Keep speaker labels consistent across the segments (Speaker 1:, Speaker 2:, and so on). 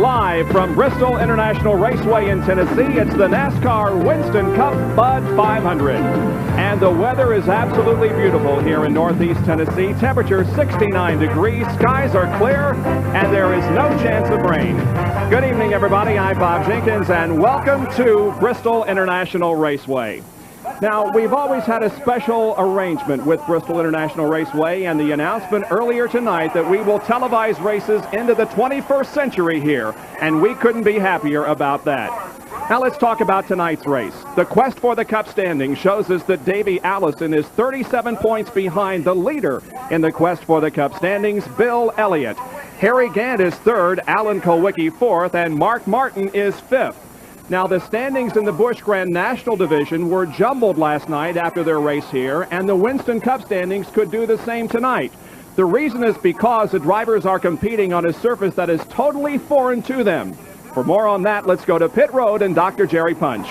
Speaker 1: Live from Bristol International Raceway in Tennessee, it's the NASCAR Winston Cup Bud 500. And the weather is absolutely beautiful here in Northeast Tennessee. Temperature 69 degrees, skies are clear, and there is no chance of rain. Good evening, everybody. I'm Bob Jenkins, and welcome to Bristol International Raceway. Now, we've always had a special arrangement with Bristol International Raceway, and the announcement earlier tonight that we will televise races into the 21st century here, and we couldn't be happier about that. Now let's talk about tonight's race. The quest for the Cup standing shows us that Davey Allison is 37 points behind the leader in the quest for the Cup standings, Bill Elliott. Harry Gant is third, Alan Kulwicki fourth, and Mark Martin is fifth. Now, the standings in the Busch Grand National Division were jumbled last night after their race here, and the Winston Cup standings could do the same tonight. The reason is because the drivers are competing on a surface that is totally foreign to them. For more on that, let's go to pit road and Dr. Jerry Punch.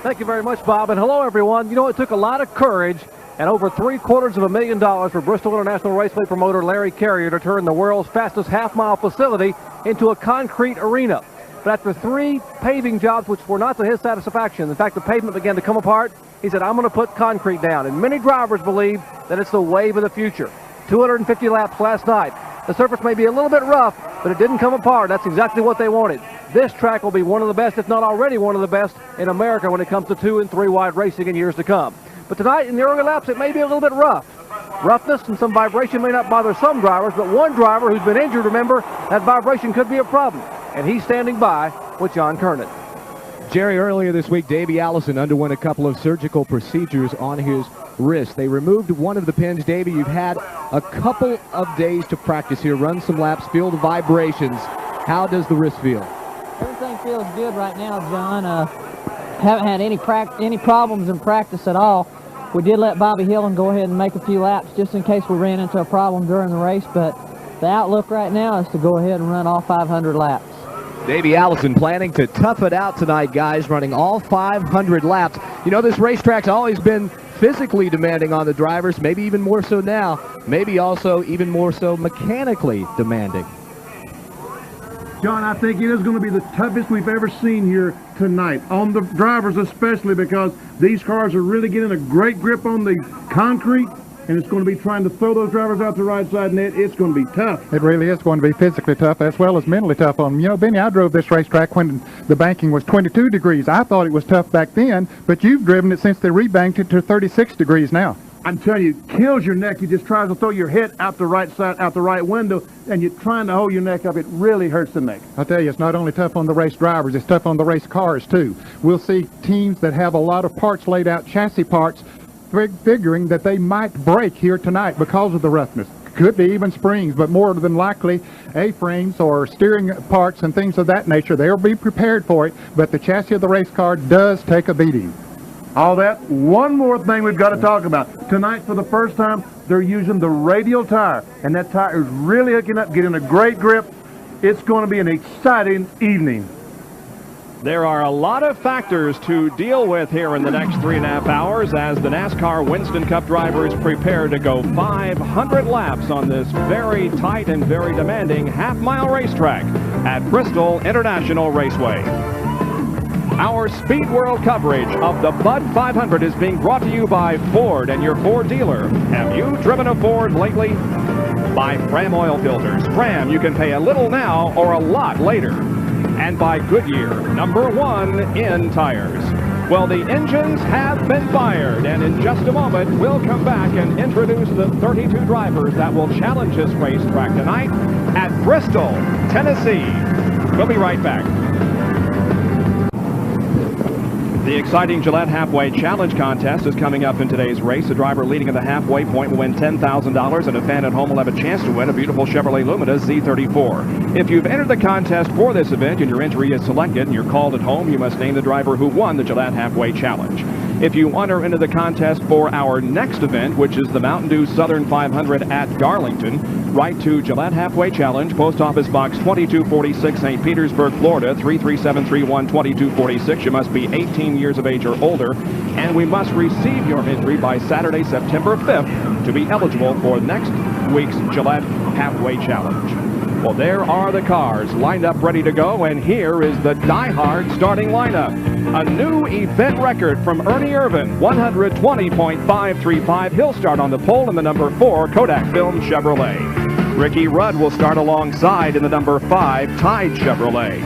Speaker 2: Thank you very much, Bob, and hello, everyone. You know, it took a lot of courage and over $750,000 for Bristol International Raceway promoter Larry Carrier to turn the world's fastest half-mile facility into a concrete arena. But after 3 paving jobs, which were not to his satisfaction, in fact, the pavement began to come apart, he said, I'm going to put concrete down. And many drivers believe that it's the wave of the future. 250 laps last night. The surface may be a little bit rough, but it didn't come apart. That's exactly what they wanted. This track will be one of the best, if not already one of the best, in America when it comes to 2- and 3-wide racing in years to come. But tonight, in the early laps, it may be a little bit rough. Roughness and some vibration may not bother some drivers, but one driver who's been injured, remember, that vibration could be a problem. And he's standing by with John Kernan.
Speaker 3: Jerry, earlier this week, Davey Allison underwent a couple of surgical procedures on his wrist. They removed one of the pins. Davey, you've had a couple of days to practice here, run some laps, feel the vibrations. How does the wrist feel?
Speaker 4: Everything feels good right now, John. Haven't had any problems in practice at all. We did let Bobby Hillin go ahead and make a few laps just in case we ran into a problem during the race, but the outlook right now is to go ahead and run all 500 laps.
Speaker 3: Davey Allison planning to tough it out tonight, guys, running all 500 laps. You know, this racetrack's always been physically demanding on the drivers, maybe even more so now, maybe also even more so mechanically demanding.
Speaker 5: John, I think it is going to be the toughest we've ever seen here tonight, on the drivers especially, because these cars are really getting a great grip on the concrete, and it's going to be trying to throw those drivers out the right side net. It's going to be tough.
Speaker 6: It really is going to be physically tough as well as mentally tough on them. You know, Benny, I drove this racetrack when the banking was 22 degrees. I thought it was tough back then, but you've driven it since they rebanked it to 36 degrees now.
Speaker 5: I'm telling you, it kills your neck. You just try to throw your head out the right side, out the right window, and you're trying to hold your neck up. It really hurts the neck.
Speaker 6: I'll tell you, it's not only tough on the race drivers, it's tough on the race cars, too. We'll see teams that have a lot of parts laid out, chassis parts, figuring that they might break here tonight because of the roughness. Could be even springs, but more than likely A-frames or steering parts and things of that nature. They'll be prepared for it, but the chassis of the race car does take a beating.
Speaker 5: All that. One more thing we've got to talk about. Tonight, for the first time, they're using the radial tire, and that tire is really hooking up, getting a great grip. It's going to be an exciting evening.
Speaker 1: There are a lot of factors to deal with here in the next 3.5 hours as the NASCAR Winston Cup drivers prepare to go 500 laps on this very tight and very demanding half-mile racetrack at Bristol International Raceway. Our Speed World coverage of the Bud 500 is being brought to you by Ford and your Ford dealer. Have you driven a Ford lately? By Fram Oil Filters. Fram, you can pay a little now or a lot later. And by Goodyear, #1 in tires. Well, the engines have been fired, and in just a moment, we'll come back and introduce the 32 drivers that will challenge this racetrack tonight at Bristol, Tennessee. We'll be right back. The exciting Gillette Halfway Challenge contest is coming up in today's race. The driver leading at the halfway point will win $10,000, and a fan at home will have a chance to win a beautiful Chevrolet Lumina Z34. If you've entered the contest for this event and your entry is selected and you're called at home, you must name the driver who won the Gillette Halfway Challenge. If you want to enter the contest for our next event, which is the Mountain Dew Southern 500 at Darlington, write to Gillette Halfway Challenge, Post Office Box 2246, St. Petersburg, Florida, 33731, 2246. You must be 18 years of age or older, and we must receive your entry by Saturday, September 5th to be eligible for next week's Gillette Halfway Challenge. Well, there are the cars lined up ready to go, and here is the die-hard starting lineup. A new event record from Ernie Irvin, 120.535. He'll start on the pole in the number 4 Kodak Film Chevrolet. Ricky Rudd will start alongside in the number 5 Tide Chevrolet.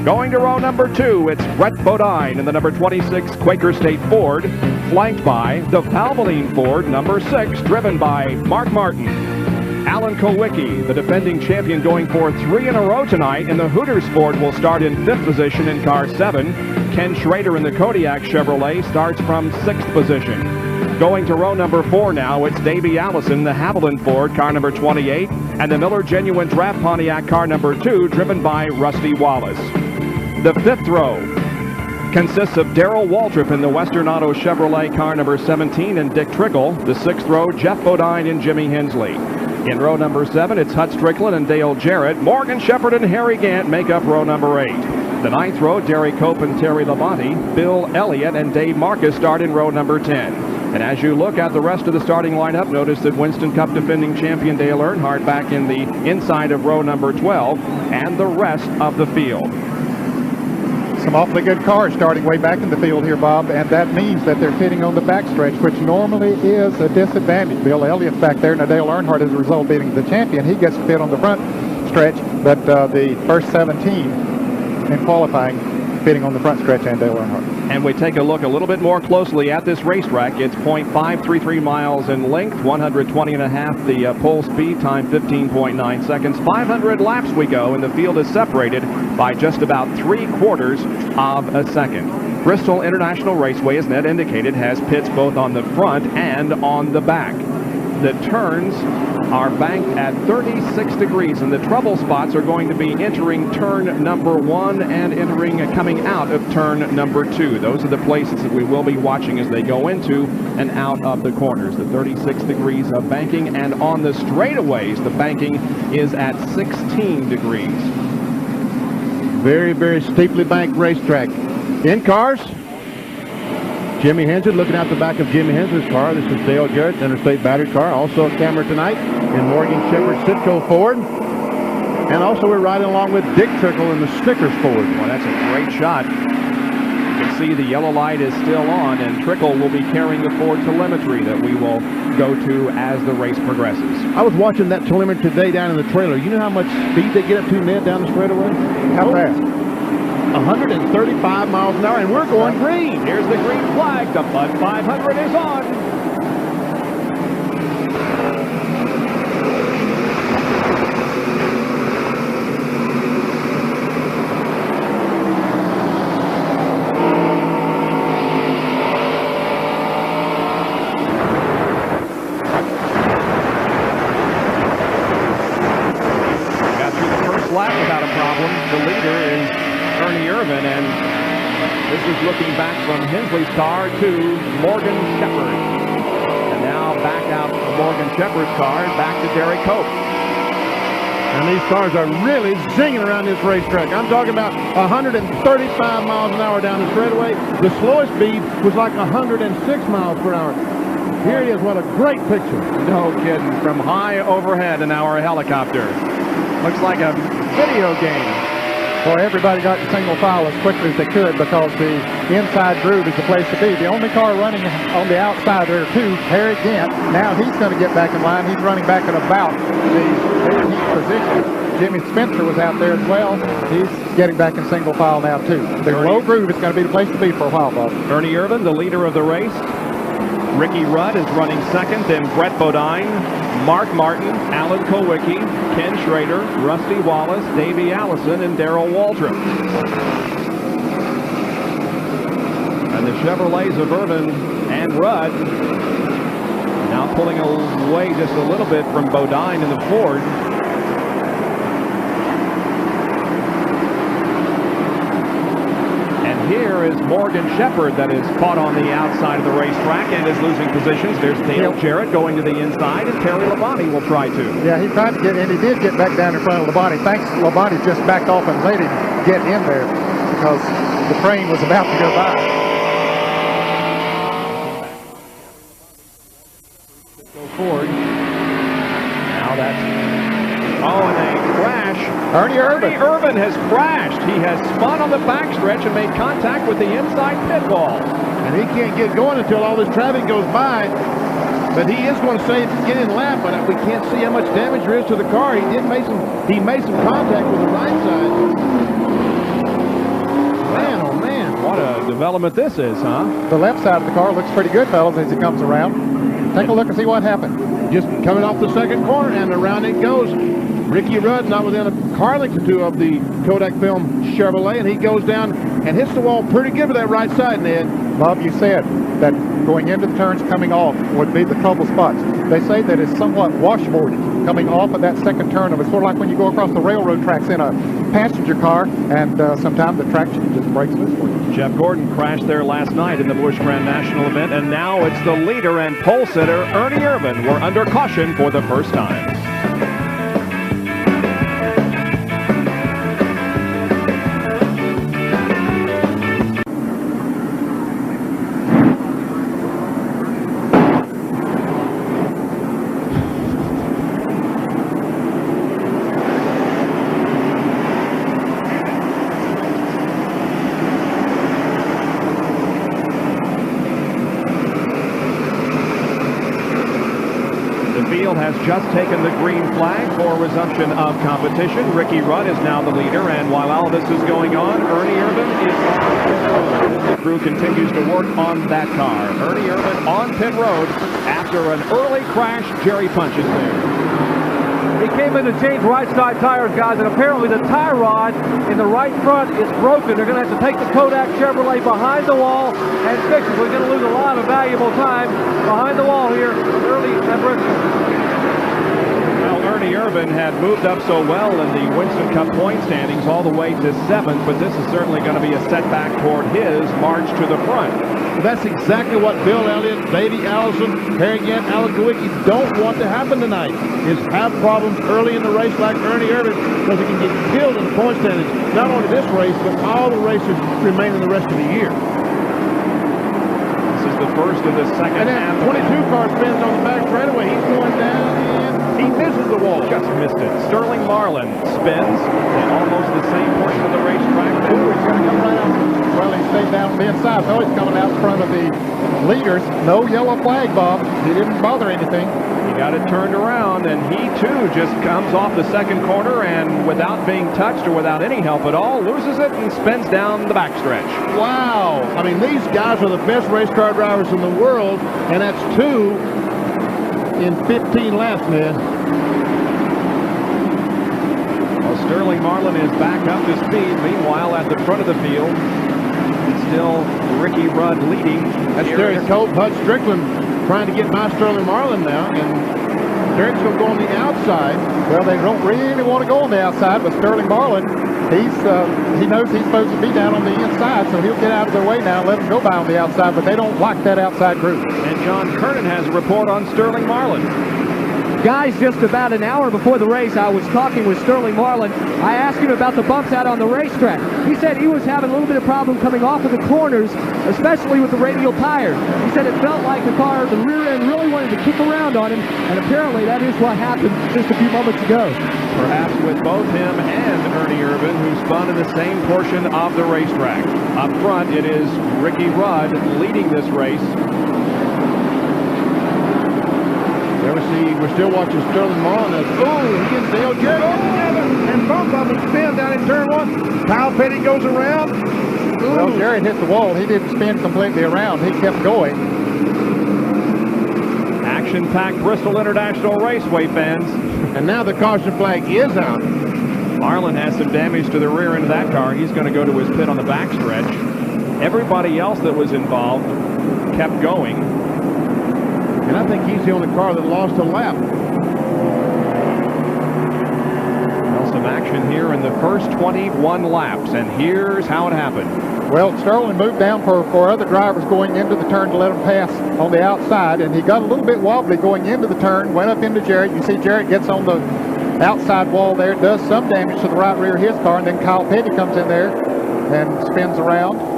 Speaker 1: Going to row number 2, it's Brett Bodine in the number 26 Quaker State Ford, flanked by the Valvoline Ford number 6, driven by Mark Martin. Alan Kowicki, the defending champion, going for 3 in a row tonight, and the Hooters Ford will start in 5th position in car 7. Ken Schrader in the Kodiak Chevrolet starts from 6th position. Going to row number 4 now, it's Davey Allison, the Haviland Ford, car number 28, and the Miller Genuine Draft Pontiac, car number 2, driven by Rusty Wallace. The 5th row consists of Darrell Waltrip in the Western Auto Chevrolet, car number 17, and Dick Trickle. The 6th row, Jeff Bodine and Jimmy Hensley. In row number 7, it's Hut Strickland and Dale Jarrett. Morgan Shepherd and Harry Gant make up row number 8. The 9th row, Derry Cope and Terry Labonte. Bill Elliott and Dave Marcus start in row number 10. And as you look at the rest of the starting lineup, notice that Winston Cup defending champion Dale Earnhardt back in the inside of row number 12, and the rest of the field.
Speaker 6: Some awfully good cars starting way back in the field here, Bob, and that means that they're pitting on the backstretch, which normally is a disadvantage. Bill Elliott's back there, and Dale Earnhardt, as a result, being the champion, he gets to pit on the front stretch, but the first 17 in qualifying pitting on the front stretch, and Dale Earnhardt.
Speaker 1: And we take a look a little bit more closely at this racetrack. It's 0.533 miles in length, 120.5 the pole speed, time 15.9 seconds. 500 laps we go, and the field is separated by just about 3/4 of a second. Bristol International Raceway, as Ned indicated, has pits both on the front and on the back. The turns are banked at 36 degrees, and the trouble spots are going to be entering turn number 1 and coming out of turn number 2. Those are the places that we will be watching as they go into and out of the corners. The 36 degrees of banking, and on the straightaways, the banking is at 16 degrees.
Speaker 5: Very, very steeply banked racetrack. In cars, Jimmy Hensley, looking out the back of Jimmy Hensley's car. This is Dale Jarrett's Interstate Battery car. Also a camera tonight in Morgan Shepherd's Sitco Ford. And also we're riding along with Dick Trickle in the Snickers Ford.
Speaker 1: Well, that's a great shot. You can see the yellow light is still on, and Trickle will be carrying the Ford telemetry that we will go to as the race progresses.
Speaker 5: I was watching that telemetry today down in the trailer. You know how much speed they get up to, Ned, down the straightaway?
Speaker 6: How fast?
Speaker 5: 135 miles an hour, and we're going green.
Speaker 1: Here's the green flag. The Bud 500 is on. Got through the first lap without a problem. The leader is Ernie Irvin, and this is looking back from Hensley's car to Morgan Shepherd. And now back out of Morgan Shepherd's car and back to Derry Cope.
Speaker 5: And these cars are really zinging around this racetrack. I'm talking about 135 miles an hour down the straightaway. The slowest speed was like 106 miles per hour. Here it is. What a great picture.
Speaker 1: No kidding. From high overhead in our helicopter. Looks like a video game.
Speaker 6: Boy, everybody got in single file as quickly as they could because the inside groove is the place to be. The only car running on the outside there, too, Harry Gant. Now he's going to get back in line. He's running back at about the 18th position. Jimmy Spencer was out there as well. He's getting back in single file now, too. The low groove is going to be the place to be for a while, Bob.
Speaker 1: Ernie Irvin, the leader of the race. Ricky Rudd is running second, then Brett Bodine, Mark Martin, Alan Kowicki, Ken Schrader, Rusty Wallace, Davey Allison, and Darrell Waltrip. And the Chevrolets of Irvin and Rudd now pulling away just a little bit from Bodine in the Ford. Here is Morgan Shepherd that is caught on the outside of the racetrack and is losing positions. There's Dale Jarrett going to the inside, and Terry Labonte will try to.
Speaker 6: Yeah, he tried to get in. He did get back down in front of Labonte. Thanks, Labonte just backed off and let him get in there because the train was about to go by.
Speaker 1: Go forward. Now that's... Oh, and a crash
Speaker 6: Ernie Irvin.
Speaker 1: Ernie Irvin has crashed. He has spun on the backstretch and made contact with the inside pit wall.
Speaker 5: And he can't get going until all this traffic goes by. But he is going to say get in lap, but we can't see how much damage there is to the car. He made some contact with the right side. Man, oh man.
Speaker 1: What a development this is, huh?
Speaker 6: The left side of the car looks pretty good, fellas, as he comes around. Take a look and see what happened.
Speaker 5: Just coming off the second corner, and around it goes. Ricky Rudd not within a car length or two of the Kodak Film Chevrolet, and he goes down and hits the wall pretty good with that right side, Ned.
Speaker 6: Bob, you said that going into the turns, coming off would be the trouble spots. They say that it's somewhat washboardy coming off of that second turn. It's sort of like when you go across the railroad tracks in a passenger car, and sometimes the traction just breaks loose for you.
Speaker 1: Jeff Gordon crashed there last night in the Busch Grand National event, and now it's the leader and pole sitter, Ernie Irvin. We're under caution for the first time. Has just taken the green flag for resumption of competition. Ricky Rudd is now the leader, and while all this is going on, Ernie Irvin is on pit road. The crew continues to work on that car. Ernie Irvin on pit road after an early crash. Jerry punches there.
Speaker 2: He came in to change right side tires, guys, and apparently the tie rod in the right front is broken. They're going to have to take the Kodak Chevrolet behind the wall and fix it. We're going to lose a lot of valuable time behind the wall here early at Bristol.
Speaker 1: Ernie Irvin had moved up so well in the Winston Cup point standings all the way to 7th, but this is certainly going to be a setback toward his march to the front.
Speaker 5: Well, that's exactly what Bill Elliott, Davey Allison, Harry Gant, Alan Kowicki don't want to happen tonight, is have problems early in the race like Ernie Irvin, because he can get killed in the point standings. Not only this race, but all the races remaining the rest of the year.
Speaker 1: This is the first of the second half.
Speaker 5: 22 car spins on the back straightaway. He's going down, and he misses the wall.
Speaker 1: Just missed it. Sterling Marlin spins in almost the same portion of the racetrack.
Speaker 6: Ooh, he's going to come right out. Well, he stayed down on the inside. No, he's coming out in front of the leaders. No yellow flag, Bob. He didn't bother anything.
Speaker 1: He got it turned around, and he too just comes off the second corner and without being touched or without any help at all, loses it and spins down the backstretch.
Speaker 5: Wow. I mean, these guys are the best race car drivers in the world, and that's 2 in 15 laps, man.
Speaker 1: Well, Sterling Marlin is back up to speed. Meanwhile, at the front of the field, it's still Ricky Rudd leading.
Speaker 5: That's Derek Cope, Bud Strickland trying to get by Sterling Marlin now, and Derek's going to go on the outside.
Speaker 6: Well, they don't really want to go on the outside, but Sterling Marlin, he knows he's supposed to be down on the inside, so he'll get out of their way now and let them go by on the outside, but they don't like that outside group.
Speaker 1: And John Kernan has a report on Sterling Marlin.
Speaker 7: Guys, just about an hour before the race, I was talking with Sterling Marlin. I asked him about the bumps out on the racetrack. He said he was having a little bit of problem coming off of the corners, especially with the radial tire. He said it felt like the car, the rear end, really wanted to kick around on him, and apparently that is what happened just a few moments ago.
Speaker 1: Perhaps with both him and Ernie Irvin, who spun in the same portion of the racetrack. Up front, it is Ricky Rudd leading this race.
Speaker 5: There we see, we're still watching Sterling Marlin. Oh, he and Dale Jarrett. Oh, and both of them spin down in turn 1. Kyle Petty goes around. Ooh.
Speaker 6: Well, Jarrett hit the wall. He didn't spin completely around. He kept going.
Speaker 1: Action-packed Bristol International Raceway, fans.
Speaker 5: And now the caution flag is out.
Speaker 1: Marlin has some damage to the rear end of that car. He's going to go to his pit on the backstretch. Everybody else that was involved kept going.
Speaker 5: And I think he's the only car that lost a lap.
Speaker 1: Well, some action here in the first 21 laps, and here's how it happened.
Speaker 6: Well, Sterling moved down for other drivers going into the turn to let them pass on the outside, and he got a little bit wobbly going into the turn, went up into Jarrett. You see Jarrett gets on the outside wall there, does some damage to the right rear of his car, and then Kyle Petty comes in there and spins around.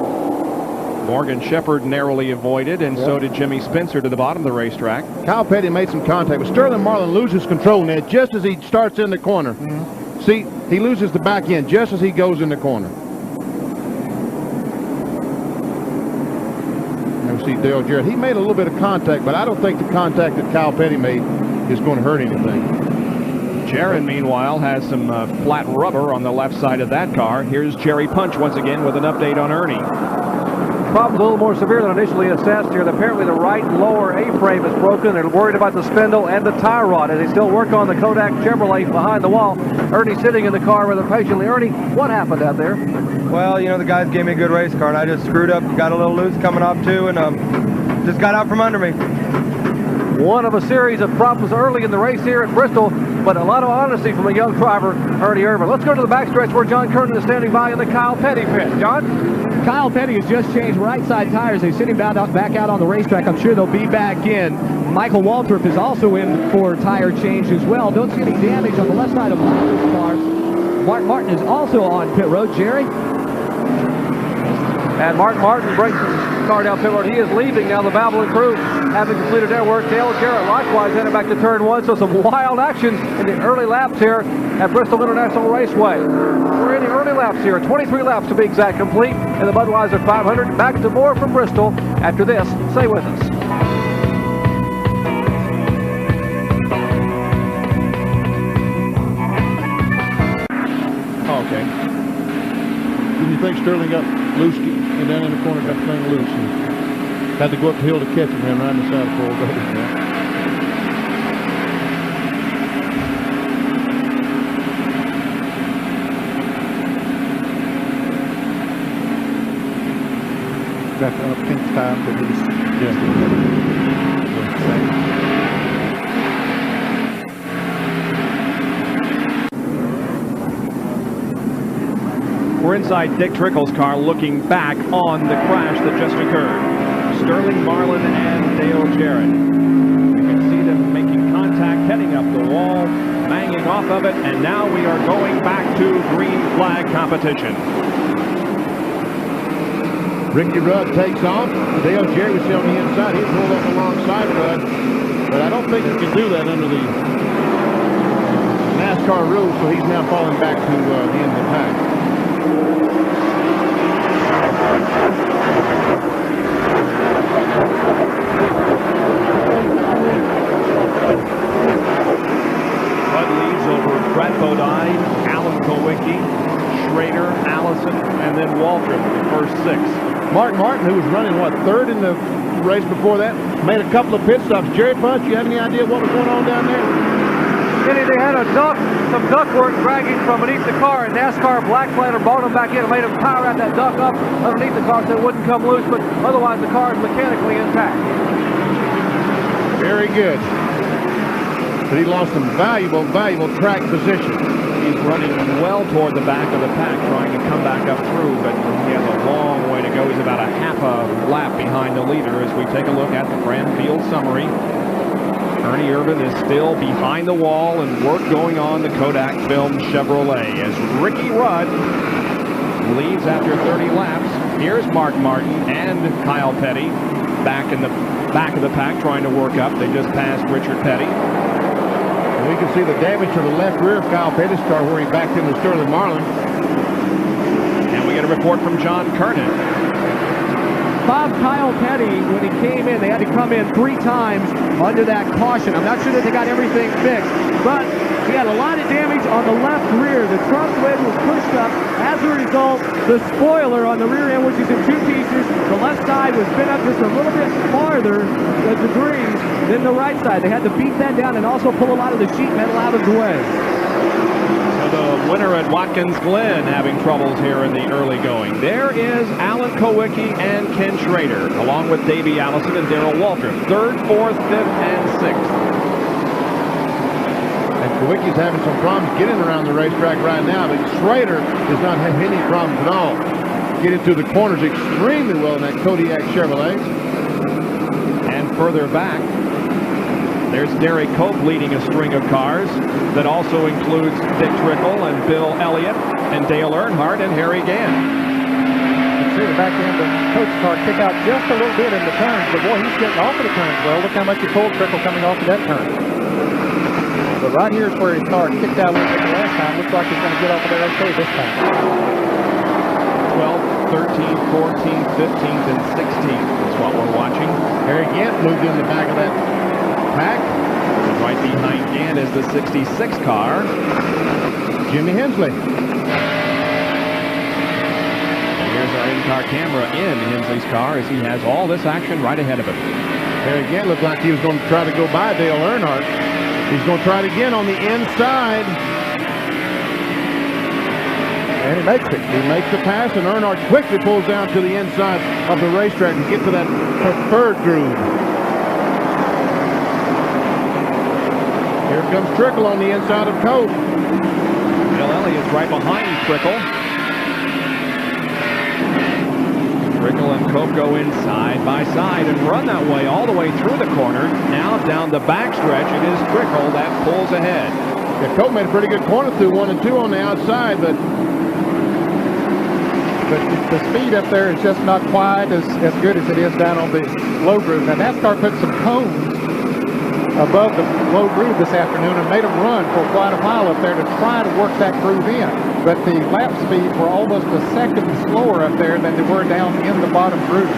Speaker 1: Morgan Shepherd narrowly avoided, and so did Jimmy Spencer to the bottom of the racetrack.
Speaker 5: Kyle Petty made some contact, but Sterling Marlin loses control, Ned, just as he starts in the corner. See, he loses the back end just as he goes in the corner. And we see Dale Jarrett. He made a little bit of contact, but I don't think the contact that Kyle Petty made is going to hurt anything.
Speaker 1: Jarrett, meanwhile, has some flat rubber on the left side of that car. Here's Jerry Punch once again with an update on Ernie.
Speaker 2: Problem's a little more severe than initially assessed here. Apparently the right lower A-frame is broken. They're worried about the spindle and the tie rod as they still work on the Kodak Chevrolet behind the wall. Ernie sitting in the car rather patiently. Ernie, what happened out there?
Speaker 8: Well, you know, the guys gave me a good race car, and I just screwed up, got a little loose coming off too, and just got out from under me.
Speaker 2: One of a series of problems early in the race here at Bristol, but a lot of honesty from a young driver, Ernie Irvin. Let's go to the backstretch where John Kernan is standing by in the Kyle Petty pit. John?
Speaker 7: Kyle Petty has just changed right side tires. They sent him back out on the racetrack. I'm sure they'll be back in. Michael Waltrip is also in for tire change as well. Don't see any damage on the left side of Waltrip's car. Mark Martin is also on pit road. Jerry?
Speaker 2: And Mark Martin breaks his car down pit road. He is leaving now. The Valvoline crew having completed their work. Dale Jarrett likewise headed back to turn one. So some wild action in the early laps here at Bristol International Raceway. We're in the early laps here. 23 laps to be exact complete in the Budweiser 500. Back to more from Bristol after this. Stay with us.
Speaker 5: Okay. Didn't you think Sterling got loose and down in the corner, got the thing loose and had to go up the hill to catch him and right on the side of the pole?
Speaker 6: Got the pink time for these.
Speaker 1: We're inside Dick Trickle's car looking back on the crash that just occurred. Sterling Marlin and Dale Jarrett. You can see them making contact, heading up the wall, banging off of it, and now we are going back to green flag competition.
Speaker 5: Ricky Rudd takes off. Dale Jarrett was on the inside. He pulled up alongside Rudd, but I don't think he can do that under the NASCAR rules, so he's now falling back to the end of the pack.
Speaker 1: Rudd leads over Brett Bodine, Alan Kowicki, Schrader, Allison, and then Waltrip in the first six.
Speaker 5: Mark Martin, who was running, what, third in the race before that, made a couple of pit stops. Jerry Punch, you have any idea what was going on down there?
Speaker 2: They had some ductwork dragging from beneath the car, and NASCAR black planter brought them back in and made them power out that duct up underneath the car so it wouldn't come loose, but otherwise the car is mechanically intact.
Speaker 5: Very good. But he lost some valuable track position.
Speaker 1: He's running well toward the back of the pack, trying to come back up through, but he has a long way to go. He's about a half a lap behind the leader as we take a look at the Fran Field summary. Ernie Irvin is still behind the wall and work going on the Kodak Film Chevrolet as Ricky Rudd leads after 30 laps. Here's Mark Martin and Kyle Petty back in the back of the pack trying to work up. They just passed Richard Petty.
Speaker 5: And we can see the damage to the left rear of Kyle Petty's car where he backed into Sterling Marlin.
Speaker 1: And we get a report from John Kernan.
Speaker 7: Bob, Kyle Petty, when he came in, they had to come in 3 times under that caution. I'm not sure that they got everything fixed, but he had a lot of damage on the left rear. The trunk lid was pushed up. As a result, the spoiler on the rear end, which is in 2 pieces, the left side was bent up just a little bit farther, the degrees, than the right side. They had to beat that down and also pull a lot of the sheet metal out of the way.
Speaker 1: The winner at Watkins Glen having troubles here in the early going. There is Alan Kowicki and Ken Schrader, along with Davey Allison and Darrell Waltrip. 3rd, 4th, 5th, and 6th.
Speaker 5: And Kowicki's having some problems getting around the racetrack right now, but Schrader does not have any problems at all. Getting through the corners extremely well in that Kodiak Chevrolet.
Speaker 1: And further back, there's Derek Cope leading a string of cars that also includes Dick Trickle and Bill Elliott and Dale Earnhardt and Harry Gant.
Speaker 9: You can see the back end of Cope's car kick out just a little bit in the turns, but boy, he's getting off of the turns well. Look how much he pulled Trickle coming off of that turn. But right here is where his car kicked out a little bit the last time. Looks like he's going to get over there okay this time.
Speaker 1: 12th, 13th, 14th, 15th, and 16th is what we're watching.
Speaker 5: Harry Gant moved in the back of that pack.
Speaker 1: And right behind Gant is the 66 car.
Speaker 5: Jimmy Hensley.
Speaker 1: And here's our in-car camera in Hensley's car as he has all this action right ahead of him.
Speaker 5: Harry Gant looked like he was going to try to go by Dale Earnhardt. He's going to try it again on the inside. And he makes it. He makes the pass, and Earnhardt quickly pulls down to the inside of the racetrack to get to that preferred groove. Here comes Trickle on the inside of Cope.
Speaker 1: Bill Elliott's right behind Trickle. Trickle and Cope go in side by side and run that way all the way through the corner. Now down the backstretch, it is Trickle that pulls ahead.
Speaker 5: Yeah, Cope made a pretty good corner through 1 and 2 on the outside, but
Speaker 9: the speed up there is just not quite as good as it is down on the low groove. Now, NASCAR put some cones above the low groove this afternoon and made them run for quite a while up there to try to work that groove in. But the lap speeds were almost a second slower up there than they were down in the bottom groove.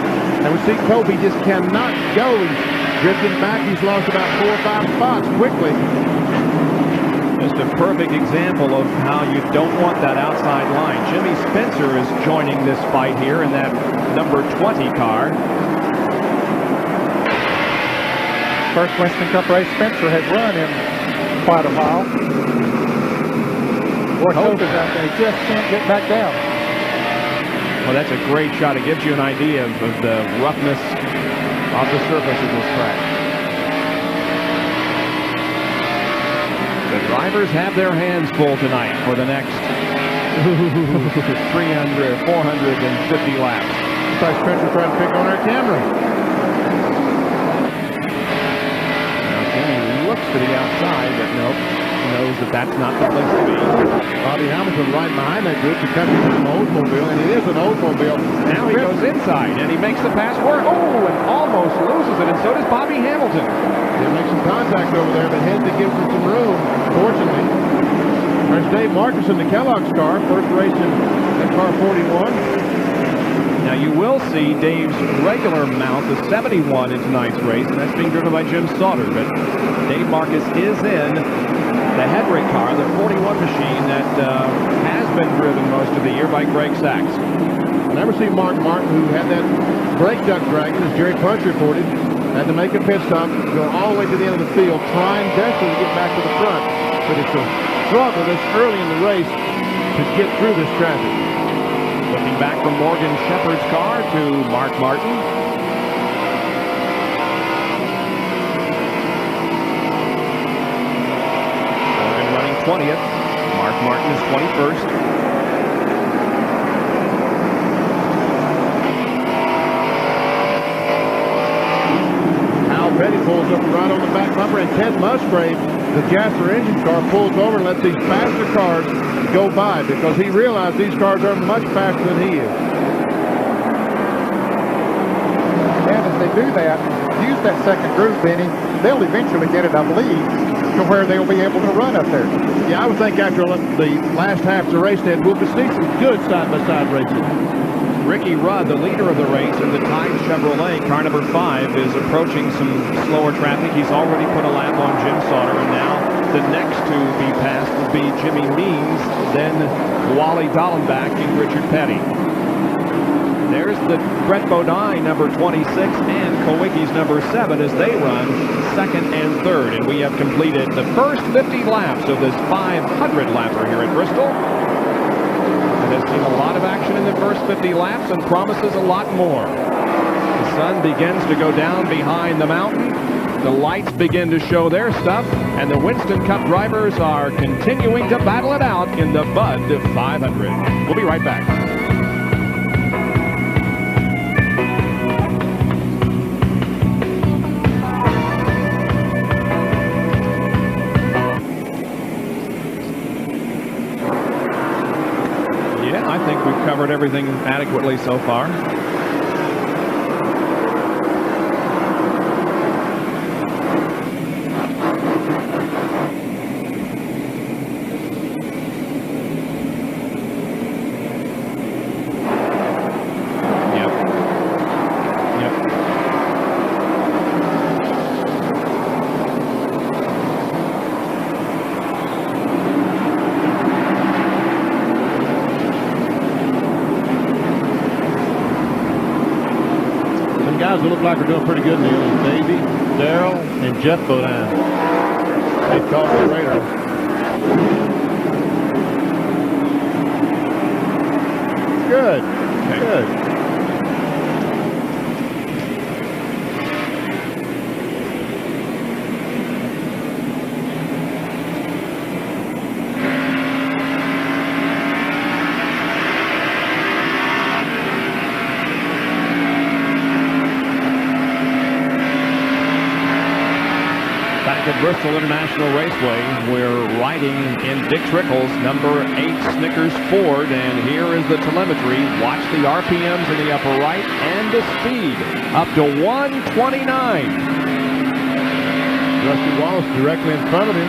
Speaker 5: And we see Cope, he just cannot go. He's drifting back. He's lost about 4 or 5 spots quickly.
Speaker 1: Just a perfect example of how you don't want that outside line. Jimmy Spencer is joining this fight here in that number 20 car.
Speaker 9: First Winston Cup race Spencer has run in quite a while. Boy, Cope is out there. He just can't get back down.
Speaker 1: Well, that's a great shot. It gives you an idea of the roughness of the surface of this track. The drivers have their hands full tonight for the next 300, 450 laps.
Speaker 5: Looks like Spencer trying to pick on our camera.
Speaker 1: Now Jimmy looks to the outside, but nope. Knows that that's not the place to be.
Speaker 5: Bobby Hamilton right behind that group to cut into an Oldsmobile, and it is an Oldsmobile.
Speaker 1: Now he goes inside, and he makes the pass for it. Oh, and almost loses it, and so does Bobby Hamilton.
Speaker 5: They make some contact over there, but Hensley gives him some room, fortunately. There's Dave Marcus in the Kellogg's car, first race in car 41.
Speaker 1: Now you will see Dave's regular mount, the 71 in tonight's race, and that's being driven by Jim Sauter, but Dave Marcus is in the Hedrick car, the 41 machine that has been driven most of the year by Greg Sachs.
Speaker 5: I never see Mark Martin, who had that brake duct dragging, as Jerry Punch reported, had to make a pit stop, go all the way to the end of the field, trying desperately to get back to the front. But it's a struggle this early in the race to get through this traffic.
Speaker 1: Looking back from Morgan Shepherd's car to Mark Martin. And running 20th. Mark Martin is 21st.
Speaker 5: Al Petty pulls up right on the back bumper, and Ted Musgrave, the Jasper engine car, pulls over and lets these faster cars go by because he realized these cars are much faster than he is.
Speaker 9: And as they do that, use that second groove, Benny, they'll eventually get it, I believe, to where they'll be able to run up there.
Speaker 5: Yeah, I would think after the last half of the race, Ted, we'll see some good side-by-side racing.
Speaker 1: Ricky Rudd, the leader of the race in the Tide Chevrolet, car number 5, is approaching some slower traffic. He's already put a lap on Jim Sauter, and now the next to be passed will be Jimmy Means, then Wally Dallenbach and Richard Petty. There's the Brett Bodine, number 26, and Kowicki's number 7 as they run second and third. And we have completed the first 50 laps of this 500 lapper here at Bristol. It has seen a lot of action in the first 50 laps and promises a lot more. The sun begins to go down behind the mountain. The lights begin to show their stuff, and the Winston Cup drivers are continuing to battle it out in the Bud 500. We'll be right back. Yeah, I think we've covered everything adequately so far.
Speaker 5: guys that look like are doing pretty good, Neil, is Davey, Darrell, and Jeff Bodine. They caught the radar. Good. Okay. Good.
Speaker 1: At Bristol International Raceway, we're riding in Dick Trickle's number 8 Snickers Ford, and here is the telemetry. Watch the RPMs in the upper right and the speed up to 129.
Speaker 5: Rusty Wallace directly in front of him.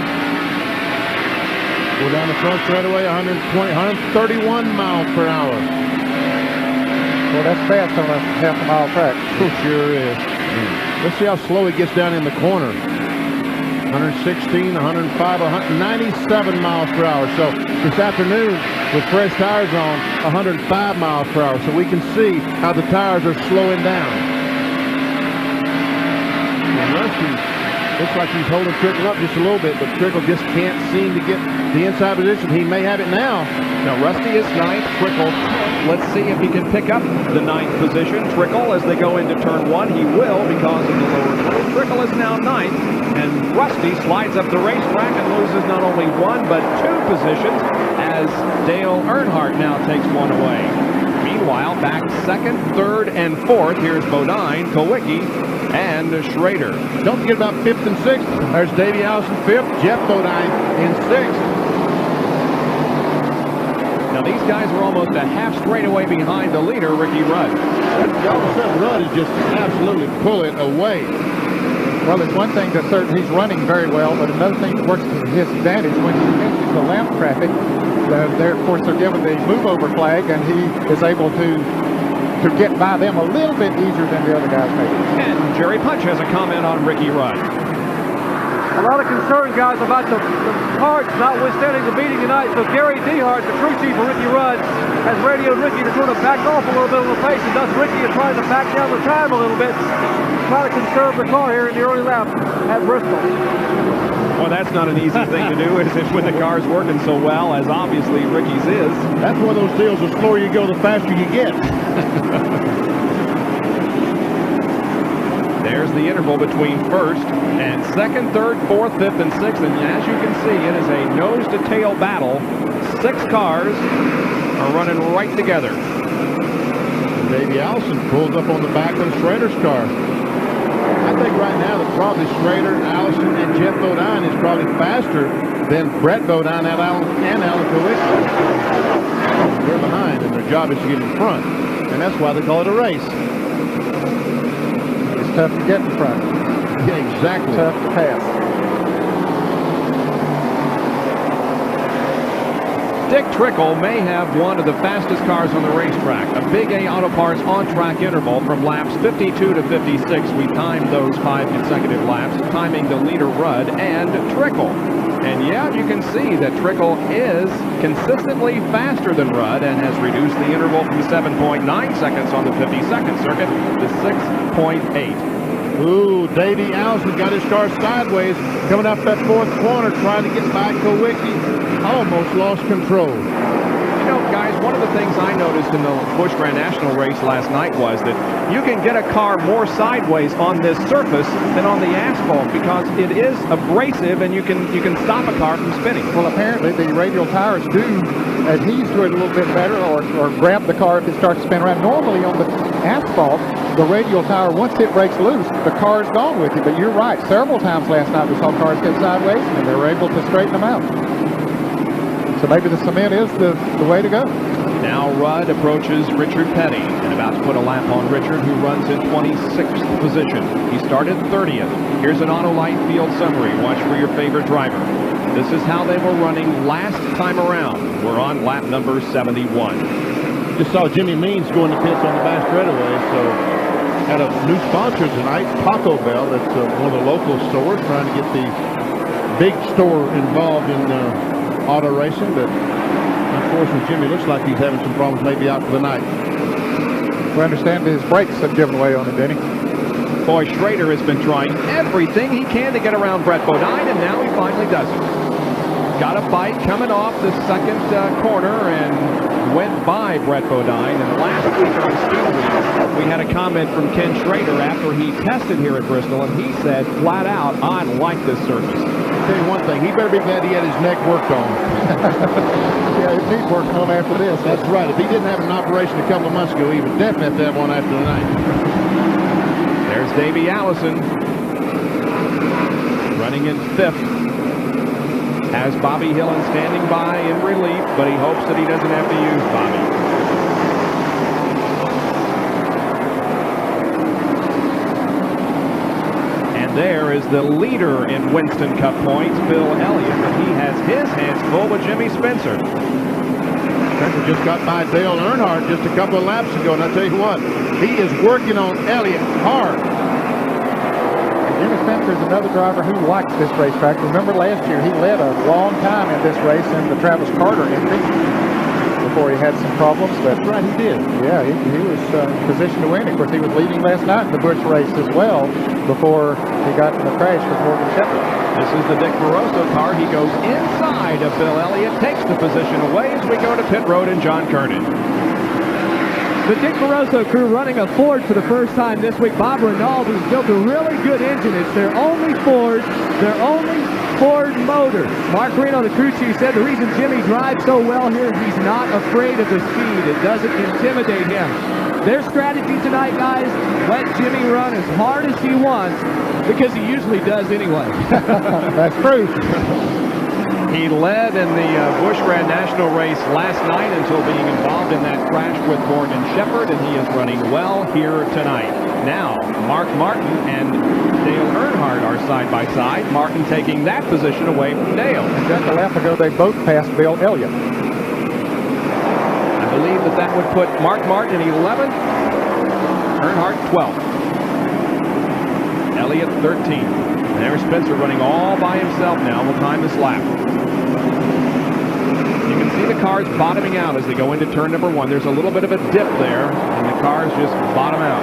Speaker 5: Go down the front straightaway, 131 miles per hour.
Speaker 9: Well, that's fast on a half-a-mile track.
Speaker 5: Sure is. Let's see how slow he gets down in the corner. 116, 105, 197 miles per hour. So this afternoon, with fresh tires on, 105 miles per hour. So we can see how the tires are slowing down. And Rusty looks like he's holding Trickle up just a little bit, but Trickle just can't seem to get the inside position. He may have it now.
Speaker 1: Now Rusty is 9th, Trickle. Let's see if he can pick up the 9th position. Trickle, as they go into turn 1, he will because of the lower turn. Trickle is now 9th, and Rusty slides up the racetrack and loses not only 1 but 2 positions as Dale Earnhardt now takes 1 away. Meanwhile, back 2nd, 3rd, and 4th, here's Bodine, Kowicki, and Schrader.
Speaker 5: Don't forget about 5th and 6th. There's Davey Allison 5th, Jeff Bodine in 6th.
Speaker 1: Now these guys are almost a half straightaway behind the leader, Ricky Rudd.
Speaker 5: All of a sudden, Rudd is just absolutely pulling away.
Speaker 9: Well, it's one thing that's certain he's running very well, but another thing that works to his advantage when he finishes the lamp traffic, of course, they're given the move-over flag, and he is able to get by them a little bit easier than the other guys maybe.
Speaker 1: And Jerry Punch has a comment on Ricky Rudd.
Speaker 2: A lot of concern, guys, about the cards notwithstanding the meeting tonight. So Gary Dehart, the crew chief of Ricky Rudd, has radioed Ricky to sort of back off a little bit on the pace, and thus Ricky is trying to back down the time a little bit, try to conserve the car here in the early lap at Bristol.
Speaker 1: Well, that's not an easy thing to do, is it, when the car's working so well, as obviously Ricky's is.
Speaker 5: That's one of those deals, the slower you go, the faster you get.
Speaker 1: There's the interval between 1st and 2nd, 3rd, 4th, 5th, and 6th. And as you can see, it is a nose-to-tail battle. 6 cars are running right together.
Speaker 5: Davey Allison pulls up on the back of Schrader's car. I think right now that probably Schrader, Allison, and Jeff Bodine is probably faster than Brett Bodine and Alan Kowicki. They're behind, and their job is to get in front. And that's why they call it a race.
Speaker 9: Tough to get in front.
Speaker 5: Yeah, exactly.
Speaker 9: Tough to pass.
Speaker 1: Dick Trickle may have one of the fastest cars on the racetrack. A Big A Auto Parts on-track interval from laps 52 to 56. We timed those 5 consecutive laps, timing the leader Rudd and Trickle. And yeah, you can see that Trickle is consistently faster than Rudd and has reduced the interval from 7.9 seconds on the 52nd circuit to 6.8.
Speaker 5: Ooh, Davey Allison got his car sideways, coming up that 4th corner, trying to get by Kowicki. Almost lost control.
Speaker 1: You know, guys, one of the things I noticed in the Busch Grand National race last night was that you can get a car more sideways on this surface than on the asphalt because it is abrasive and you can stop a car from spinning.
Speaker 9: Well, apparently the radial tires do adhere to it a little bit better or grab the car if it starts to spin around. Normally on the asphalt, the radial tire, once it breaks loose, the car's gone with you. But you're right. Several times last night we saw cars get sideways and they were able to straighten them out. So maybe the cement is the way to go.
Speaker 1: Now Rudd approaches Richard Petty and about to put a lap on Richard, who runs in 26th position. He started 30th. Here's an Autolite field summary. Watch for your favorite driver. This is how they were running last time around. We're on lap number 71.
Speaker 5: Just saw Jimmy Means go in the pits on the back straightaway, so had a new sponsor tonight, Taco Bell. That's one of the local stores, trying to get the big store involved in auto racing, but unfortunately Jimmy looks like he's having some problems, maybe out for the night.
Speaker 9: We understand his brakes have given way on him, Denny.
Speaker 1: Boy, Schrader has been trying everything he can to get around Brett Bodine, and now he finally does it. Got a bite coming off the second corner and went by Brett Bodine. And last week on Speedweek, we had a comment from Ken Schrader after he tested here at Bristol, and he said flat out, I like this surface.
Speaker 5: I'll tell you one thing, he better be glad he had his neck worked on.
Speaker 9: Yeah, it needs working on after this.
Speaker 5: That's right. If he didn't have an operation a couple of months ago, he would definitely have to have one after tonight.
Speaker 1: There's Davey Allison running in 5th. Has Bobby Hillin standing by in relief, but he hopes that he doesn't have to use Bobby. And there is the leader in Winston Cup points, Bill Elliott, and he has his hands full with Jimmy Spencer.
Speaker 5: Spencer just got by Dale Earnhardt just a couple of laps ago, and I tell you what, he is working on Elliott hard.
Speaker 9: Jimmy Spencer is another driver who likes this racetrack. Remember last year, he led a long time in this race in the Travis Carter entry before he had some problems. But
Speaker 5: That's right, he did.
Speaker 9: yeah, he was positioned to win. Of course, he was leading last night in the Busch race as well before he got in the crash with Morgan Shepherd.
Speaker 1: This is the Dick Barroso car. He goes inside of Bill Elliott, takes the position away as we go to pit road and John Kernan.
Speaker 7: The Dick Barroso crew running a Ford for the first time this week. Bob Renault has built a really good engine. It's their only Ford, their only Ford motor. Mark Reno, the crew chief, said the reason Jimmy drives so well here is he's not afraid of the speed. It doesn't intimidate him. Their strategy tonight, guys, let Jimmy run as hard as he wants, because he usually does anyway.
Speaker 9: That's true.
Speaker 1: He led in the Busch Grand National race last night until being involved in that crash with Morgan Shepherd, and he is running well here tonight. Now, Mark Martin and Dale Earnhardt are side by side. Martin taking that position away from Dale.
Speaker 9: Just a lap ago, they both passed Bill Elliott.
Speaker 1: I believe that would put Mark Martin in 11th, Earnhardt 12th, Elliott 13th. And there's Spencer running all by himself now. We'll time this lap. You can see the cars bottoming out as they go into turn number 1. There's a little bit of a dip there, and the cars just bottom out.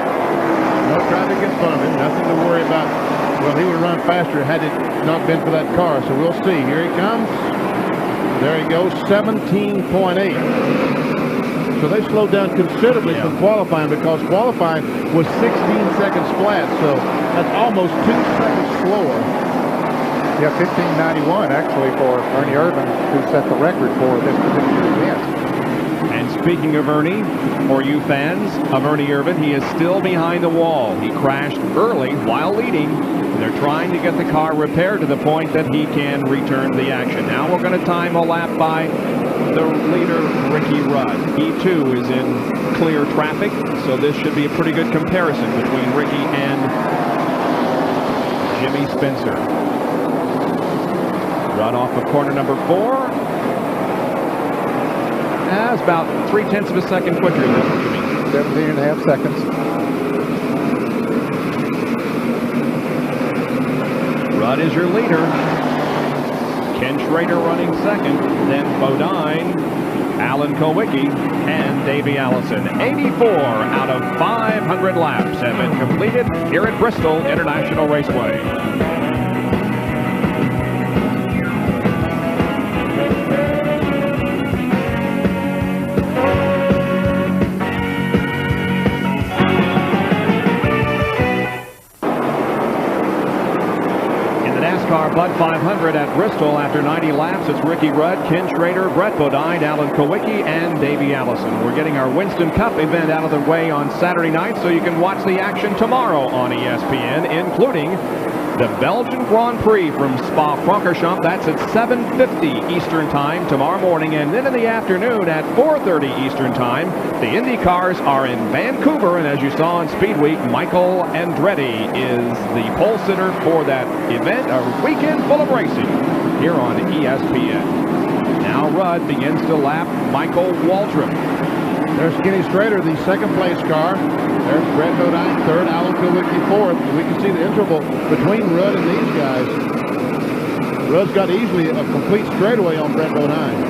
Speaker 5: No traffic in front of him, nothing to worry about. Well, he would have run faster had it not been for that car, so we'll see. Here he comes. There he goes, 17.8. So they slowed down considerably from qualifying, because qualifying was 16 seconds flat, so that's almost 2 seconds slower.
Speaker 9: Yeah, 1591 actually for Ernie Irvin, who set the record for this particular event.
Speaker 1: And speaking of Ernie, for you fans of Ernie Irvin, he is still behind the wall. He crashed early while leading, and they're trying to get the car repaired to the point that he can return to the action. Now we're going to time a lap by the leader, Ricky Rudd. He too is in clear traffic, so this should be a pretty good comparison between Ricky and Jimmy Spencer. Rudd off of corner number 4. That's about 3/10 of a second quicker than Jimmy.
Speaker 9: 17.5 seconds.
Speaker 1: Rudd is your leader. Ken Schrader running second, then Bodine, Alan Kowicki, and Davey Allison. 84 out of 500 laps have been completed here at Bristol International Raceway. NASCAR Bud 500 at Bristol after 90 laps. It's Ricky Rudd, Ken Schrader, Brett Bodine, Alan Kowicki, and Davey Allison. We're getting our Winston Cup event out of the way on Saturday night, so you can watch the action tomorrow on ESPN, including the Belgian Grand Prix from Spa-Francorchamps. That's at 7:50 Eastern Time tomorrow morning, and then in the afternoon at 4:30 Eastern Time, the Indy cars are in Vancouver, and as you saw on Speed Week, Michael Andretti is the pole sitter for that event, a weekend full of racing here on ESPN. Now Rudd begins to lap Michael Waltrip.
Speaker 5: There's Kenny Schrader, the second place car. There's Brett Bodine, third, Alan Kowicki, fourth. We can see the interval between Rudd and these guys. Rudd's got easily a complete straightaway on Brett Bodine.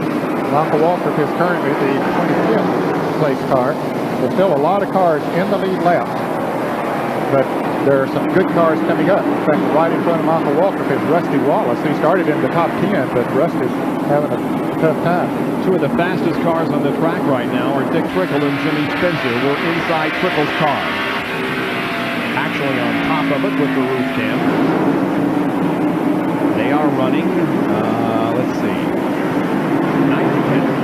Speaker 9: Michael Waltrip is currently the 25th place car. There's still a lot of cars in the lead lap. But there are some good cars coming up. In fact, right in front of Michael Walker is Rusty Wallace, who started in the top 10, but Rusty's having a tough time.
Speaker 1: Two of the fastest cars on the track right now are Dick Trickle and Jimmy Spencer. We're inside Trickle's car. Actually on top of it with the roof cam. They are running, let's see, 9-10.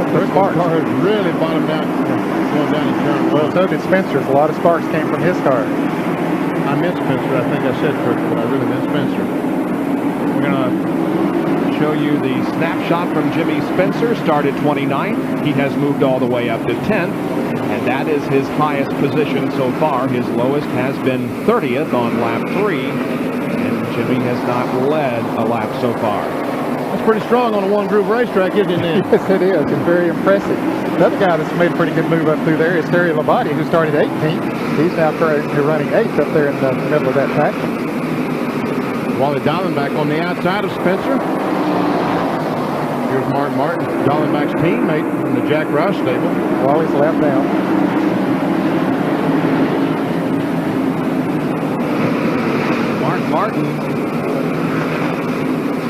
Speaker 5: First car has really bottomed out, going down the turn.
Speaker 9: Well, so did Spencer's. A lot of sparks came from his car.
Speaker 5: I meant Spencer. I think I said Trickle, but I really meant Spencer.
Speaker 1: We're going to show you the snapshot from Jimmy Spencer. Started 29th. He has moved all the way up to 10th, and that is his highest position so far. His lowest has been 30th on lap 3, and Jimmy has not led a lap so far.
Speaker 5: That's pretty strong on a one-groove racetrack, isn't it, Ned?
Speaker 9: Yes, it is. It's very impressive. Another guy that's made a pretty good move up through there is Terry Labate, who started 18th. He's now currently running 8th up there in the middle of that track.
Speaker 5: Wally Dallenbach on the outside of Spencer. Here's Mark Martin, Dallenbach's teammate from the Jack Roush stable.
Speaker 9: Wally's left down.
Speaker 1: Mark Martin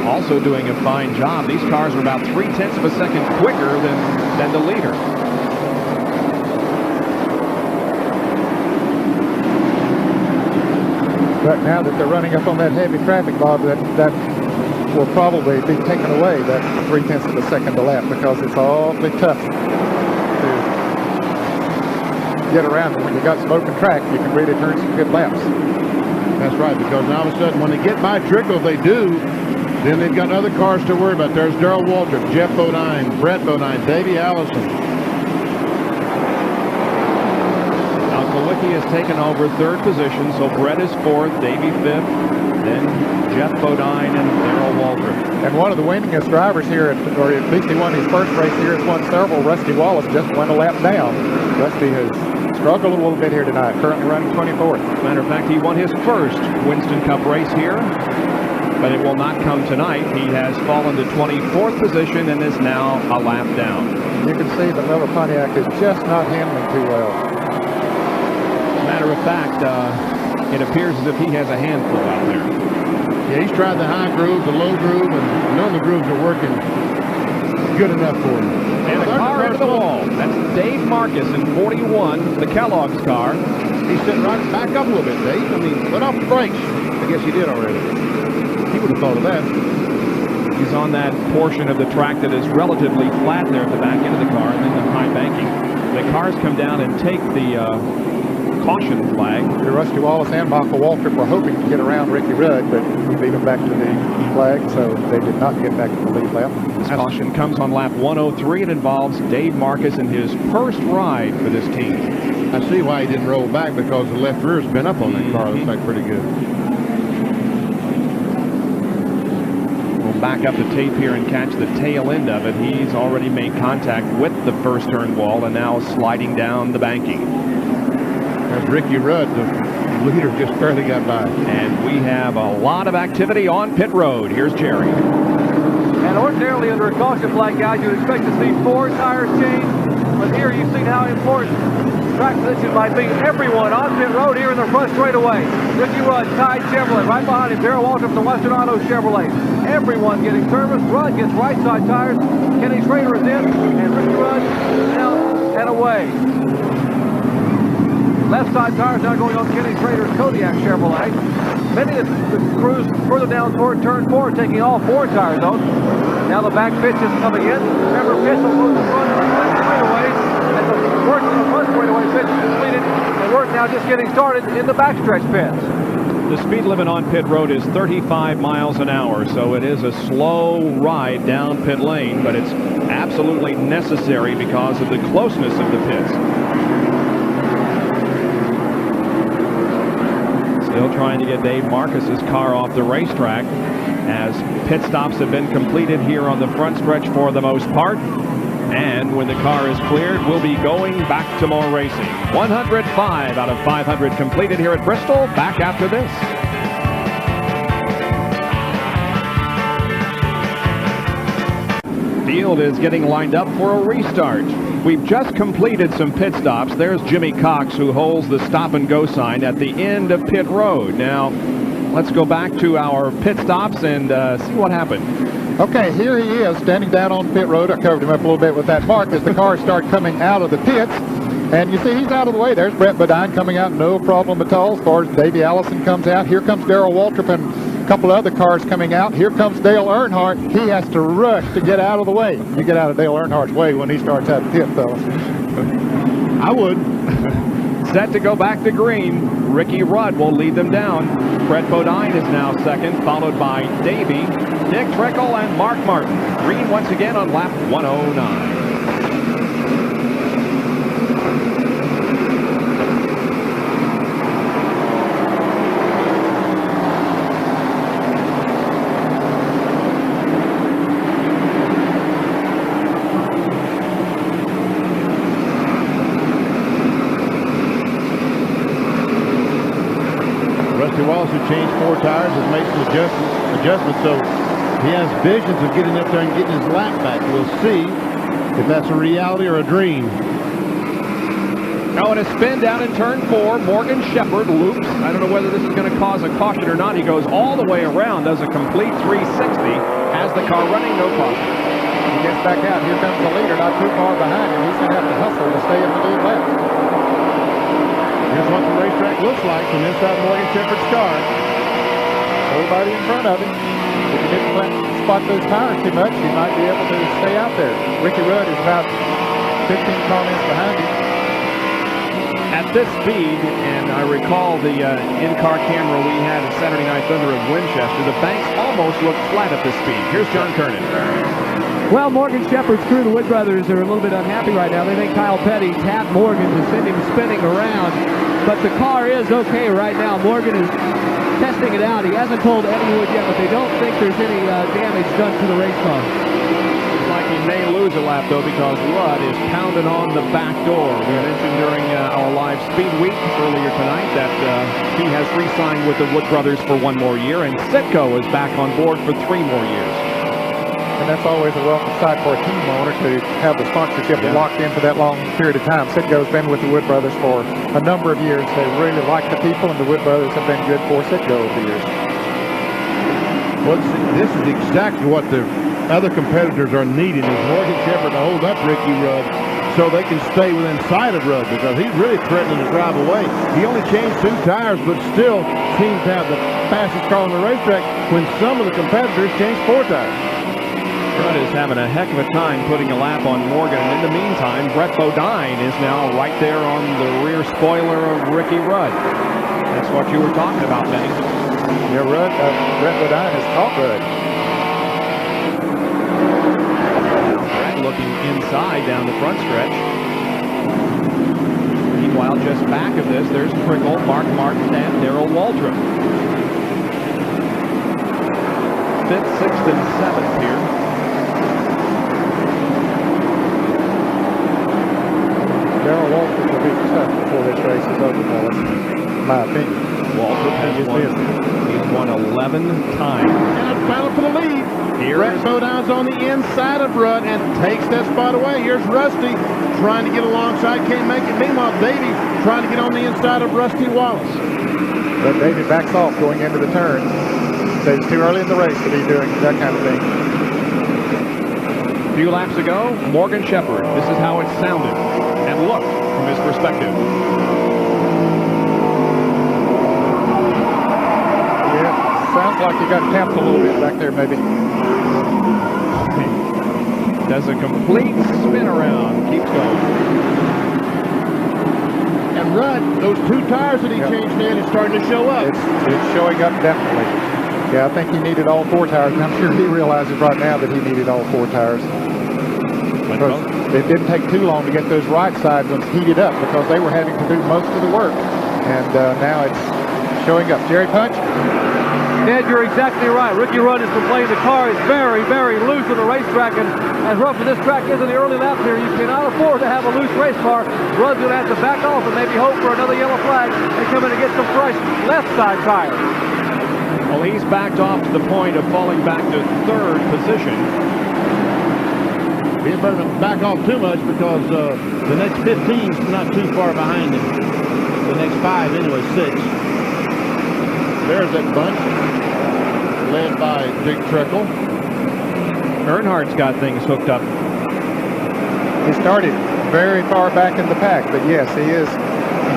Speaker 1: also doing a fine job. These cars are about 0.3 of a second quicker than the leader.
Speaker 9: But now that they're running up on that heavy traffic, Bob, that will probably be taken away, that 0.3 of a second to lap, because it's awfully tough to get around it. When you got some open track, you can really turn some good laps.
Speaker 5: That's right, because all of a sudden when they get by Trickle, if they do, then they've got other cars to worry about. There's Darrell Waltrip, Jeff Bodine, Brett Bodine, Davey Allison.
Speaker 1: Now Kowicki has taken over 3rd position, so Brett is 4th, Davey 5th, then Jeff Bodine and Darrell Waltrip.
Speaker 9: And one of the winningest drivers here, or at least he won his first race here, has won several. Rusty Wallace just went a lap down. Rusty has struggled a little bit here tonight, currently running 24th.
Speaker 1: Matter of fact, he won his first Winston Cup race here, but it will not come tonight. He has fallen to 24th position and is now a lap down.
Speaker 9: You can see that Miller Pontiac is just not handling too well.
Speaker 1: Matter of fact, it appears as if he has a handful out there.
Speaker 5: Yeah, he's tried the high groove, the low groove, and none of the grooves are working good enough for him.
Speaker 1: And a car into the wall. That's Dave Marcus in 41, the Kellogg's car.
Speaker 5: He's sitting right back up a little bit, Dave. I mean, let off the brakes. I guess he did already. He would have thought of that.
Speaker 1: He's on that portion of the track that is relatively flat there at the back end of the car and then the high banking. The cars come down and take the caution flag.
Speaker 9: Rusty Wallace and Michael Waltrip were hoping to get around Ricky Rudd, but he beat him back to the flag, so they did not get back to the lead lap.
Speaker 1: This caution comes on lap 103. It involves Dave Marcus in his first ride for this team.
Speaker 5: I see why he didn't roll back, because the left rear's been up on that car. Looks like pretty good.
Speaker 1: Back up the tape here and catch the tail end of it. He's already made contact with the first turn wall and now sliding down the banking.
Speaker 5: There's Ricky Rudd, the leader, just barely got by.
Speaker 1: And we have a lot of activity on pit road. Here's Jerry.
Speaker 2: And ordinarily under a caution flag, guys, you'd expect to see 4 tires change. But here you've seen how important track position might be. Everyone on pit road here in the front straightaway. Ricky Rudd, Tide Chevrolet, right behind him. Darrell Waltrip, the Western Auto Chevrolet. Everyone getting service. Rudd gets right side tires. Kenny Schrader is in, and Ricky Rudd is out and away. Left side tires now going on Kenny Schrader's Kodiak Chevrolet. Many of the crews further down toward turn 4, taking all 4 tires on. Now the back pitch is coming in. Remember, pitch will move the front straightaway. And the work in the front straightaway pitch is completed. And work now just getting started in the backstretch pits.
Speaker 1: The speed limit on pit road is 35 miles an hour, so it is a slow ride down pit lane, but it's absolutely necessary because of the closeness of the pits. Still trying to get Dave Marcus's car off the racetrack as pit stops have been completed here on the front stretch for the most part. And when the car is cleared, we'll be going back to more racing. 105 out of 500 completed here at Bristol. Back after this. Field is getting lined up for a restart. We've just completed some pit stops. There's Jimmy Cox, who holds the stop and go sign at the end of pit road. Now, let's go back to our pit stops and see what happened.
Speaker 9: Okay, here he is standing down on pit road. I covered him up a little bit with that mark as the cars start coming out of the pits. And you see he's out of the way. There's Brett Bodine coming out, no problem at all. As far as Davey Allison comes out, here comes Darrell Waltrip and a couple other cars coming out. Here comes Dale Earnhardt. He has to rush to get out of the way. You get out of Dale Earnhardt's way when he starts out the pit, fellas.
Speaker 5: I would.
Speaker 1: Set to go back to green. Ricky Rudd will lead them down. Brett Bodine is now second, followed by Davey, Nick Trickle, and Mark Martin. Green once again on lap 109.
Speaker 5: Wallace, who changed 4 tires, has made some adjustments, so he has visions of getting up there and getting his lap back. We'll see if that's a reality or a dream.
Speaker 1: Now in a spin down in turn 4, Morgan Shepherd loops. I don't know whether this is going to cause a caution or not. He goes all the way around, does a complete 360, has the car running, no caution.
Speaker 9: He gets back out. Here comes the leader, not too far behind him. He's going to have to hustle to stay in the lead lap.
Speaker 5: Here's what the racetrack looks like from inside Morgan Shepherd's car.
Speaker 9: Nobody in front of him. If he didn't spot those tires too much, he might be able to stay out there. Ricky Rudd is about 15 comments behind him.
Speaker 1: At this speed, and I recall the in-car camera we had at Saturday Night Thunder of Winchester, the banks almost look flat at this speed. Here's John Kernan.
Speaker 7: Well, Morgan Shepherd's crew, the Wood brothers, are a little bit unhappy right now. They think Kyle Petty tapped Morgan to send him spinning around. But the car is okay right now. Morgan is testing it out. He hasn't told Eddie Wood yet, but they don't think there's any damage done to the race car.
Speaker 1: Looks like he may lose a lap, though, because Rudd is pounding on the back door. We mentioned during our live speed week earlier tonight that he has re-signed with the Wood brothers for 1 more year, and Sitco is back on board for 3 more years.
Speaker 9: And that's always a welcome sight for a team owner to have the sponsorship locked in for that long period of time. Sitco's been with the Wood brothers for a number of years. They really like the people, and the Wood brothers have been good for Sitco over the years.
Speaker 5: Well, this is exactly what the other competitors are needing, is Morgan Shepherd to hold up Ricky Rudd so they can stay within sight of Rudd, because he's really threatening to drive away. He only changed 2 tires, but still seems to have the fastest car on the racetrack when some of the competitors changed 4 tires.
Speaker 1: Rudd is having a heck of a time putting a lap on Morgan. And in the meantime, Brett Bodine is now right there on the rear spoiler of Ricky Rudd. That's what you were talking about, Benny.
Speaker 9: Yeah, Brett Bodine has caught Rudd.
Speaker 1: Brett looking inside down the front stretch. Meanwhile, just back of this, there's Trickle, Mark Martin, and Darrell Waltrip. 5th, 6th, and 7th here.
Speaker 9: Darrell Waltrip will be tough before this race is over, fellas, in my opinion.
Speaker 1: Waltrip has won 11 times.
Speaker 5: And a battle for the lead. Brett Bodine's on the inside of Rudd and takes that spot away. Here's Rusty trying to get alongside, can't make it. Meanwhile, Davey trying to get on the inside of Rusty Wallace.
Speaker 9: But Davey backs off going into the turn. Says it's too early in the race to be doing that kind of thing.
Speaker 1: A few laps ago, Morgan Shepherd. This is how it sounded and looked from his perspective.
Speaker 9: Yeah, sounds like you got tapped a little bit back there, maybe.
Speaker 1: Does a complete spin around, keeps going.
Speaker 5: And Rudd, those 2 tires that he changed in is starting to show up.
Speaker 9: It's showing up, definitely. Yeah, I think he needed all 4 tires, and I'm sure he realizes right now that he needed all 4 tires. Because it didn't take too long to get those right side ones heated up, because they were having to do most of the work. And now it's showing up. Jerry Punch?
Speaker 2: Ned, you're exactly right. Ricky Rudd is complaining the car is very, very loose on the racetrack, and as rough as this track is in the early laps here, you cannot afford to have a loose race car. Rudd's going to have to back off and maybe hope for another yellow flag and come in and get some fresh left side tires.
Speaker 1: Well, he's backed off to the point of falling back to 3rd position.
Speaker 5: He better not back off too much because the next 15 is not too far behind him. The next 5 anyway, 6. There's that bunch led by Dick Trickle.
Speaker 1: Earnhart's got things hooked up.
Speaker 9: He started very far back in the pack, but yes, he is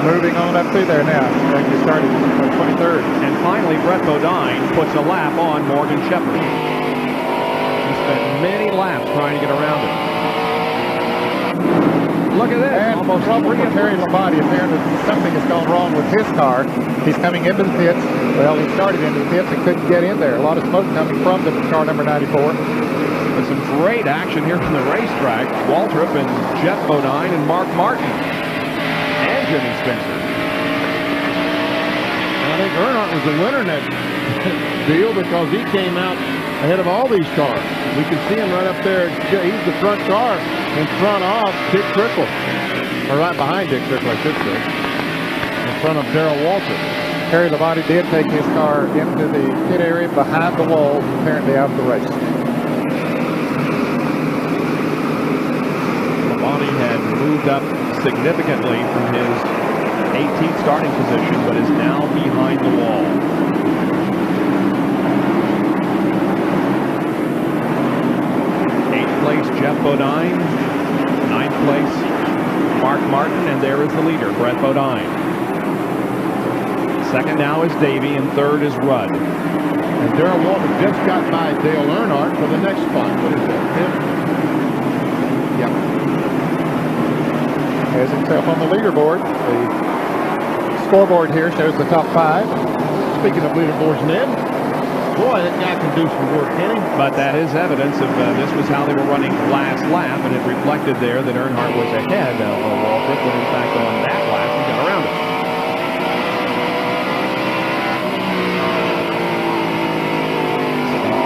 Speaker 9: moving on up through there now. Like he started 23rd.
Speaker 1: And finally, Brett Bodine puts a lap on Morgan Shepherd. He spent many laps trying to get around it. Look at this.
Speaker 9: And almost trouble for Terry Labonte. Apparently something has gone wrong with his car. He's coming into the pits. Well, he started into the pits and couldn't get in there. A lot of smoke coming from the car number 94.
Speaker 1: With some great action here from the racetrack. Waltrip and Jeff Bodine and Mark Martin. And Jimmy Spencer.
Speaker 5: I think Earnhardt was the winner in that deal because he came out ahead of all these cars. We can see him right up there. He's the front car in front of Dick Trickle. Or right behind Dick Trickle, I should say. In front of Darrell Waltrip.
Speaker 9: Terry Labonte did take his car into the pit area behind the wall, apparently out of the race.
Speaker 1: Labonte had moved up significantly from his 18th starting position, but is now behind the wall. Place Jeff Bodine, 9th place Mark Martin, and there is the leader, Brett Bodine. Second now is Davey, and third is Rudd.
Speaker 5: And Darrell Waltrip just got by Dale Earnhardt for the next spot. What is that, 5th?
Speaker 9: Yep. Has himself on the leaderboard. The scoreboard here shows the top 5.
Speaker 5: Speaking of leaderboards, Ned, boy, that guy can do some work, can he?
Speaker 1: But that is evidence of this was how they were running last lap, and it reflected there that Earnhardt was ahead of Waltrip, when in fact on that lap he got around it.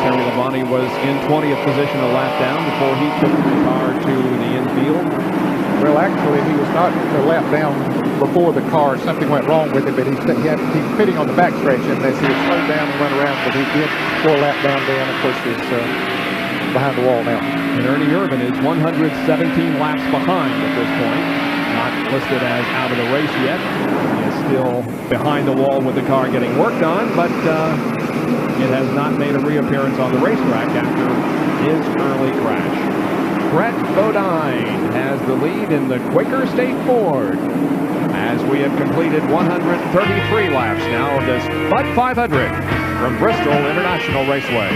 Speaker 1: Terry Labonte was in 20th position a lap down before he took the car to the infield.
Speaker 9: Well, actually, he was not a lap down before the car. Something went wrong with it, but he's pitting on the backstretch, and as he had slowed down and run around, but he did go a lap down there, and of course he's behind the wall now.
Speaker 1: And Ernie Irvin is 117 laps behind at this point. Not listed as out of the race yet. He is still behind the wall with the car getting worked on, but it has not made a reappearance on the racetrack after his early crash. Brett Bodine has the lead in the Quaker State Ford as we have completed 133 laps now of this Bud 500 from Bristol International Raceway.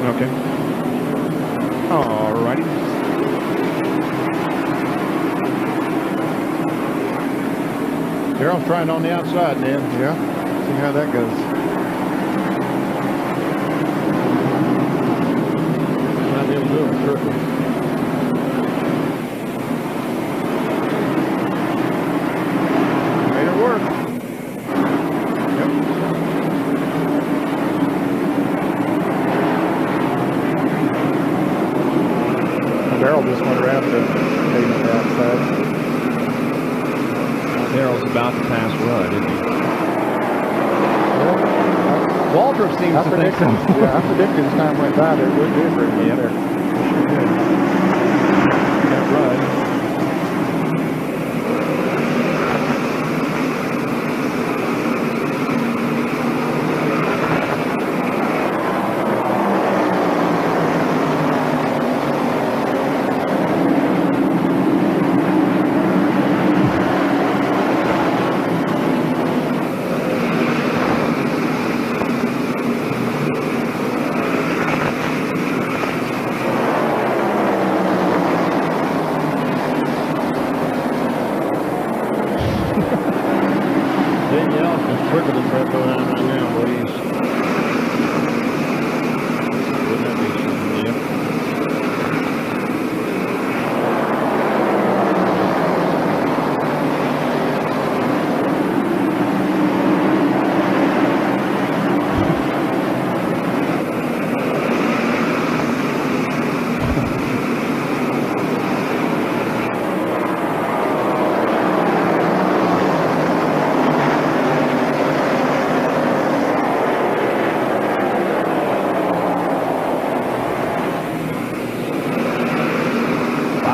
Speaker 1: Okay. All righty.
Speaker 5: Darrell's trying on the outside, Ned.
Speaker 9: Yeah. See how that goes.
Speaker 5: Might be able to do it, certainly. Made it work.
Speaker 9: Darrell just went around to the outside.
Speaker 1: Darrell's about to pass Rudd, isn't he? Waltrip seems to think so.
Speaker 9: Yeah, I predicted as time went by there would be for him there.
Speaker 1: Sure did. Got Rudd.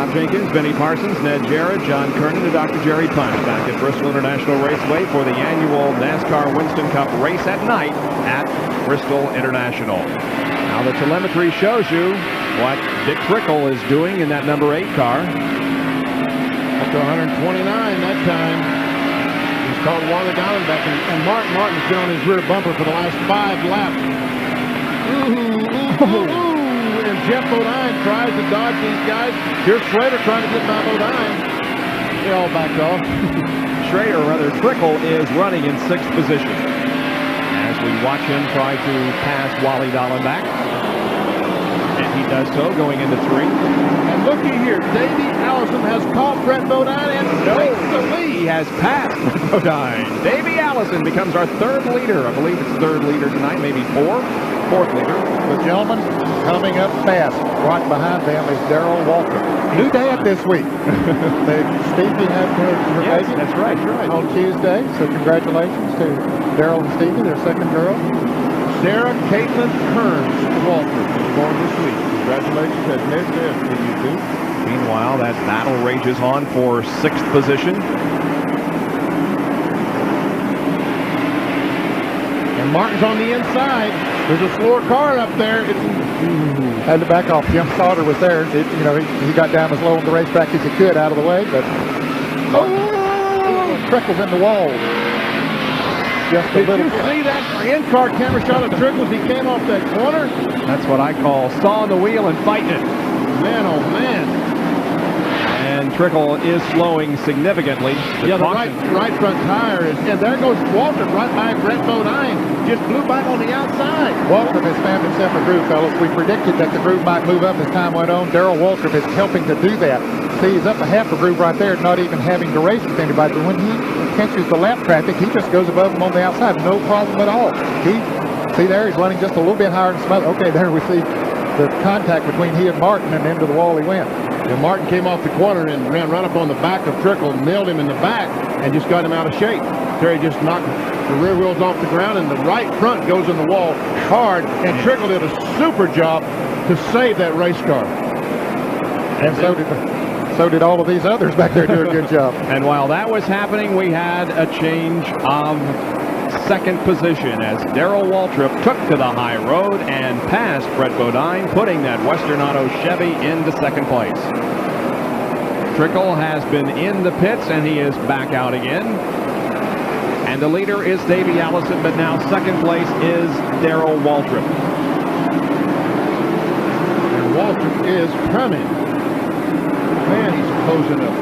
Speaker 1: Bob Jenkins, Benny Parsons, Ned Jarrett, John Kernan, and Dr. Jerry Punt back at Bristol International Raceway for the annual NASCAR Winston Cup race at night at Bristol International. Now the telemetry shows you what Dick Trickle is doing in that number 8 car.
Speaker 5: Up to 129 that time. He's caught Wally Diamondback, and Martin's been on his rear bumper for the last 5 laps. And Jeff Bodine tries to dodge these guys. Here's Schrader trying to get by Bodine. They all backed off.
Speaker 1: Schrader, or rather Trickle, is running in 6th position as we watch him try to pass Wally Diamondback. And he does so, going into 3.
Speaker 5: And looky here, Davey Allison has caught Brett Bodine and takes the lead.
Speaker 1: He has passed Bodine. Davey Allison becomes our 3rd leader. I believe it's 3rd leader tonight, maybe 4th leader.
Speaker 9: The gentleman coming up fast, right behind them is Darrell Walker. New dad this week. Stevie had her
Speaker 1: Yes,
Speaker 9: baby
Speaker 1: that's right.
Speaker 9: on Tuesday, so congratulations to Darrell and Stevie, their 2nd girl.
Speaker 5: Sarah Caitlin Kearns Walker was born this week. Congratulations as Ned said to you two.
Speaker 1: Meanwhile, that battle rages on for 6th position.
Speaker 5: And Martin's on the inside. There's a slower car up there.
Speaker 9: Had to back off. Jim Sauter was there. He got down as low on the racetrack as he could out of the way, but Trickle's in the wall. Just a
Speaker 5: Did
Speaker 9: little
Speaker 5: you see that in-car camera shot of Trickle as he came off that corner?
Speaker 1: That's what I call sawing the wheel and fighting it.
Speaker 5: Man, oh man.
Speaker 1: And Trickle is slowing significantly.
Speaker 5: The right front tire is, and there goes Walter right by Brett Bodine. Just blew by on the outside.
Speaker 9: Waltrip has found himself a groove, fellas. We predicted that the groove might move up as time went on. Darrell Waltrip is helping to do that. See, he's up a half a groove right there, not even having to race with anybody. But when he catches the lap traffic, he just goes above him on the outside. No problem at all. See there, he's running just a little bit higher than Smother. Okay, there we see the contact between he and Martin, and into the wall he went.
Speaker 5: And Martin came off the corner and ran right up on the back of Trickle, nailed him in the back, and just got him out of shape. Terry just knocked the rear wheels off the ground, and the right front goes in the wall hard, and Trickle did a super job to save that race car.
Speaker 9: And so did all of these others back there do a good job.
Speaker 1: And while that was happening, we had a change of 2nd position as Darrell Waltrip took to the high road and passed Brett Bodine, putting that Western Auto Chevy into 2nd place. Trickle has been in the pits, and he is back out again. And the leader is Davey Allison, but now 2nd place is Darrell Waltrip.
Speaker 5: And Waltrip is coming. Man, he's closing up.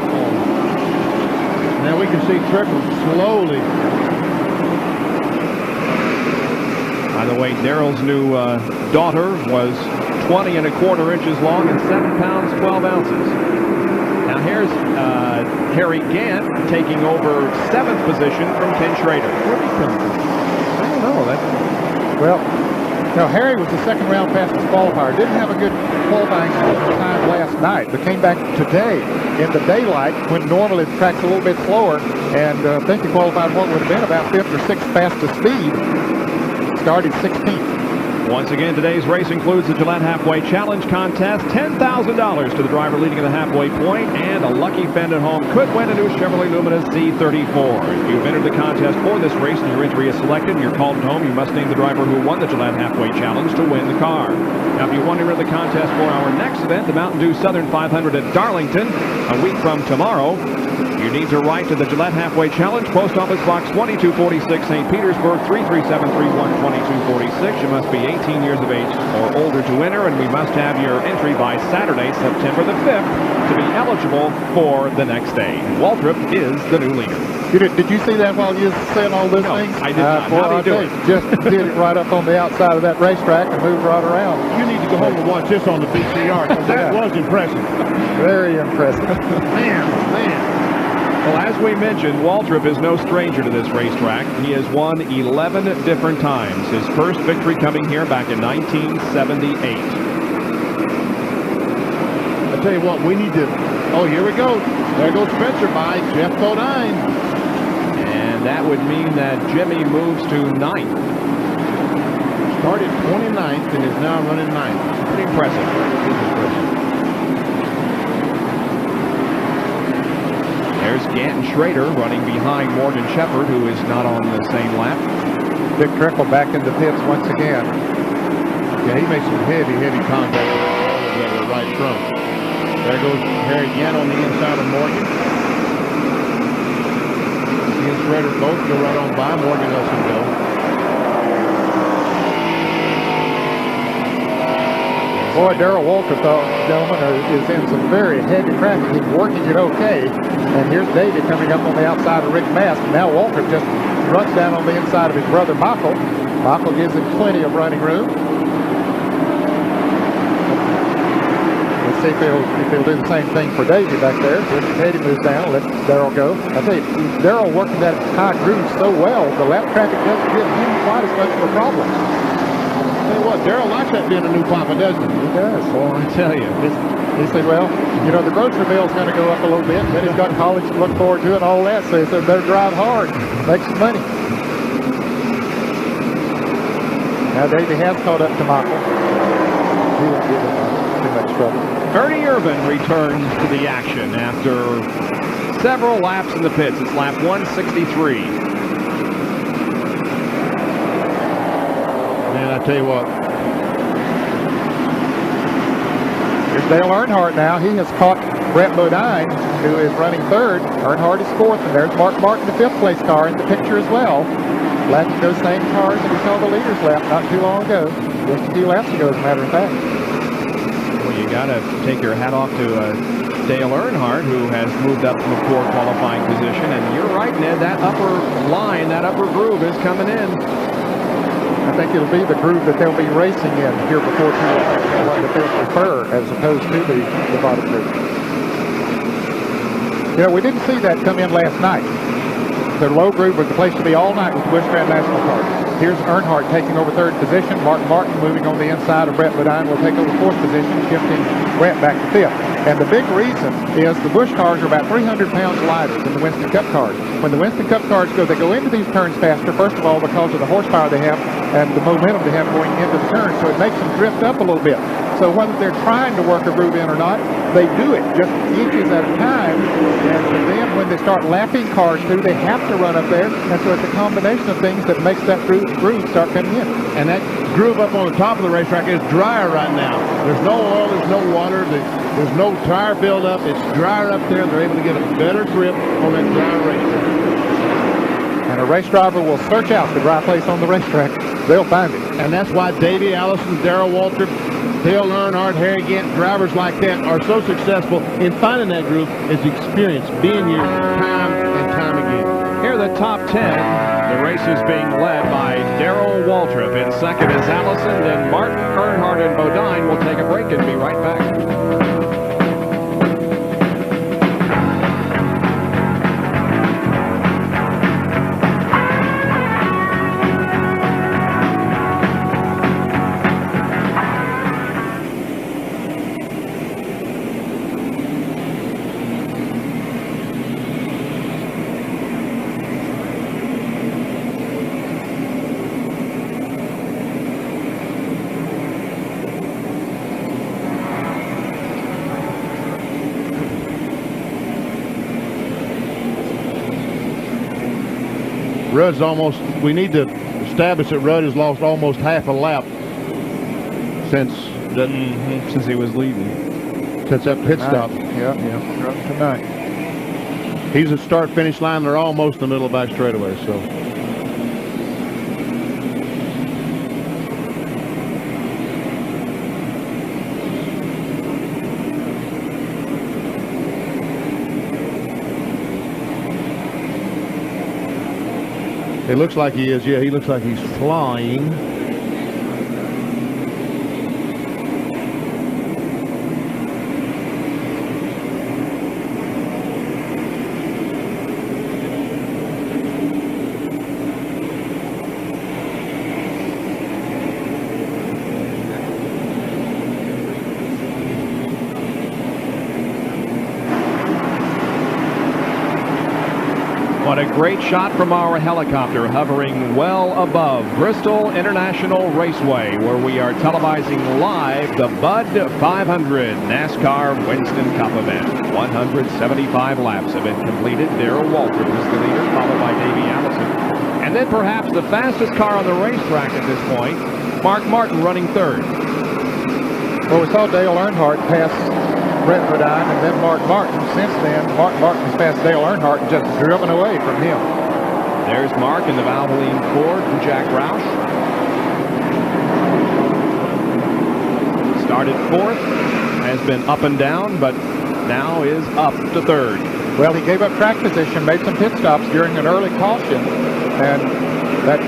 Speaker 5: Now we can see Trickle slowly.
Speaker 1: By the way, Darrell's new daughter was 20 1/4 inches long and 7 pounds 12 ounces. Now here's Harry Gant taking over 7th position from Ken Schrader.
Speaker 5: Where'd he come from?
Speaker 1: I don't know.
Speaker 9: Well, no, Harry was the 2nd round fastest qualifier. Didn't have a good qualifying time last night, but came back today in the daylight when normally the track's a little bit slower, and I think he qualified what would have been about 5th or 6th fastest speed. Started 16th.
Speaker 1: Once again, today's race includes the Gillette Halfway Challenge contest, $10,000 to the driver leading at the halfway point, and a lucky fan at home could win a new Chevrolet Lumina Z34. If you've entered the contest for this race and your entry is selected and you're called home, you must name the driver who won the Gillette Halfway Challenge to win the car. Now, if you want to enter the contest for our next event, the Mountain Dew Southern 500 at Darlington, a week from tomorrow, you need to write to the Gillette Halfway Challenge, Post Office Box 2246, St. Petersburg, 33731, 2246. You must be 18 years of age or older to enter, and we must have your entry by Saturday, September the 5th, to be eligible for the next day. Waltrip is the new leader.
Speaker 9: Did you see that while you were saying all those things?
Speaker 1: I did not. How do you do it?
Speaker 9: Just did it right up on the outside of that racetrack and moved right around.
Speaker 5: You need to go home and watch this on the VCR, because that was impressive.
Speaker 9: Very impressive.
Speaker 5: Man.
Speaker 1: Well, as we mentioned, Waltrip is no stranger to this racetrack. He has won 11 different times. His first victory coming here back in 1978.
Speaker 5: I tell you what, we need to... Oh, here we go. There goes Spencer by Jeff Bodine.
Speaker 1: And that would mean that Jimmy moves to 9th.
Speaker 5: Started 29th and is now running 9th.
Speaker 1: Pretty impressive. Schrader running behind Morgan Shepherd, who is not on the same lap.
Speaker 9: Big Trickle back in the pits once again.
Speaker 5: Yeah, he made some heavy contact with the right front. There goes Harry again on the inside of Morgan. He and Schrader both go right on by. Morgan lets him go.
Speaker 9: Boy, Darrell Walter, gentlemen, is in some very heavy traffic. He's working it okay. And here's Davey coming up on the outside of Rick Mast. Now Walter just runs down on the inside of his brother Michael. Michael gives him plenty of running room. Let's see if he'll do the same thing for Davey back there. Just Teddy moves down, let Darrell go. I tell you, Darrell working that high groove so well, the lap traffic doesn't give him quite as much of a problem.
Speaker 5: Tell you what, Darrell likes that being a new papa, doesn't he?
Speaker 9: He does.
Speaker 1: Well, I tell you.
Speaker 9: He said, well, you know, the grocery bill's going to go up a little bit. Then he's got college to look forward to and all that. So he said, better drive hard, make some money. Now Davey has caught up to Michael. He won't give him too much trouble.
Speaker 1: Ernie Irvin returns to the action after several laps in the pits. It's lap 163.
Speaker 5: Man, I tell you what.
Speaker 9: Here's Dale Earnhardt now. He has caught Brett Bodine, who is running third. Earnhardt is fourth, and there's Mark Martin, the fifth place car, in the picture as well. Lapping those same cars that we saw the leaders lap not too long ago. Just a few laps ago, as a matter of fact.
Speaker 1: Well, you got to take your hat off to Dale Earnhardt, who has moved up from a poor qualifying position. And you're right, Ned, that upper line, that upper groove is coming in.
Speaker 9: I think it'll be the groove that they'll be racing in here before too long, that they'll prefer as opposed to the bottom groove. You know, we didn't see that come in last night. The low groove was the place to be all night with the Busch Grand National cars. Here's Earnhardt taking over third position. Mark Martin moving on the inside of Brett Bodine will take over fourth position, shifting Brett back to fifth. And the big reason is the Busch cars are about 300 pounds lighter than the Winston Cup cars. When the Winston Cup cars go, they go into these turns faster, first of all, because of the horsepower they have and the momentum they have going into the turn, so it makes them drift up a little bit. So whether they're trying to work a groove in or not, they do it just inches at a time. And then when they start lapping cars too, they have to run up there. And so it's a combination of things that makes that groove start coming in.
Speaker 5: And that groove up on the top of the racetrack is drier right now. There's no oil, there's no water, there's no tire buildup. It's drier up there. They're able to get a better grip on that dry racetrack.
Speaker 9: And a race driver will search out the dry place on the racetrack. They'll find it.
Speaker 5: And that's why Davey Allison, Darrell Walter, Dale Earnhardt, Harry Gant, drivers like that are so successful in finding that groove is experience, being here time and time again.
Speaker 1: Here are the top 10. The race is being led by Darrell Waltrip. In second is Allison, then Martin, Earnhardt, and Bodine. We'll take a break and be right back.
Speaker 5: Rudd's almost, we need to establish that Rudd has lost almost half a lap since
Speaker 1: he was leading.
Speaker 5: Since that pit stop.
Speaker 9: Yeah. Tonight.
Speaker 5: He's a start-finish line. They're almost in the middle back straightaway, so. It looks like he is, yeah, he looks like he's flying.
Speaker 1: What a great shot from our helicopter hovering well above Bristol International Raceway, where we are televising live the Bud 500 NASCAR Winston Cup event. 175 laps have been completed. Darrell Waltrip is the leader, followed by Davey Allison. And then perhaps the fastest car on the racetrack at this point, Mark Martin running third.
Speaker 9: Well, we saw Dale Earnhardt pass Brett Bodine and then Mark Martin. Since then, Mark Martin has passed Dale Earnhardt and just driven away from him.
Speaker 1: There's Mark in the Valvoline Ford from Jack Roush. Started fourth, has been up and down, but now is up to third.
Speaker 9: Well, he gave up track position, made some pit stops during an early caution, and that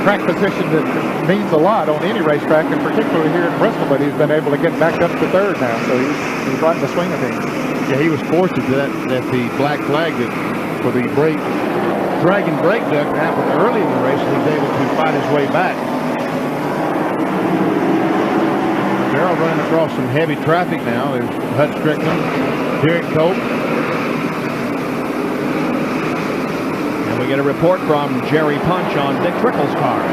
Speaker 9: track position that means a lot on any racetrack, and particularly here in Bristol, but he's been able to get back up to third now, so he's right in the swing of things.
Speaker 5: Yeah, he was fortunate that the black flag for the dragon brake duct happened early in the race, and he was able to fight his way back. Darrell running across some heavy traffic now. There's Hut Strickland, Derek Cope.
Speaker 1: We get a report from Jerry Punch on Dick Trickle's car.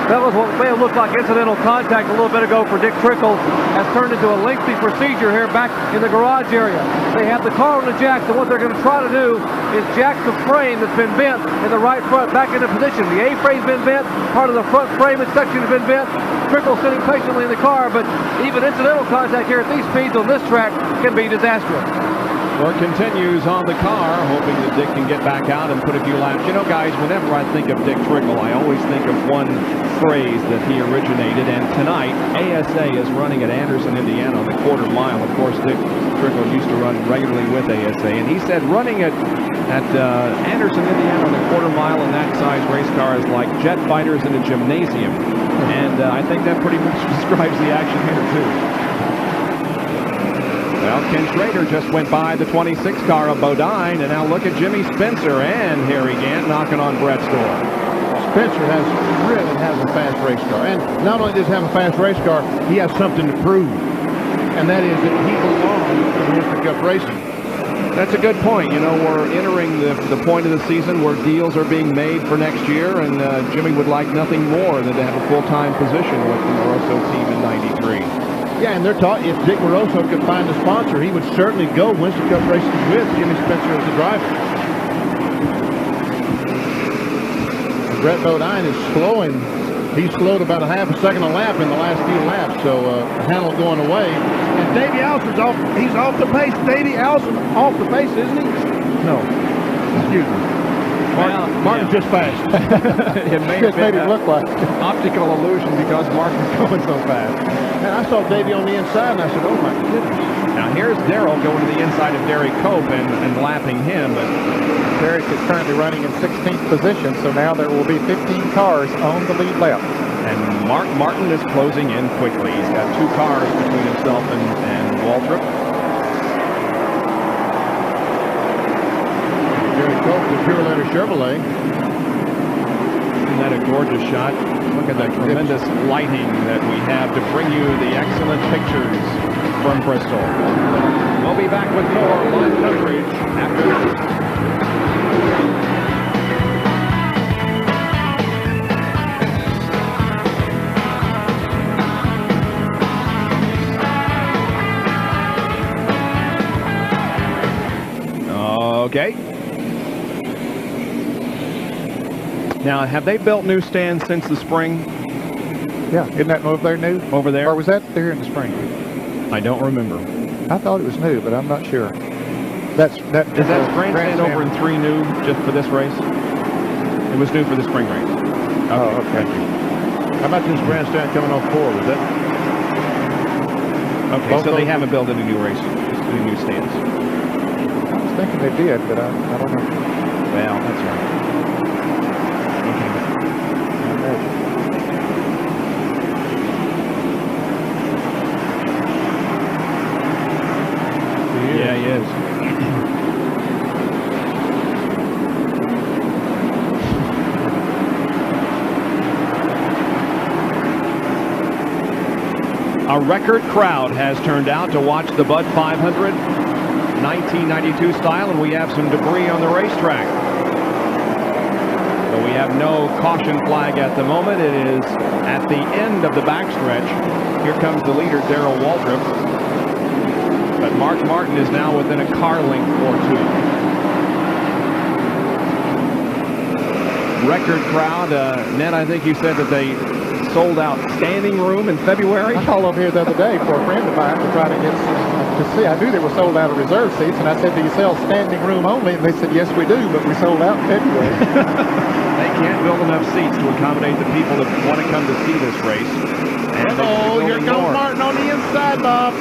Speaker 2: Fellas, what may have looked like incidental contact a little bit ago for Dick Trickle has turned into a lengthy procedure here back in the garage area. They have the car on the jacks, and what they're going to try to do is jack the frame that's been bent in the right front back into position. The A-frame's been bent, part of the front frame section has been bent. Trickle sitting patiently in the car, but even incidental contact here at these speeds on this track can be disastrous.
Speaker 1: Work continues on the car, hoping that Dick can get back out and put a few laps. You know, guys, whenever I think of Dick Trickle, I always think of one phrase that he originated, and tonight, ASA is running at Anderson, Indiana on the quarter mile. Of course, Dick Trickle used to run regularly with ASA, and he said running at Anderson, Indiana on the quarter mile in that size race car is like jet fighters in a gymnasium. And I think that pretty much describes the action here, too. Well, Ken Schrader just went by the 26 car of Bodine, and now look at Jimmy Spencer and Harry Gant knocking on Brett's door.
Speaker 5: Spencer really has a fast race car, and not only does he have a fast race car, he has something to prove, and that is that he belongs in Winston Cup racing.
Speaker 1: That's a good point. You know, we're entering the point of the season where deals are being made for next year, and Jimmy would like nothing more than to have a full-time position with the Moroso team in '93.
Speaker 5: Yeah, and they're taught if Dick Moroso could find a sponsor, he would certainly go Winston Cup racing with Jimmy Spencer as the driver. And Brett Bodine is slowing. He's slowed about a half a second a lap in the last few laps, so Hannell going away. And Davey Allison's off. He's off the pace. Davey Allison off the pace, isn't he? No. Excuse me. Martin's just fast.
Speaker 1: It may have been look like optical illusion because Martin's going so fast.
Speaker 5: And I saw Davey on the inside, and I said, oh, my goodness.
Speaker 1: Now, here's Darrell going to the inside of Derek Cope and lapping him. But
Speaker 9: Derek is currently running in 16th position, so now there will be 15 cars on the lead lap.
Speaker 1: And Mark Martin is closing in quickly. He's got two cars between himself and Waltrip.
Speaker 5: Derek Cope, the Pure Letter Chevrolet.
Speaker 1: Isn't that a gorgeous shot? Look at the tremendous lighting that we have to bring you the excellent pictures from Bristol. We'll be back with more live coverage after this. Okay. Now, have they built new stands since the spring?
Speaker 9: Yeah, isn't that over there new?
Speaker 1: Over there?
Speaker 9: Or was that there in the spring?
Speaker 1: I don't remember.
Speaker 9: I thought it was new, but I'm not sure.
Speaker 1: Is that grandstand over in 3 new just for this race? It was new for the spring race. Okay.
Speaker 9: Oh, okay.
Speaker 5: How about this grandstand coming off 4? Was that?
Speaker 1: Okay, so they haven't built any new races, just any new stands.
Speaker 9: I was thinking they did, but I don't know.
Speaker 1: Well, that's right. Yeah, he is. A record crowd has turned out to watch the Bud 500. 1992 style, and we have some debris on the racetrack. So we have no caution flag at the moment. It is at the end of the backstretch. Here comes the leader, Darrell Waltrip. But Mark Martin is now within a car length or two. Record crowd. Ned, I think you said that they sold out standing room in February.
Speaker 9: I called over here the other day for a friend of mine to try to get to see. I knew they were sold out of reserve seats, and I said, do you sell standing room only? And they said, yes, we do, but we sold out in February.
Speaker 1: They can't build enough seats to accommodate the people that want to come to see this race.
Speaker 5: Uh-oh, here comes Martin on the inside, Bob.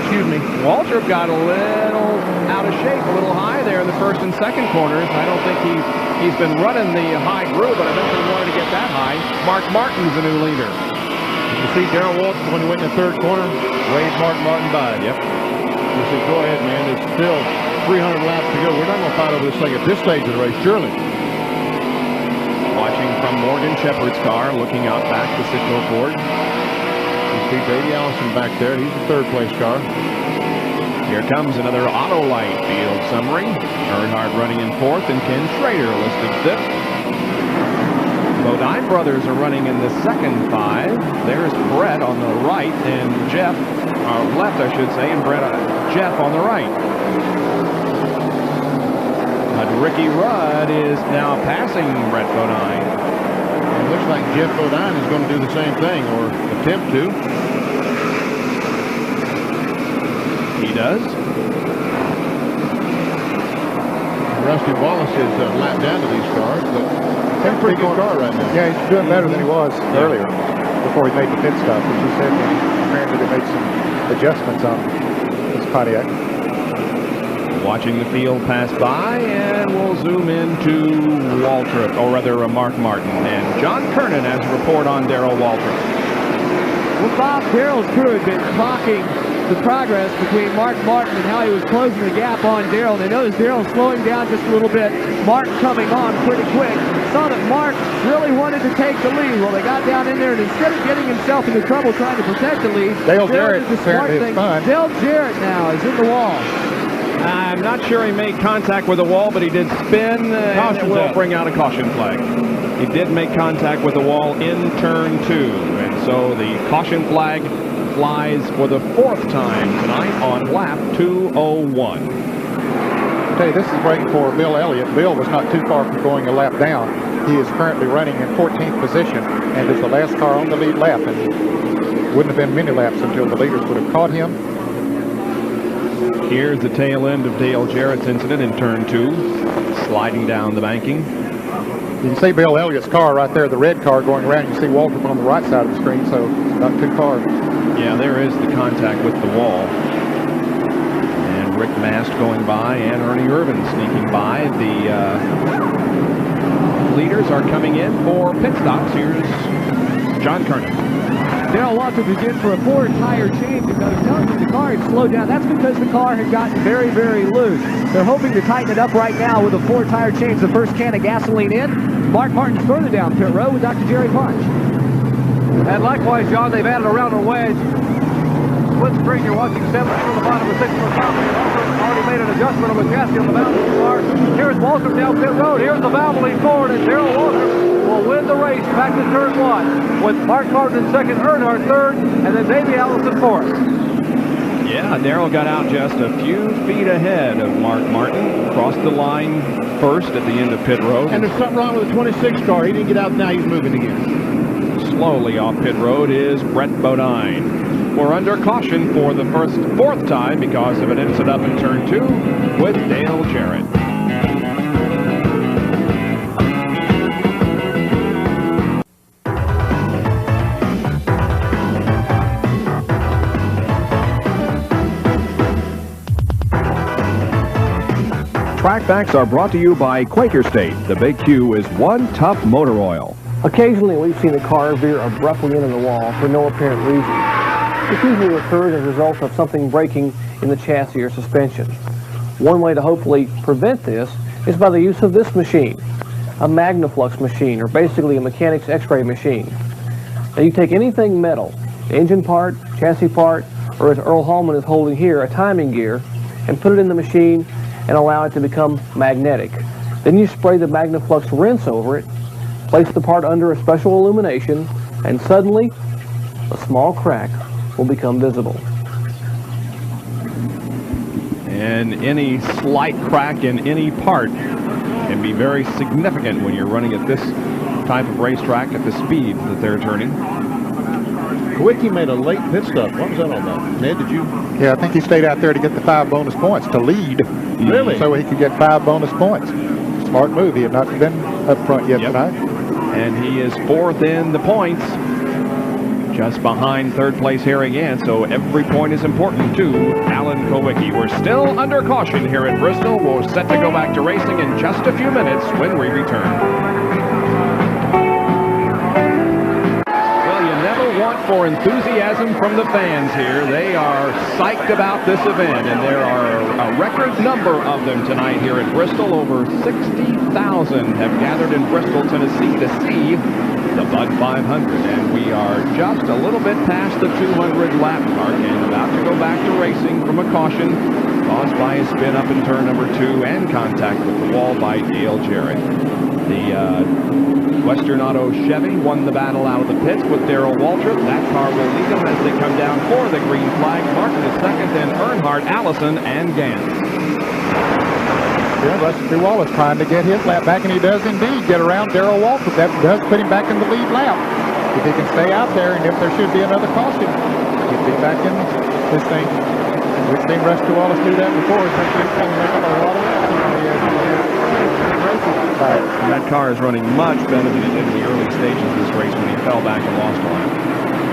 Speaker 5: Excuse me.
Speaker 1: Waltrip got a little out of shape, a little high there in the first and second corners. I don't think he's been running the high groove, but I think he wanted to get that high. Mark Martin's the new leader.
Speaker 5: You see Darrell Waltrip when he went in the third corner, waved Mark Martin by.
Speaker 1: Yep.
Speaker 5: He said, go ahead, man. There's still 300 laps to go. We're not going to fight over this thing at this stage of the race, surely.
Speaker 1: Watching from Morgan Shepherd's car, looking out back to Citgo Ford.
Speaker 5: You see Davey Allison back there. He's the third place car.
Speaker 1: Here comes another Autolite field summary. Earnhardt running in fourth and Ken Schrader listed fifth. Bodine brothers are running in the second five. There's Brett on the right and Jeff, left I should say, and Jeff on the right. But Ricky Rudd is now passing Brett Bodine.
Speaker 5: It looks like Jeff Bodine is going to do the same thing, or attempt to.
Speaker 1: He does.
Speaker 5: Rusty Wallace is lapped down to these cars, but he's a pretty good car right now.
Speaker 9: Yeah, he's doing better than he was earlier before he made the pit stop, which he said apparently they made some adjustments on his Pontiac.
Speaker 1: Watching the field pass by, and we'll zoom into Waltrip, or rather Mark Martin. And John Kernan has a report on Darrell Waltrip.
Speaker 7: Well, Bob, Darrell's crew had been clocking the progress between Mark Martin and how he was closing the gap on Darrell. They noticed Darrell slowing down just a little bit, Martin coming on pretty quick. Saw that Mark really wanted to take the lead. Well, they got down in there, and instead of getting himself into trouble trying to protect the lead,
Speaker 9: Dale Jarrett
Speaker 7: did the smart thing. Dale Jarrett now is in the wall.
Speaker 1: I'm not sure he made contact with the wall, but he did spin, and it will bring out a caution flag. He did make contact with the wall in turn 2, and so the caution flag flies for the fourth time tonight on lap 201.
Speaker 9: Okay, this is waiting for Bill Elliott. Bill was not too far from going a lap down. He is currently running in 14th position and is the last car on the lead lap, and wouldn't have been many laps until the leaders would have caught him.
Speaker 1: Here's the tail end of Dale Jarrett's incident in turn 2, sliding down the banking.
Speaker 9: You can see Bill Elliott's car right there, the red car going around. You see Waltrip on the right side of the screen, so not too far.
Speaker 1: Yeah, there is the contact with the wall. And Rick Mast going by and Ernie Irvin sneaking by. The leaders are coming in for pit stops. Here's John Kernan.
Speaker 7: Darrell Waltrip is in for a 4-tire change. If I was telling you the car had slowed down, that's because the car had gotten very, very loose. They're hoping to tighten it up right now with a 4-tire change. The first can of gasoline in. Mark Martin's further down pit road with Dr. Jerry Punch.
Speaker 2: And likewise, John, they've added a round of wedge. Split spring, you're watching 7 on the bottom of 6 on the top. They've already made an adjustment on the chassis on the Valvoline car. Here's Waltrip down pit road. Here's the Valvoline Ford, and Darrell Waltrip will win the race back to turn 1 with Mark Martin in second, Earnhardt third, and then Davey Allison fourth.
Speaker 1: Yeah, Darrell got out just a few feet ahead of Mark Martin. Crossed the line first at the end of pit road.
Speaker 5: And there's something wrong with the 26 car. He didn't get out, now he's moving again.
Speaker 1: Slowly off pit road is Brett Bodine. We're under caution for the fourth time because of an incident up in turn 2 with Dale Jarrett. Track facts are brought to you by Quaker State. The Big Q is one tough motor oil.
Speaker 2: Occasionally, we've seen a car veer abruptly into the wall for no apparent reason. This usually occurs as a result of something breaking in the chassis or suspension. One way to hopefully prevent this is by the use of this machine, a Magnaflux machine, or basically a mechanic's x-ray machine. Now you take anything metal, engine part, chassis part, or as Earl Hallman is holding here, a timing gear, and put it in the machine and allow it to become magnetic. Then you spray the MagnaFlux rinse over it, place the part under a special illumination, and suddenly a small crack will become visible.
Speaker 1: And any slight crack in any part can be very significant when you're running at this type of racetrack at the speed that they're turning.
Speaker 10: Kowicki made a late pit stop. What was that all about? Ned, did you?
Speaker 9: Yeah, I think he stayed out there to get the 5 bonus points to lead.
Speaker 10: Really?
Speaker 9: So he could get 5 bonus points. Smart move. He had not been up front yet tonight.
Speaker 1: And he is 4th in the points, just behind 3rd place Harry Gant, so every point is important to Alan Kowicki. We're still under caution here at Bristol. We're set to go back to racing in just a few minutes when we return. For enthusiasm from the fans here. They are psyched about this event, and there are a record number of them tonight here at Bristol. Over 60,000 have gathered in Bristol, Tennessee to see the Bud 500, and we are just a little bit past the 200 lap mark and about to go back to racing from a caution caused by a spin up in turn number 2 and contact with the wall by Dale Jarrett. The Western Auto Chevy won the battle out of the pits with Darrell Waltrip. That car will lead them as they come down for the green flag. Martin is 2nd, then Earnhardt, Allison, and Gant.
Speaker 9: Yeah, Rusty Wallace trying to get his lap back, and he does indeed get around Darrell Waltrip. That does put him back in the lead lap. If he can stay out there, and if there should be another caution, he'll be back in this thing. We've seen Rusty Wallace do that before. So he's going to make up a lot of laps.
Speaker 1: And that car is running much better than it did in the early stages of this race when he fell back and lost a lap.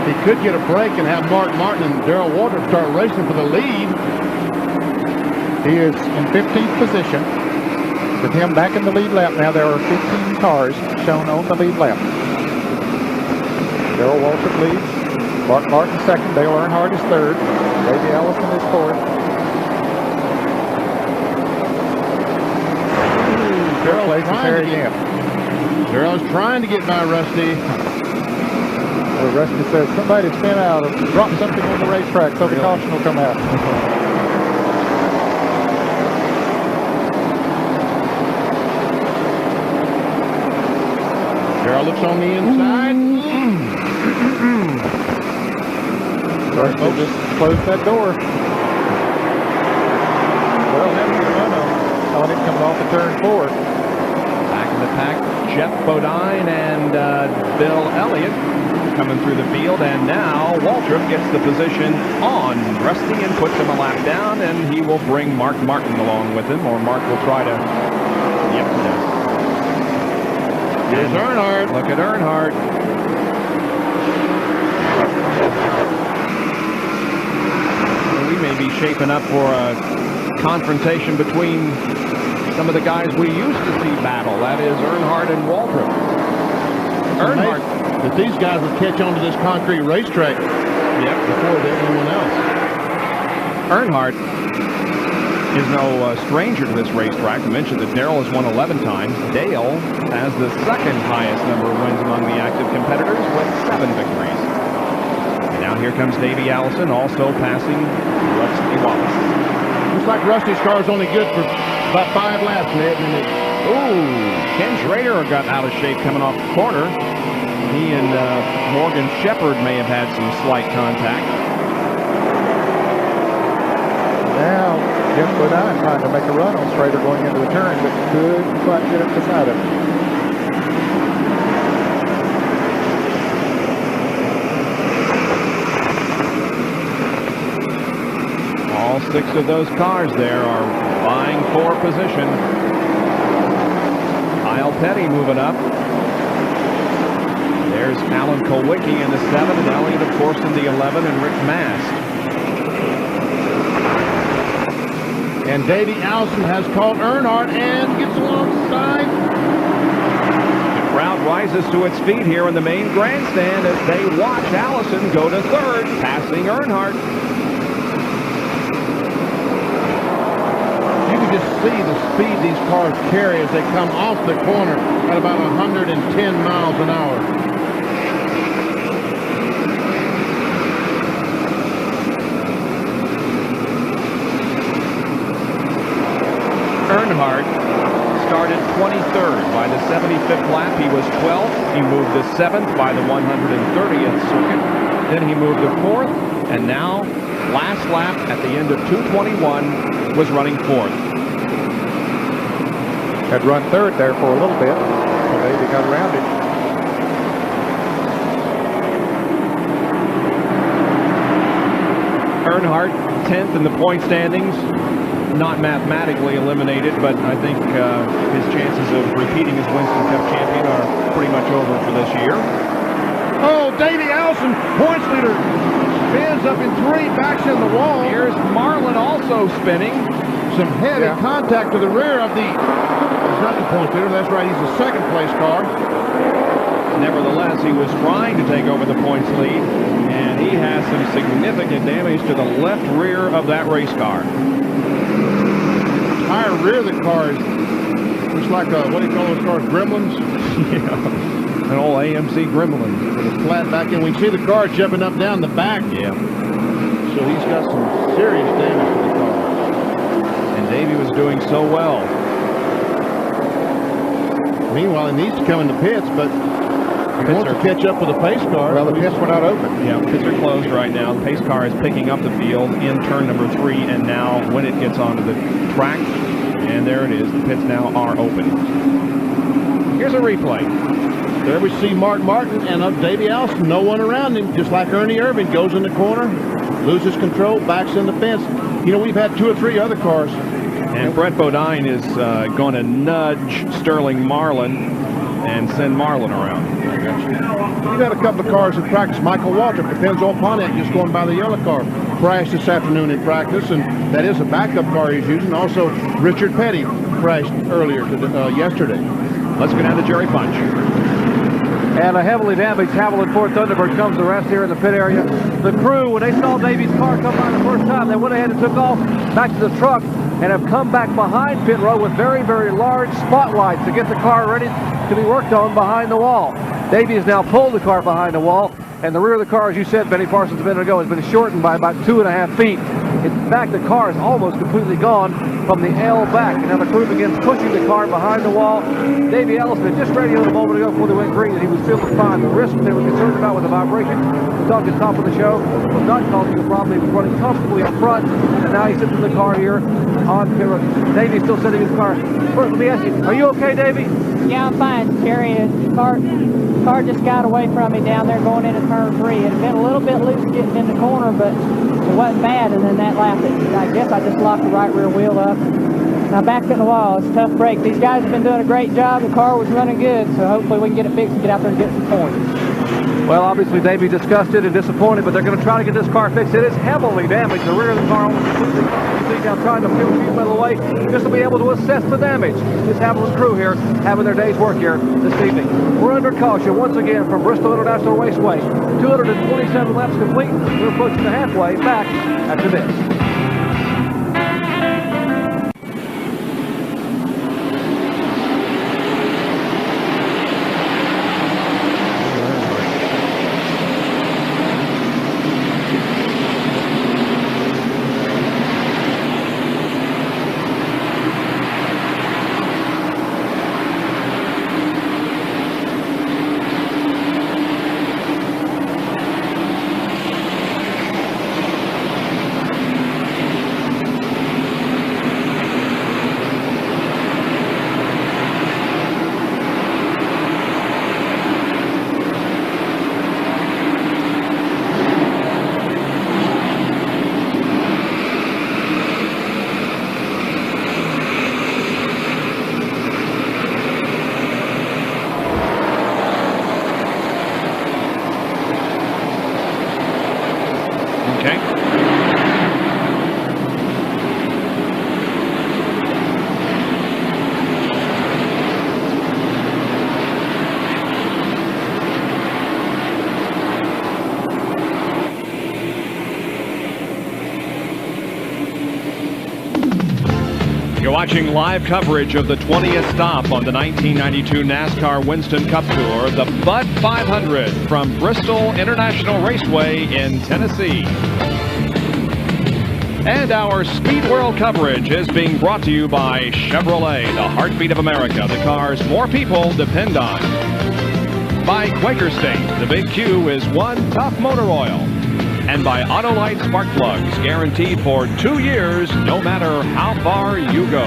Speaker 10: He could get a break and have Mark Martin and Darrell Waltrip start racing for the lead.
Speaker 9: He is in 15th position. With him back in the lead lap now, there are 15 cars shown on the lead lap. Darrell Waltrip leads. Mark Martin 2nd. Dale Earnhardt is 3rd. Davey Allison is 4th.
Speaker 10: Darrell's trying to get by Rusty.
Speaker 9: Well, Rusty says somebody spin out or drop something on the racetrack so the caution will come out.
Speaker 10: Darrell looks on the inside.
Speaker 9: Rusty just closed that door. Well, that's the run on it coming off of turn 4.
Speaker 1: Back in the pack, Jeff Bodine and Bill Elliott coming through the field, and now Waltrip gets the position on Rusty and puts him a lap down, and he will bring Mark Martin along with him, or Mark will try to. Yep, he does.
Speaker 10: Here's Earnhardt.
Speaker 1: Look at Earnhardt. We may be shaping up for a confrontation between some of the guys we used to see battle. That is Earnhardt and Waltrip.
Speaker 10: Earnhardt, that these guys would catch on to this concrete racetrack before anyone else.
Speaker 1: Earnhardt is no stranger to this racetrack. I mentioned that Darrell has won 11 times. Dale has the 2nd highest number of wins among the active competitors with 7 victories. And now here comes Davey Allison, also passing Rusty Wallace.
Speaker 10: Looks like Rusty's car is only good for about 5 laps, Ned.
Speaker 1: Ooh, Ken Schrader got out of shape coming off the corner. He and Morgan Shepherd may have had some slight contact.
Speaker 9: Now, Jeff Bodine trying to make a run on Schrader going into the turn, but couldn't quite get up beside him.
Speaker 1: All 6 of those cars there are vying for position. Kyle Petty moving up. There's Alan Kowicki in the 7, and Elliott, of course, in the 11, and Rick Mast.
Speaker 10: And Davey Allison has caught Earnhardt and gets alongside.
Speaker 1: The crowd rises to its feet here in the main grandstand as they watch Allison go to 3rd, passing Earnhardt.
Speaker 10: You can just see the speed these cars carry as they come off the corner at about 110 miles an hour.
Speaker 1: Earnhardt started 23rd. By the 75th lap, he was 12th. He moved to 7th by the 130th circuit. Then he moved to 4th, and now, last lap at the end of 2:21, was running 4th.
Speaker 9: Had run 3rd there for a little bit, so Davey got around it.
Speaker 1: Earnhardt, 10th in the point standings. Not mathematically eliminated, but I think his chances of repeating as Winston Cup champion are pretty much over for this year.
Speaker 5: Oh, Davey Allison, points leader, spins up in 3, backs in the wall.
Speaker 1: Here's Marlin also spinning.
Speaker 5: Some head and contact to the rear of the, he's not the points leader, that's right, he's a second place car.
Speaker 1: Nevertheless, he was trying to take over the points lead, and he has some significant damage to the left rear of that race car.
Speaker 5: Entire rear of the car is, looks like, what do you call those cars, gremlins?
Speaker 1: Yeah, an old AMC gremlin.
Speaker 5: With a flat back end. We can see the car jumping up down the back.
Speaker 1: Yeah.
Speaker 5: So he's got some serious damage to the car.
Speaker 1: And Davey was doing so well.
Speaker 5: Meanwhile, he needs to come in the pits, but he wants to catch up with the pace car.
Speaker 9: Well, the pits were not open.
Speaker 1: Yeah, pits are closed right now. The pace car is picking up the field in turn number 3, and now when it gets onto the track, and there it is, the pits now are open. Here's a replay.
Speaker 5: There we see Mark Martin and Davey Allison, no one around him, just like Ernie Irvin, goes in the corner, loses control, backs in the fence. You know, we've had 2 or 3 other cars.
Speaker 1: And Brett Bodine is going to nudge Sterling Marlin and send Marlin around.
Speaker 5: We've had a couple of cars in practice. Michael Walter, depends on Pontiac, just going by the yellow car. Crashed this afternoon in practice, and that is a backup car he's using. Also, Richard Petty crashed earlier yesterday.
Speaker 1: Let's go down to Jerry Bunch.
Speaker 2: And a heavily damaged Havoline Ford Thunderbird comes to rest here in the pit area. The crew, when they saw Davey's car come by the first time, they went ahead and took off back to the truck and have come back behind pit row with very, very large spotlights to get the car ready to be worked on behind the wall. Davey has now pulled the car behind the wall, and the rear of the car, as you said, Benny Parsons, a minute ago, has been shortened by about 2.5 feet. In fact, the car is almost completely gone from the L back. And now the crew begins pushing the car behind the wall. Davey Allison had just radioed a moment ago before they went green that he was feeling fine. The risk they were concerned about with the vibration, we talked at the top of the show, was not causing a problem. He was running comfortably up front, and now he sits in the car here on pit road. Davey's still sitting in his car. First, let me ask you, are you okay, Davey?
Speaker 4: Yeah, I'm fine, Terry. The car just got away from me down there going into turn 3. It had been a little bit loose getting in the corner, but it wasn't bad. And then that lap, I guess I just locked the right rear wheel up. Now back in the wall. It's a tough break. These guys have been doing a great job. The car was running good, so hopefully we can get it fixed and get out there and get some points.
Speaker 2: Well, obviously, Davey disgusted and disappointed, but they're going to try to get this car fixed. It is heavily damaged. The rear of the car almost completely. You see now trying to peel the sheet metal away just to be able to assess the damage. This Havoline crew here having their day's work here this evening. We're under caution once again from Bristol International Raceway. 227 laps complete. We're approaching the halfway. Back after this.
Speaker 1: You're watching live coverage of the 20th stop on the 1992 NASCAR Winston Cup Tour, the Bud 500 from Bristol International Raceway in Tennessee. And our Speed World coverage is being brought to you by Chevrolet, the heartbeat of America, the cars more people depend on. By Quaker State, the Big Q is one tough motor oil. And by Autolite Spark Plugs, guaranteed for 2 years, no matter how far you go.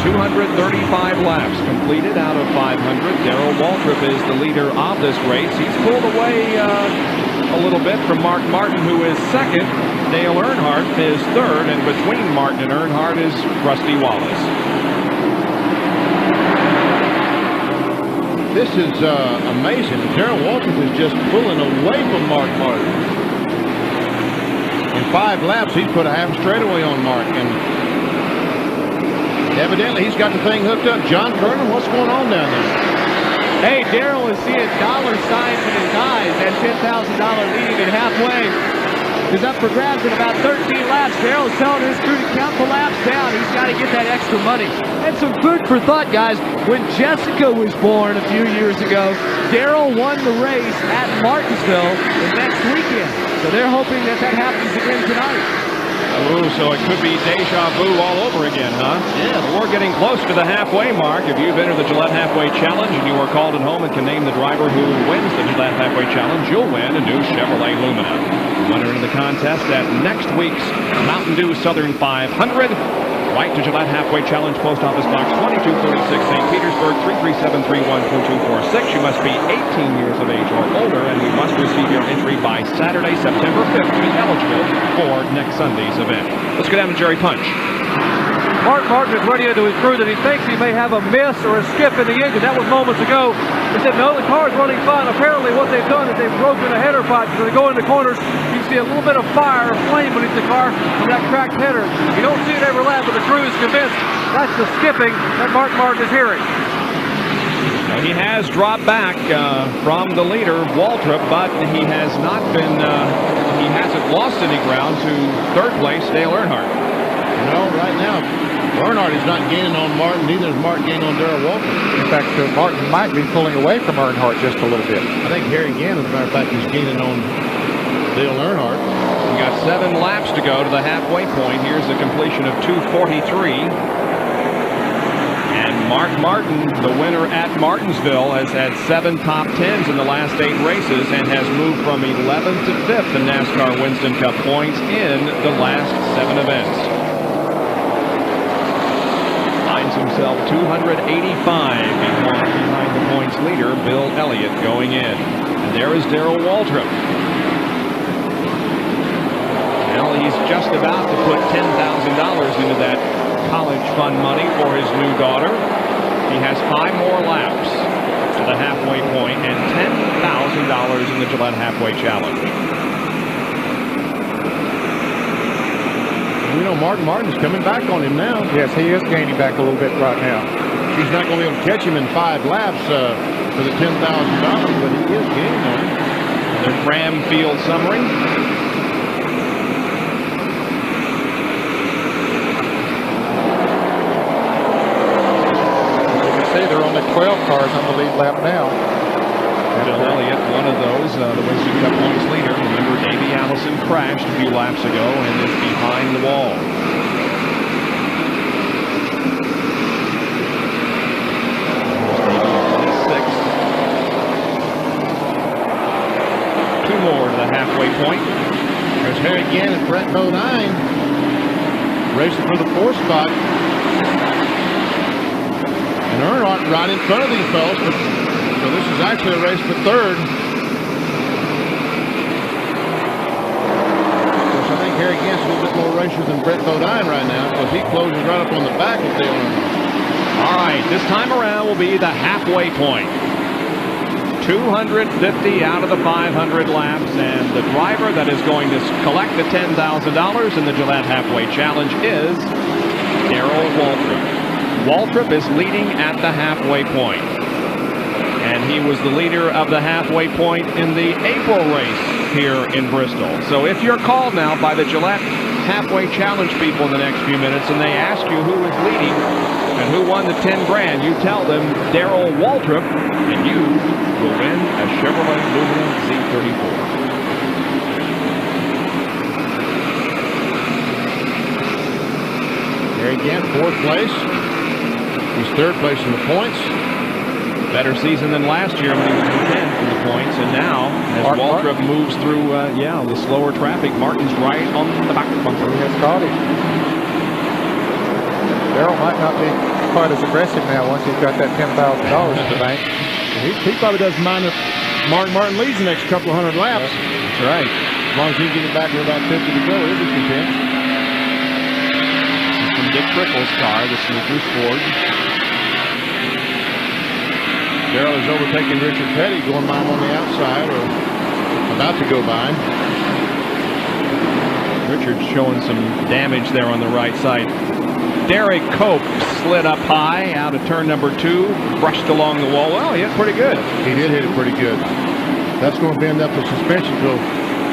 Speaker 1: 235 laps completed out of 500. Darrell Waltrip is the leader of this race. He's pulled away a little bit from Mark Martin, who is second. Dale Earnhardt is third, and between Martin and Earnhardt is Rusty Wallace.
Speaker 10: This is amazing. Darrell Waltrip is just pulling away from Mark Martin. In 5 laps, he's put a half straightaway on Mark, and evidently he's got the thing hooked up. John Vernon, what's going on down there?
Speaker 7: Hey, Darrell is seeing dollar signs in his eyes. That $10,000 leading at halfway is up for grabs in about 13 laps. Darrell is telling his crew to count the laps down. He's got to get that extra money. And some food for thought, guys. When Jessica was born a few years ago, Darrell won the race at Martinsville the next weekend. So they're hoping that that happens again tonight.
Speaker 1: Ooh, so it could be deja vu all over again, huh?
Speaker 10: Yeah.
Speaker 1: We're getting close to the halfway mark. If you've entered the Gillette Halfway Challenge and you are called at home and can name the driver who wins the Gillette Halfway Challenge, you'll win a new Chevrolet Lumina. Winner in the contest at next week's Mountain Dew Southern 500. Write to Gillette Halfway Challenge, Post Office Box 2236, St. Petersburg, 337314246. You must be 18 years of age or older, and you must receive your entry by Saturday, September 5th to be eligible for next Sunday's event. Let's go down to Jerry Punch.
Speaker 2: Mark Martin is ready into his crew that he thinks he may have a miss or a skip in the engine. That was moments ago. He said, no, the car's running fine. Apparently what they've done is they've broken a header pipe. So they go into corners, you see a little bit of fire or flame beneath the car from that cracked header. You don't see it every lap, but the crew is convinced that's the skipping that Mark Martin is hearing.
Speaker 1: He has dropped back from the leader, Waltrip, but he has not been, he hasn't lost any ground to third place, Dale Earnhardt.
Speaker 10: No, right now, Earnhardt is not gaining on Martin, neither is Mark gaining on Darrell Waltrip.
Speaker 9: In fact, Martin might be pulling away from Earnhardt just a little bit.
Speaker 10: I think Harry Gann, as a matter of fact, is gaining on Dale Earnhardt.
Speaker 1: We got 7 laps to go to the halfway point. Here's a completion of 2:43. And Mark Martin, the winner at Martinsville, has had 7 top 10s in the last 8 races and has moved from 11th to 5th in NASCAR Winston Cup points in the last 7 events. Finds himself 285 behind the points leader, Bill Elliott, going in. And there is Darrell Waltrip. Well, he's just about to put $10,000 into that college fund money for his new daughter. He has 5 more laps to the halfway point and $10,000 in the Gillette Halfway Challenge.
Speaker 10: You know, Mark Martin's coming back on him now.
Speaker 9: Yes, he is gaining back a little bit right now.
Speaker 10: He's not going to be able to catch him in 5 laps for the $10,000, but he is gaining on him.
Speaker 1: The Ram Field summary.
Speaker 9: There are only 12 cars on the lead lap now.
Speaker 1: Bill Elliott, one of those, the Winston Cup points leader. Remember, Davey Allison crashed a few laps ago and is behind the wall. Davey 26. 2 more to the halfway point.
Speaker 10: There's Harry Gann and Brett Bodine racing for the 4th spot. And Earnhardt right in front of these fellas, so this is actually a race for 3rd. Of course, I think Harry Gant's a little bit more racer than Brett Bodine right now, because he closes right up on the back of Dale Earnhardt.
Speaker 1: All right, this time around will be the halfway point. 250 out of the 500 laps, and the driver that is going to collect the $10,000 in the Gillette Halfway Challenge is Darrell Waltrip. Waltrip is leading at the halfway point, and he was the leader of the halfway point in the April race here in Bristol. So if you're called now by the Gillette Halfway Challenge people in the next few minutes and they ask you who is leading and who won the 10 grand, you tell them Darrell Waltrip, and you will win a Chevrolet Lumina Z34.
Speaker 10: again, 4th place. He's 3rd place in the points.
Speaker 1: Better season than last year when he was in 10th in the points, and now as Waltrip moves through, the slower traffic, Martin's right on the back bumper.
Speaker 9: He has caught him. Darrell might not be quite as aggressive now once he's got that $10,000 in the bank.
Speaker 10: He probably doesn't mind if Martin leads the next couple of 100 laps.
Speaker 1: That's right.
Speaker 10: As long as he can get it back with about 50 to go, he'll be content.
Speaker 1: From Dick Crickle's car, the Sneakers Ford.
Speaker 10: Darrell is overtaking Richard Petty, going by him on the outside, or about to go by him.
Speaker 1: Richard's showing some damage there on the right side. Derek Cope slid up high out of turn number 2, brushed along the wall. Well, he hit pretty good.
Speaker 10: He did hit it pretty good. That's going to bend up the suspension to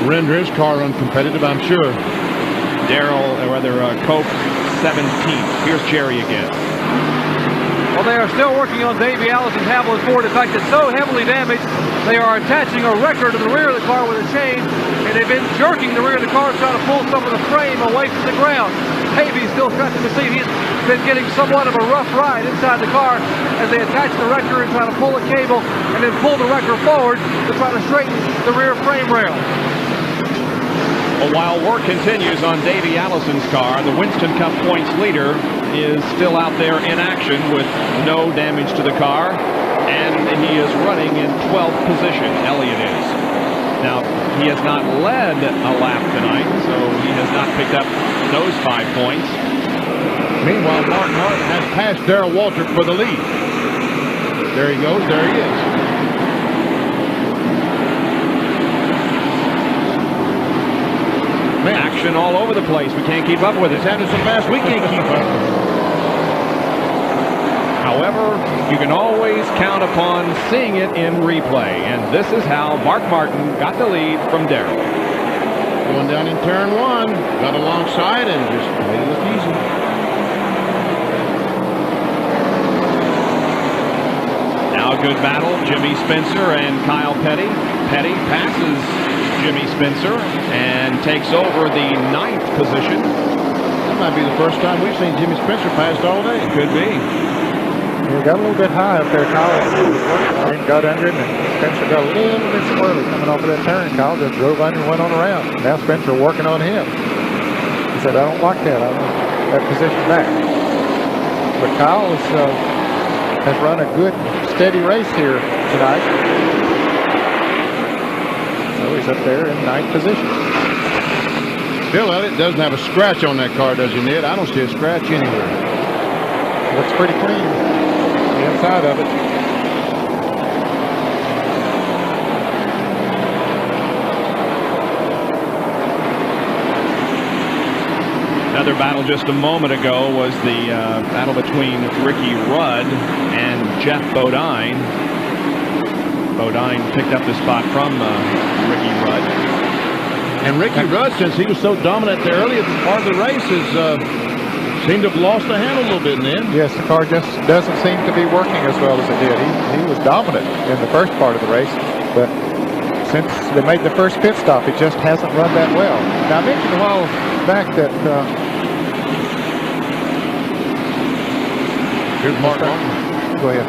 Speaker 10: render his car uncompetitive, I'm sure.
Speaker 1: Cope 17th. Here's Jerry again.
Speaker 2: Well, they are still working on Davey Allison's Haviland Ford. In fact, it's so heavily damaged, they are attaching a wrecker to the rear of the car with a chain, and they've been jerking the rear of the car trying to pull some of the frame away from the ground. Davey's still stretching the seat. He's been getting somewhat of a rough ride inside the car as they attach the wrecker and try to pull a cable and then pull the wrecker forward to try to straighten the rear frame rail.
Speaker 1: Well, while work continues on Davey Allison's car, the Winston Cup points leader is still out there in action with no damage to the car, and he is running in 12th position. Elliott is. Now, he has not led a lap tonight, so he has not picked up those 5 points.
Speaker 10: Meanwhile, Martin has passed Darrell Waltrip for the lead. There he goes. There he is.
Speaker 1: Man, action all over the place. We can't keep up with it.
Speaker 10: It's happening so fast we can't keep up.
Speaker 1: However, you can always count upon seeing it in replay. And this is how Mark Martin got the lead from Darrell.
Speaker 10: Going down in turn 1. Got alongside and just made it look easy.
Speaker 1: Now a good battle. Jimmy Spencer and Kyle Petty. Petty passes Jimmy Spencer and takes over the 9th position.
Speaker 10: That might be the first time we've seen Jimmy Spencer passed all day.
Speaker 1: Could be.
Speaker 9: He got a little bit high up there, Kyle. He got under him, and Spencer got a little bit squirrely coming off of that turn. Kyle just drove under and went on around. Now Spencer working on him. He said, I don't like that. I want that position back. But Kyle has run a good, steady race here tonight. So he's up there in 9th position.
Speaker 10: Bill Elliott doesn't have a scratch on that car, does he, Ned? I don't see a scratch anywhere.
Speaker 9: Looks pretty clean, the inside of it.
Speaker 1: Another battle just a moment ago was the battle between Ricky Rudd and Jeff Bodine. Bodine picked up the spot from Ricky Rudd.
Speaker 10: And Ricky Rudd, since he was so dominant the earlier part of the race, has seemed to have lost the handle a little bit in the end.
Speaker 9: Yes, the car just doesn't seem to be working as well as it did. He was dominant in the first part of the race, but since they made the first pit stop, it just hasn't run that well. Now, I mentioned a while back that...
Speaker 10: Here's Mark Martin.
Speaker 9: Go ahead.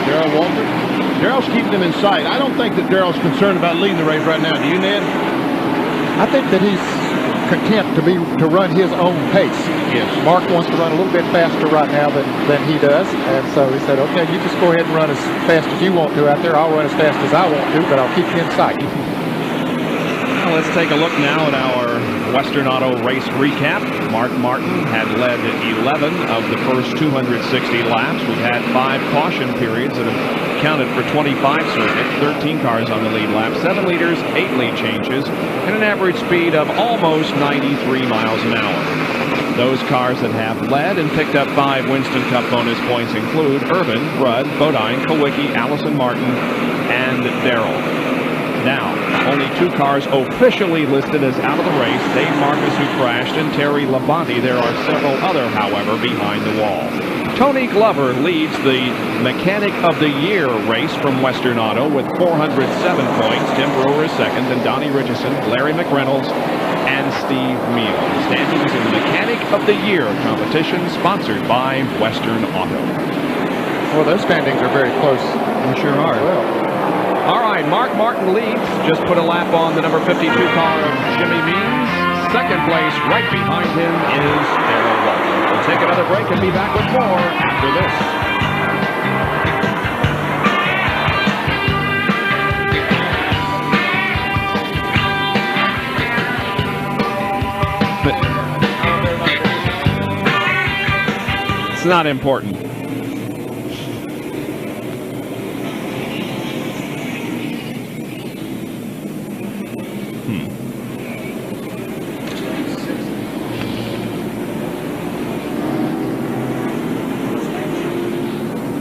Speaker 10: Darrell Waltrip. Darrell's keeping him in sight. I don't think that Darrell's concerned about leading the race right now. Do you, Ned?
Speaker 9: I think that he's content to run his own pace.
Speaker 10: Yes.
Speaker 9: Mark wants to run a little bit faster right now than he does, and so he said, okay, you just go ahead and run as fast as you want to out there. I'll run as fast as I want to, but I'll keep you in sight.
Speaker 1: Well, let's take a look now at our Western Auto race recap. Mark Martin had led 11 of the first 260 laps. We've had 5 caution periods that have counted for 25 circuits, 13 cars on the lead lap, 7 leaders, 8 lead changes, and an average speed of almost 93 miles an hour. Those cars that have led and picked up 5 Winston Cup bonus points include Urban, Rudd, Bodine, Kowicki, Allison Martin, and Darrell. Now, only 2 cars officially listed as out of the race. Dave Marcus, who crashed, and Terry Labonte. There are several other, however, behind the wall. Tony Glover leads the Mechanic of the Year race from Western Auto with 407 points. Tim Brewer is second, and Donnie Richardson, Larry McReynolds, and Steve Meal. Standings in the Mechanic Bike of the Year competition sponsored by Western Auto.
Speaker 9: Well, those standings are very close.
Speaker 1: They sure are.
Speaker 9: Well,
Speaker 1: all right, Mark Martin leads. Just put a lap on the number 52 car of Jimmy Means. Second place, right behind him, is Darrell Walton. We'll take another break and be back with more after this. It's not important.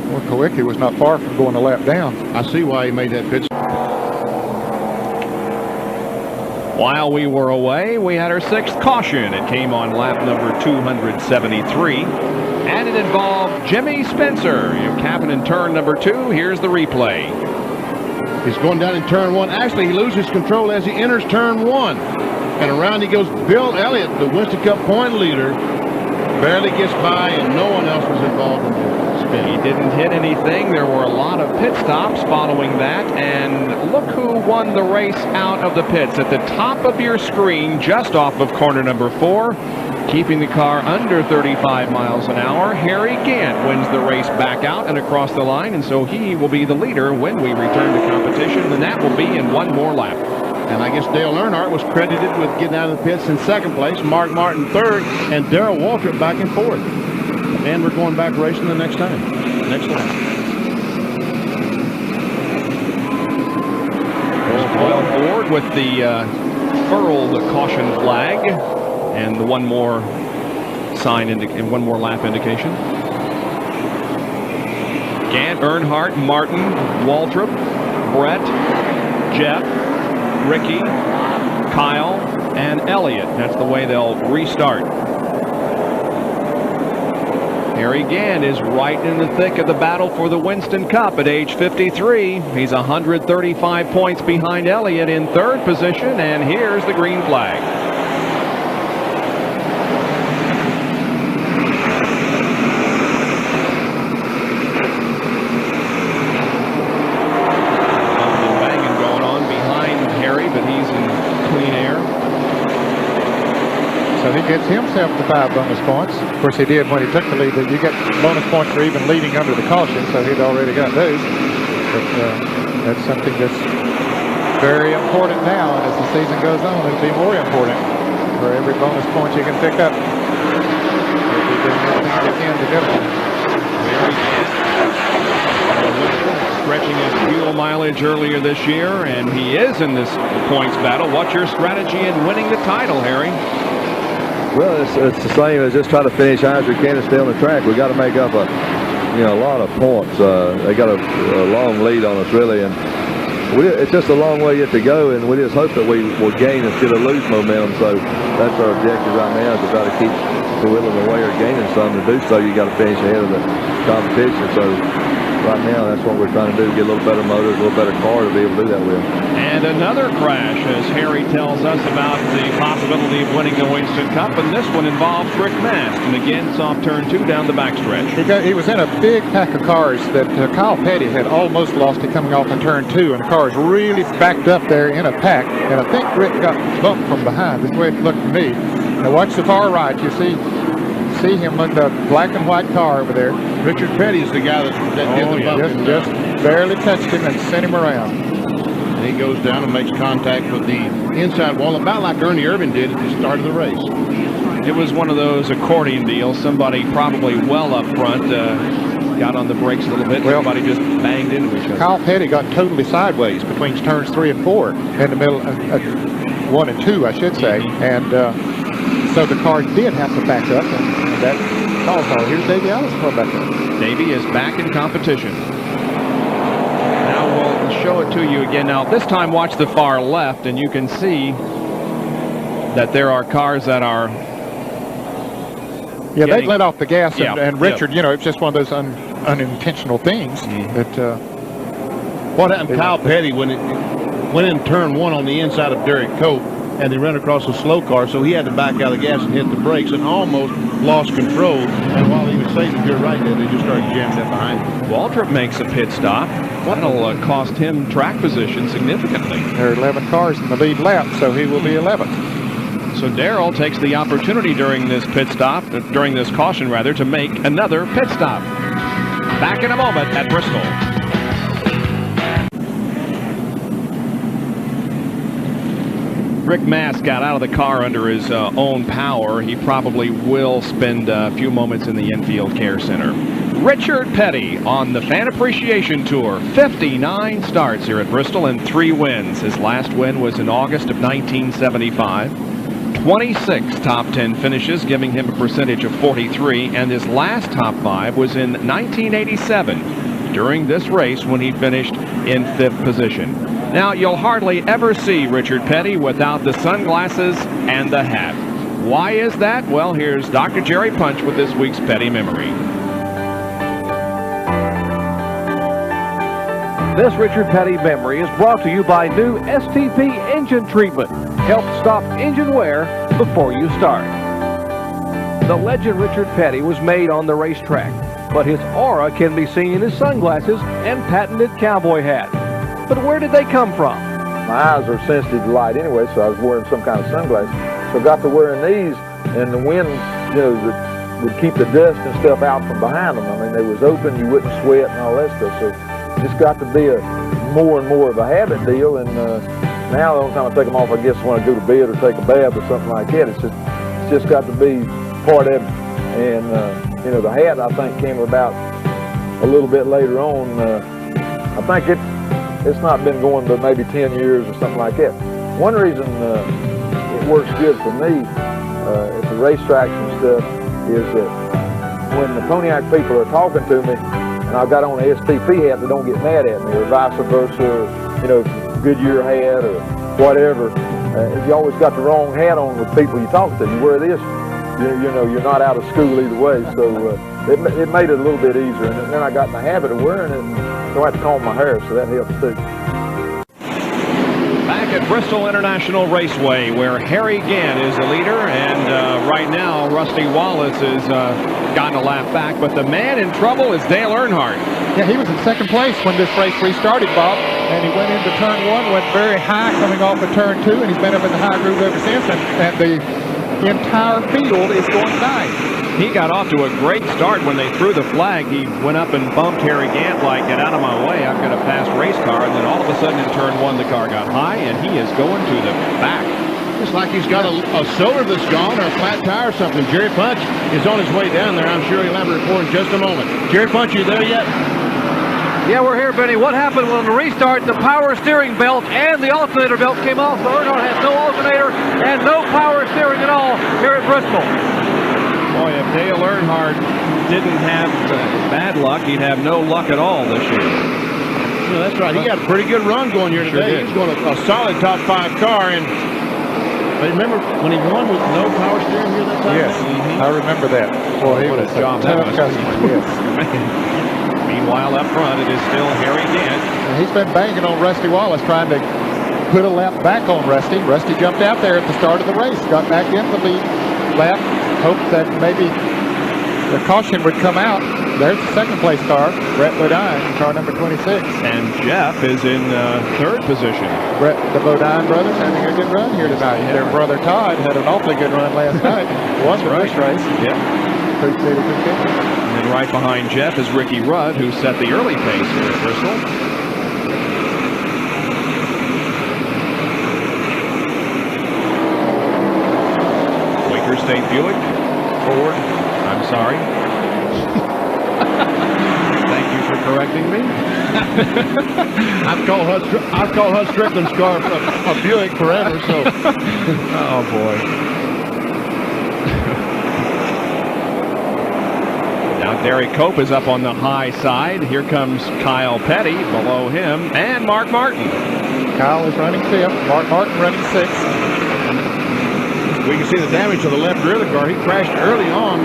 Speaker 9: Well, Kowicki was not far from going a lap down.
Speaker 10: I see why he made that pitch.
Speaker 1: While we were away, we had our 6th caution. It came on lap number 273, and it involved Jimmy Spencer. You capping in turn number 2. Here's the replay.
Speaker 10: He's going down in turn 1. Actually, he loses control as he enters turn 1. And around he goes. Bill Elliott, the Winston Cup point leader, barely gets by, and no one else was involved in the spin.
Speaker 1: He didn't hit anything. There were a lot of pit stops following that, and look who won the race out of the pits. At the top of your screen, just off of corner number 4, keeping the car under 35 miles an hour, Harry Gant wins the race back out and across the line, and so he will be the leader when we return to competition, and that will be in one more lap.
Speaker 10: And I guess Dale Earnhardt was credited with getting out of the pits in 2nd place, Mark Martin 3rd, and Darrell Waltrip back in 4th. And we're going back racing the next time, next lap.
Speaker 1: Well forward with the furled caution flag and the one more sign and one more lap indication. Gant, Earnhardt, Martin, Waltrip, Brett, Jeff, Ricky, Kyle, and Elliott. That's the way they'll restart. Harry Gant is right in the thick of the battle for the Winston Cup at age 53. He's 135 points behind Elliott in 3rd position, and here's the green flag.
Speaker 9: Gets himself to 5 bonus points. Of course, he did when he took the lead, but you get bonus points for even leading under the caution, so he'd already got those. But that's something that's very important now, and as the season goes on, it'll be more important for every bonus point you can pick up. He'll be doing everything he can to get one.
Speaker 1: Stretching his fuel mileage earlier this year, and he is in this points battle. What's your strategy in winning the title, Harry?
Speaker 11: Well, it's the same as just try to finish high as we can and stay on the track. We got to make up a lot of points. They got a long lead on us, really, and it's just a long way yet to go. And we just hope that we will gain instead of lose momentum. So that's our objective right now, is to try to keep whittling away or gaining some. To do so, you got to finish ahead of the competition. So right now, that's what we're trying to do, get a little better motor, a little better car to be able to do that with.
Speaker 1: And another crash, as Harry tells us about the possibility of winning the Winston Cup, and this one involves Rick Mast, and again, it's off turn 2 down the backstretch.
Speaker 9: He was in a big pack of cars that Kyle Petty had almost lost it coming off in turn 2, and the car is really backed up there in a pack, and I think Rick got bumped from behind. That's the way it looked to me. Now watch the far right. You see him in the black and white car over there.
Speaker 10: Richard Petty is the guy that did the bump.
Speaker 9: Just barely touched him and sent him around.
Speaker 10: And he goes down and makes contact with the inside wall, about like Ernie Irvin did at the start of the race.
Speaker 1: It was one of those accordion deals. Somebody probably well up front got on the brakes a little bit.
Speaker 9: Well,
Speaker 1: somebody just banged into each other.
Speaker 9: Kyle Petty got totally sideways between turns 3 and 4 in the middle, 1 and 2, I should say. And so the car did have to back up, and that caused all. Here's Davey Allison coming back up.
Speaker 1: Davey is back in competition. Now we'll show it to you again. Now this time watch the far left, and you can see that there are cars that are
Speaker 9: they let off the gas, and Richard, it's just one of those unintentional things. That
Speaker 10: what happened to Kyle Petty when it went in turn 1 on the inside of Derek Cope? and they ran across a slow car, so he had to back out of the gas and hit the brakes and almost lost control. And while he was safe, you're right, they just started jamming up behind him.
Speaker 1: Waltrip makes a pit stop. That'll cost him track position significantly.
Speaker 9: There are 11 cars in the lead lap, so he will be 11th.
Speaker 1: So Darrell takes the opportunity during this pit stop, during this caution rather, to make another pit stop. Back in a moment at Bristol. Rick Mast got out of the car under his own power. He probably will spend a few moments in the infield care center. Richard Petty on the Fan Appreciation Tour. 59 starts here at Bristol and 3 wins. His last win was in August of 1975. 26 top 10 finishes, giving him a percentage of 43, and his last top 5 was in 1987 during this race when he finished in 5th position. Now, you'll hardly ever see Richard Petty without the sunglasses and the hat. Why is that? Well, here's Dr. Jerry Punch with this week's Petty Memory.
Speaker 2: This Richard Petty memory is brought to you by new STP engine treatment. Help stop engine wear before you start. The legend Richard Petty was made on the racetrack, but his aura can be seen in his sunglasses and patented cowboy hat. But where did they come from?
Speaker 12: My eyes are sensitive to light anyway, so I was wearing some kind of sunglasses. So I got to wearing these, and the wind, would keep the dust and stuff out from behind them. I mean, they was open, you wouldn't sweat and all that stuff. So it just got to be a more and more of a habit deal, and now the only time I take them off, I guess when I go to bed or take a bath or something like that. It's just got to be part of it. And the hat, I think, came about a little bit later on. I think it's not been going but maybe 10 years or something like that. One reason it works good for me at the racetracks and stuff is that when the Cognac people are talking to me and I've got on an STP hat, they don't get mad at me, or vice versa, Goodyear hat or whatever. You always got the wrong hat on with people you talk to. You wear this, you're not out of school either way. So it made it a little bit easier. And then I got in the habit of wearing it, and don't have to comb my hair, so that helps too.
Speaker 1: Back at Bristol International Raceway, where Harry Gant is the leader, and right now Rusty Wallace has gotten a lap back, but the man in trouble is Dale Earnhardt.
Speaker 9: Yeah, he was in second place when this race restarted, Bob, and he went into turn 1, went very high coming off of turn 2, and he's been up in the high groove ever since, and the entire field is going 9.
Speaker 1: He got off to a great start when they threw the flag. He went up and bumped Harry Gant like, get out of my way, I've got a fast race car, and then all of a sudden in turn 1 the car got high, and he is going to the back.
Speaker 10: It's like he's got a cylinder that's gone or a flat tire or something. Jerry Punch is on his way down there. I'm sure he'll have a report in just a moment. Jerry Punch, you there yet?
Speaker 2: Yeah, we're here, Benny. What happened when the restart, the power steering belt and the alternator belt came off, so Earnhardt has no alternator and no power steering at all here at Bristol.
Speaker 1: Boy, if Dale Earnhardt didn't have bad luck, he'd have no luck at all this year.
Speaker 10: No, that's right. He got a pretty good run going here today. He's going a solid top 5 car. And remember when he won with no power steering here that time?
Speaker 9: Yes, I remember that. Boy, he was a tough customer.
Speaker 1: Yes. Meanwhile, up front, it is still Harry Gant.
Speaker 9: He's been banging on Rusty Wallace, trying to put a lap back on Rusty. Rusty jumped out there at the start of the race, got back in the lead lap, hoped that maybe the caution would come out. There's the second place car, Brett Bodine, car number 26.
Speaker 1: And Jeff is in 3rd position.
Speaker 9: Brett, the Bodine brothers, having a good run here tonight. Their brother Todd had an awfully good run last night. Won the first race.
Speaker 1: Yeah.
Speaker 9: And
Speaker 1: then right behind Jeff is Ricky Rudd, who set the early pace here at Bristol. Quaker State Buick, Ford, I'm sorry. Thank you for correcting me.
Speaker 10: I've called Hud Strickland's car a Buick forever, so.
Speaker 1: Oh, boy. Now Derek Cope is up on the high side. Here comes Kyle Petty below him, and Mark Martin.
Speaker 9: Kyle is running 5th. Mark Martin running 6th.
Speaker 10: We can see the damage to the left rear of the car. He crashed early on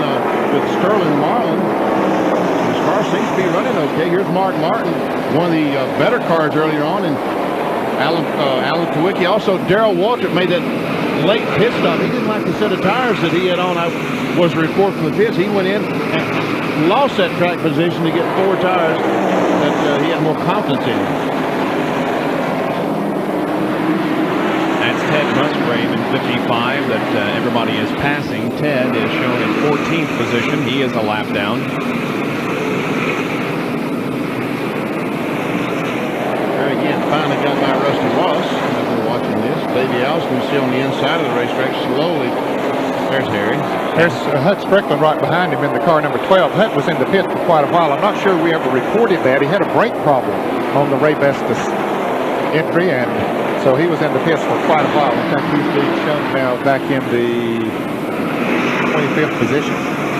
Speaker 10: with Sterling Marlin. His car seems to be running okay. Here's Mark Martin, one of the better cars earlier on, and Alan Kawicki. Also, Darrell Waltrip made that late pit stop. He didn't like the set of tires that he had on. I was a report from the pits. He went in and lost that track position to get 4 tires that he had more confidence in.
Speaker 1: That's Ted Musgrave in 55 that everybody is passing. Ted is shown in 14th position. He is a lap down.
Speaker 10: There again, finally got by Rusty Ross. As we're watching this, Davey Allison is still on the inside of the racetrack slowly. There's Harry.
Speaker 9: There's Hut Strickland right behind him in the car number 12. Hut was in the pit for quite a while. I'm not sure we ever reported that. He had a brake problem on the Ray Vestas entry, and so he was in the pits for quite a while. In fact, he's being shown now back in the 25th position.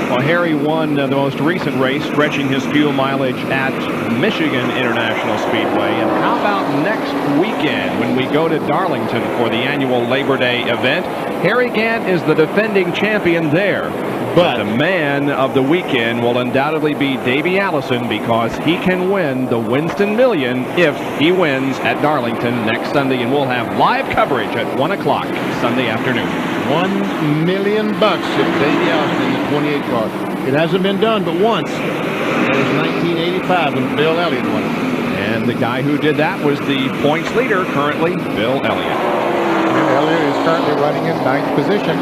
Speaker 1: Well, Harry won the most recent race, stretching his fuel mileage at Michigan International Speedway. And how about next weekend when we go to Darlington for the annual Labor Day event? Harry Gant is the defending champion there. But the man of the weekend will undoubtedly be Davey Allison, because he can win the Winston Million if he wins at Darlington next Sunday. And we'll have live coverage at 1 o'clock Sunday afternoon.
Speaker 10: $1 million if Davey Allison in the 28 car. It hasn't been done but once. That was 1985 when Bill Elliott won it.
Speaker 1: And the guy who did that was the points leader currently, Bill Elliott.
Speaker 9: And Elliott is currently running in 9th position.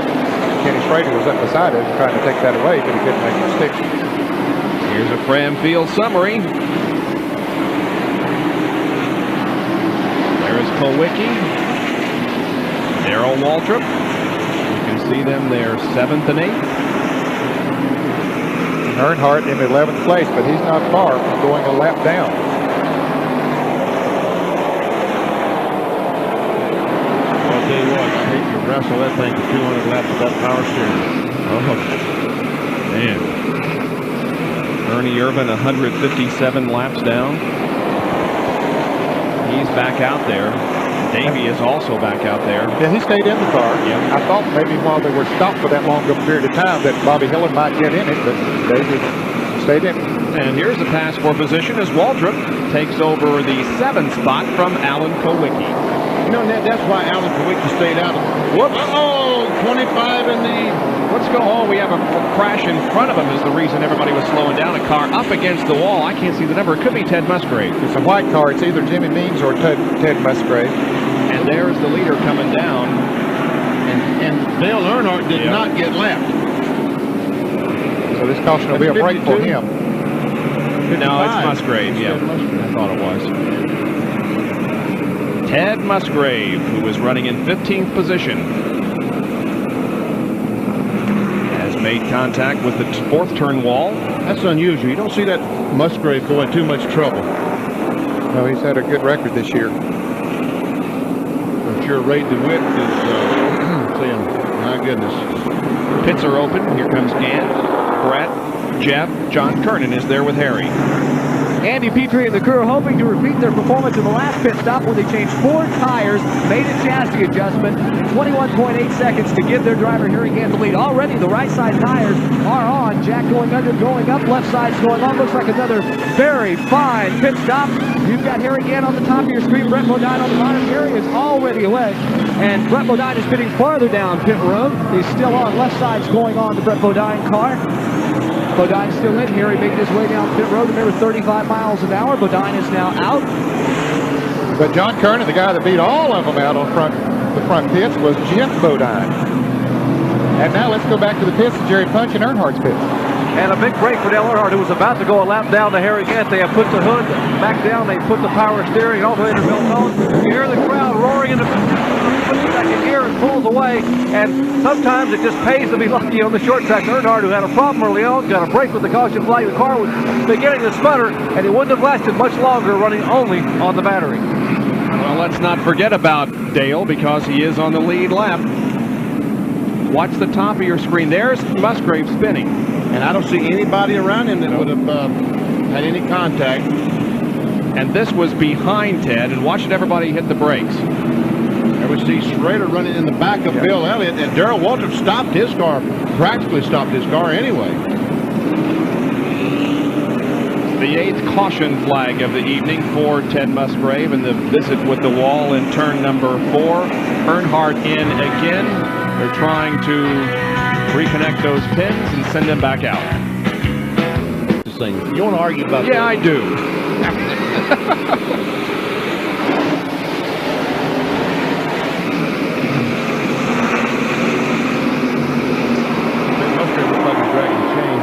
Speaker 9: Kenny Schrader was up beside him trying to take that away, but he couldn't make it stick.
Speaker 1: Here's a Fram Field summary. There's Kulwicki. Darrell Waltrip. You can see them there 7th and 8th.
Speaker 9: Earnhardt in 11th place, but he's not far from going a lap down.
Speaker 10: I'll tell you what, I hate to wrestle that thing for 200 laps with that power steering.
Speaker 1: Oh, man. Ernie Irvan, 157 laps down. He's back out there. Davey is also back out there.
Speaker 9: Yeah, he stayed in the car.
Speaker 1: Yeah.
Speaker 9: I thought maybe while they were stopped for that long of a period of time that Bobby Hillin might get in it, but Davey stayed in.
Speaker 1: And here's the pass for position as Waltrip takes over the 7th spot from Alan Kulwicki.
Speaker 10: You know, Ned, that's why Alan Kulwicki stayed out. Whoops. Uh-oh, 25 in the...
Speaker 1: Let's go. Oh, we have a crash in front of him is the reason everybody was slowing down. A car up against the wall. I can't see the number. It could be Ted Musgrave.
Speaker 9: It's a white car. It's either Jimmy Means or Ted Musgrave.
Speaker 1: And there's the leader coming down.
Speaker 10: And Dale Earnhardt did not get lapped.
Speaker 9: So this caution will be a break for him.
Speaker 1: No, it's Musgrave. Yeah, I thought it was. Ted Musgrave, who was running in 15th position, has made contact with the 4th turn wall.
Speaker 10: That's unusual. You don't see that Musgrave go in too much trouble.
Speaker 9: No, he's had a good record this year.
Speaker 10: But your Ray DeWitt is saying, my goodness.
Speaker 1: Pits are open. Here comes Gant, Brett, Jeff. John Kernan is there with Harry.
Speaker 7: Andy Petrie and the crew are hoping to repeat their performance in the last pit stop where they changed 4 tires, made a chassis adjustment, 21.8 seconds to give their driver Harry Gant the lead. Already the right side tires are on. Jack going under, going up, left side's going on. Looks like another very fine pit stop. You've got Harry Gant on the top of your screen, Brett Bodine on the bottom. Harry is already away, and Brett Bodine is pitting farther down pit road. He's still on. Left side's going on the Brett Bodine car. Bodine still in. Harry making his way down pit road. Remember, 35 miles an hour. Bodine is now out.
Speaker 9: But John Kernan, the guy that beat all of them out on the front pits, was Jeff Bodine. And now let's go back to the pits, Jerry Punch and Earnhardt's pits.
Speaker 2: And a big break for Dale Earnhardt, who was about to go a lap down to Harry Gant. They have put the hood back down. They put the power steering alternator belt on. You hear the crowd roaring in the second gear and pulls away. And sometimes it just pays to be lucky on the short track. Earnhardt, who had a problem early on, got a break with the caution flag. The car was beginning to sputter, and it wouldn't have lasted much longer running only on the battery.
Speaker 1: Well, let's not forget about Dale, because he is on the lead lap. Watch the top of your screen. There's Musgrave spinning.
Speaker 10: And I don't see anybody around him that would have had any contact.
Speaker 1: And this was behind Ted, and watching everybody hit the brakes.
Speaker 10: There we see Schrader running in the back of Bill Elliott, and Darrell Waltrip stopped his car, practically stopped his car anyway.
Speaker 1: The 8th caution flag of the evening for Ted Musgrave and the visit with the wall in turn number 4. Earnhardt in again. They're trying to reconnect those pins and send them back out.
Speaker 10: You want to argue about that?
Speaker 1: Yeah, I do.
Speaker 10: Musgrave looks like he's dragging the chain.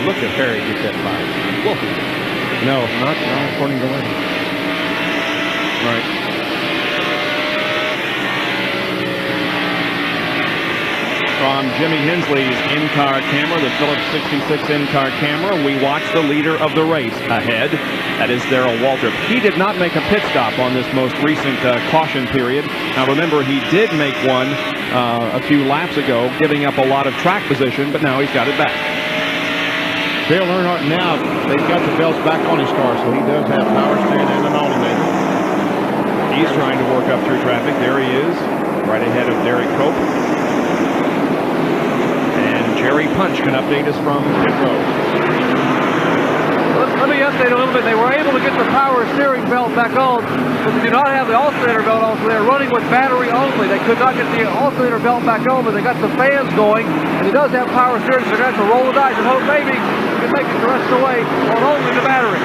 Speaker 10: Look at Harry get that fire. Whoa.
Speaker 6: No, not according to Lynn.
Speaker 1: Right. From Jimmy Hensley's in-car camera, the Phillips 66 in-car camera, we watch the leader of the race ahead. That is Darrell Waltrip. He did not make a pit stop on this most recent caution period. Now remember, he did make one a few laps ago, giving up a lot of track position, but now he's got it back.
Speaker 10: Dale Earnhardt now, they've got the belts back on his car, so he does have power steering and an alternator.
Speaker 1: He's trying to work up through traffic. There he is, right ahead of Derek Cope. And Jerry Punch can update us from pit road.
Speaker 2: Let me update a little bit. They were able to get the power steering belt back on, but they do not have the alternator belt on, so they're running with battery only. They could not get the alternator belt back on, but they got the fans going, and he does have power steering, so they're going to have to roll the dice and hope maybe he can make it the rest of the way on only the battery.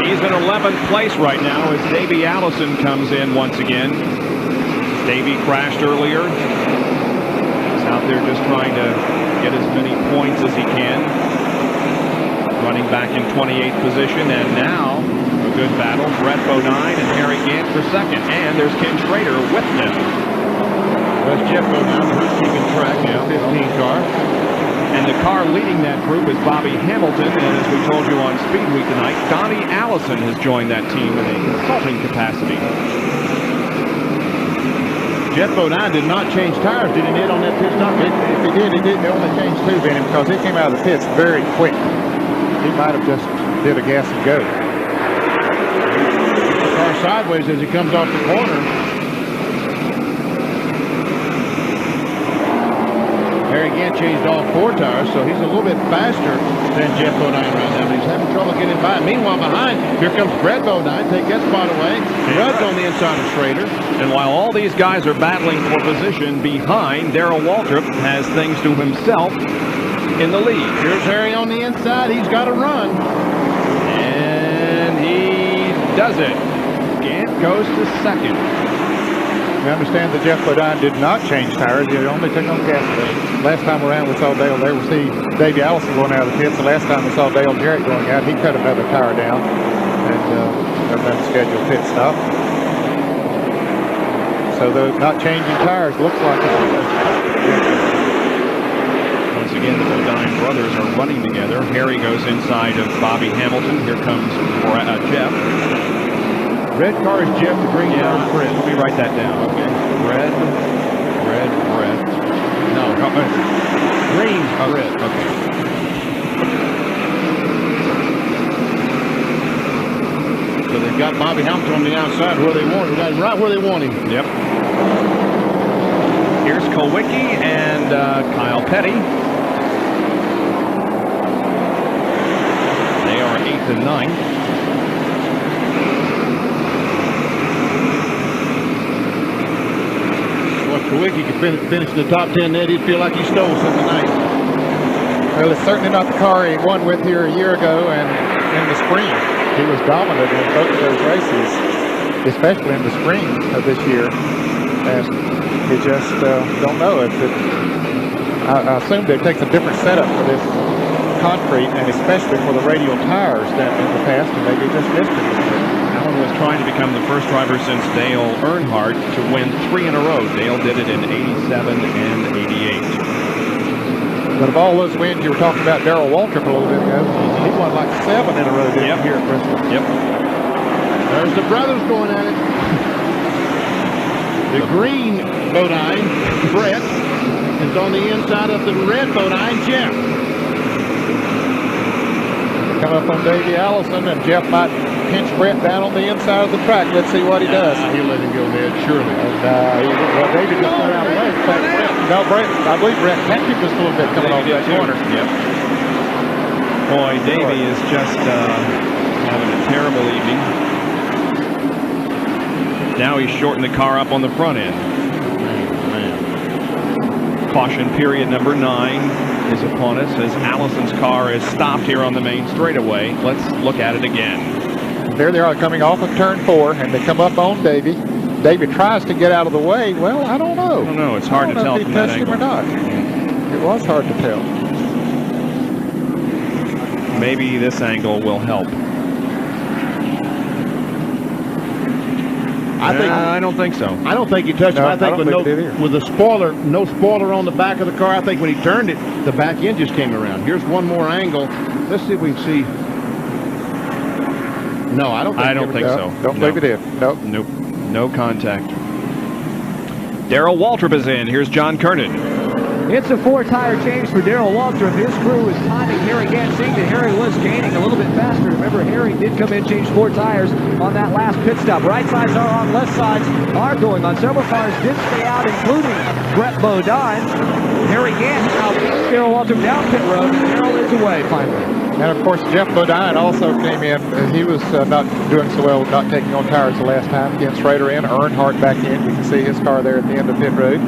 Speaker 1: He's in 11th place right now as Davey Allison comes in once again. Davey crashed earlier. He's out there just trying to get as many points as he can. Running back in 28th position, and now a good battle. Brett Bodine and Harry Gant for second, and there's Ken Schrader with them.
Speaker 10: That's Jeff Bodine, who's keeping track now, 15 car.
Speaker 1: And the car leading that group is Bobby Hamilton, and as we told you on Speed Week tonight, Donnie Allison has joined that team in a consulting capacity.
Speaker 6: Jeff Bodine did not change tires, did he, Ned, on that pit stop? If he did, they only changed 2, Benny, because he came out of the pits very quick. He might have just did a gas and go.
Speaker 10: The car sideways as he comes off the corner. Harry Gant changed all 4 tires, so he's a little bit faster than Jeff Bodine right now. He's having trouble getting by. Meanwhile, behind, here comes Brett Bodine. Take that spot away. Rudd's on the inside of Schrader.
Speaker 1: And while all these guys are battling for position behind, Darrell Waltrip has things to himself in the lead.
Speaker 10: Here's Harry on the inside. He's got to run.
Speaker 1: And he does it. Gant goes to second.
Speaker 6: We understand that Jeff Bodine did not change tires. He only took on gasoline. Last time around we saw Dale there. We see Davey Allison going out of the pits. The last time we saw Dale Jarrett going out, he cut another tire down and done the scheduled pit stop. So the not changing tires looks like
Speaker 1: Once again, the Bodine brothers are running together. Harry goes inside of Bobby Hamilton. Here comes Jeff.
Speaker 10: Red car is Jeff, the green car is Brett.
Speaker 1: Let me write that down. Okay. Red, Brett. No,
Speaker 10: Green,
Speaker 1: Brett. Okay.
Speaker 10: So they've got Bobby Hamilton on the outside where they want him. Got him right where they want him.
Speaker 1: Yep. Here's Kulwicki and Kyle Petty. They are 8th and 9th.
Speaker 10: Kulwicki could finish in the top 10 net, he'd feel like he stole something tonight.
Speaker 6: Well, it's certainly not the car he won with here a year ago and in the spring. He was dominant in both of those races, especially in the spring of this year. And he just don't know if it. I assume it takes a different setup for this concrete, and especially for the radial tires than in the past, and maybe just missed it.
Speaker 1: Allen was trying to become the first driver since Dale Earnhardt to win 3 in a row. Dale did it in 87 and 88.
Speaker 6: But of all those wins, you were talking about Darrell Waltrip a little bit ago. He won like 7 in a row here at Bristol.
Speaker 1: Yep.
Speaker 10: There's the brothers going at it. The green Bodine, Brett, is on the inside of the red Bodine, Jeff.
Speaker 9: come up on Davey Allison, and Jeff might pinch Brett down on the inside of the track. Let's see what he does.
Speaker 10: He'll let him go ahead, surely.
Speaker 9: And Davey just went out of the way. No, Brett, I believe Brett catch him just a little bit coming off that corner.
Speaker 1: Yep. Boy, Davey is just having a terrible evening. Now he's shortened the car up on the front end. Caution period number 9 is upon us as Allison's car is stopped here on the main straightaway. Let's look at it again.
Speaker 9: There they are coming off of turn 4, and they come up on Davey. Davey tries to get out of the way. Well, I don't know.
Speaker 1: I don't know. It's hard to tell
Speaker 9: if he touched him or not. It was hard to tell.
Speaker 1: Maybe this angle will help. I don't think so.
Speaker 10: I don't think he touched him. I think with the spoiler, no spoiler on the back of the car, I think when he turned it, the back end just came around. Here's one more angle. Let's see if we can see. No, I don't think so.
Speaker 9: Don't believe it did. Nope.
Speaker 1: Nope. No contact. Darrell Waltrip is in. Here's John Kernan.
Speaker 7: It's a 4-tire change for Darrell Waltrip. His crew is timing Harry again, seeing that Harry was gaining a little bit faster. Remember, Harry did come in, change 4 tires on that last pit stop. Right sides are on, left sides are going on. Several cars did stay out, including Brett Bodine. Harry Gant out beats Darrell Waltrip down pit road, and Darrell is away finally.
Speaker 9: And of course, Jeff Bodine also came in. He was not doing so well with not taking on tires the last time. Again, Schrader in, Earnhardt back in. You can see his car there at the end of pit road.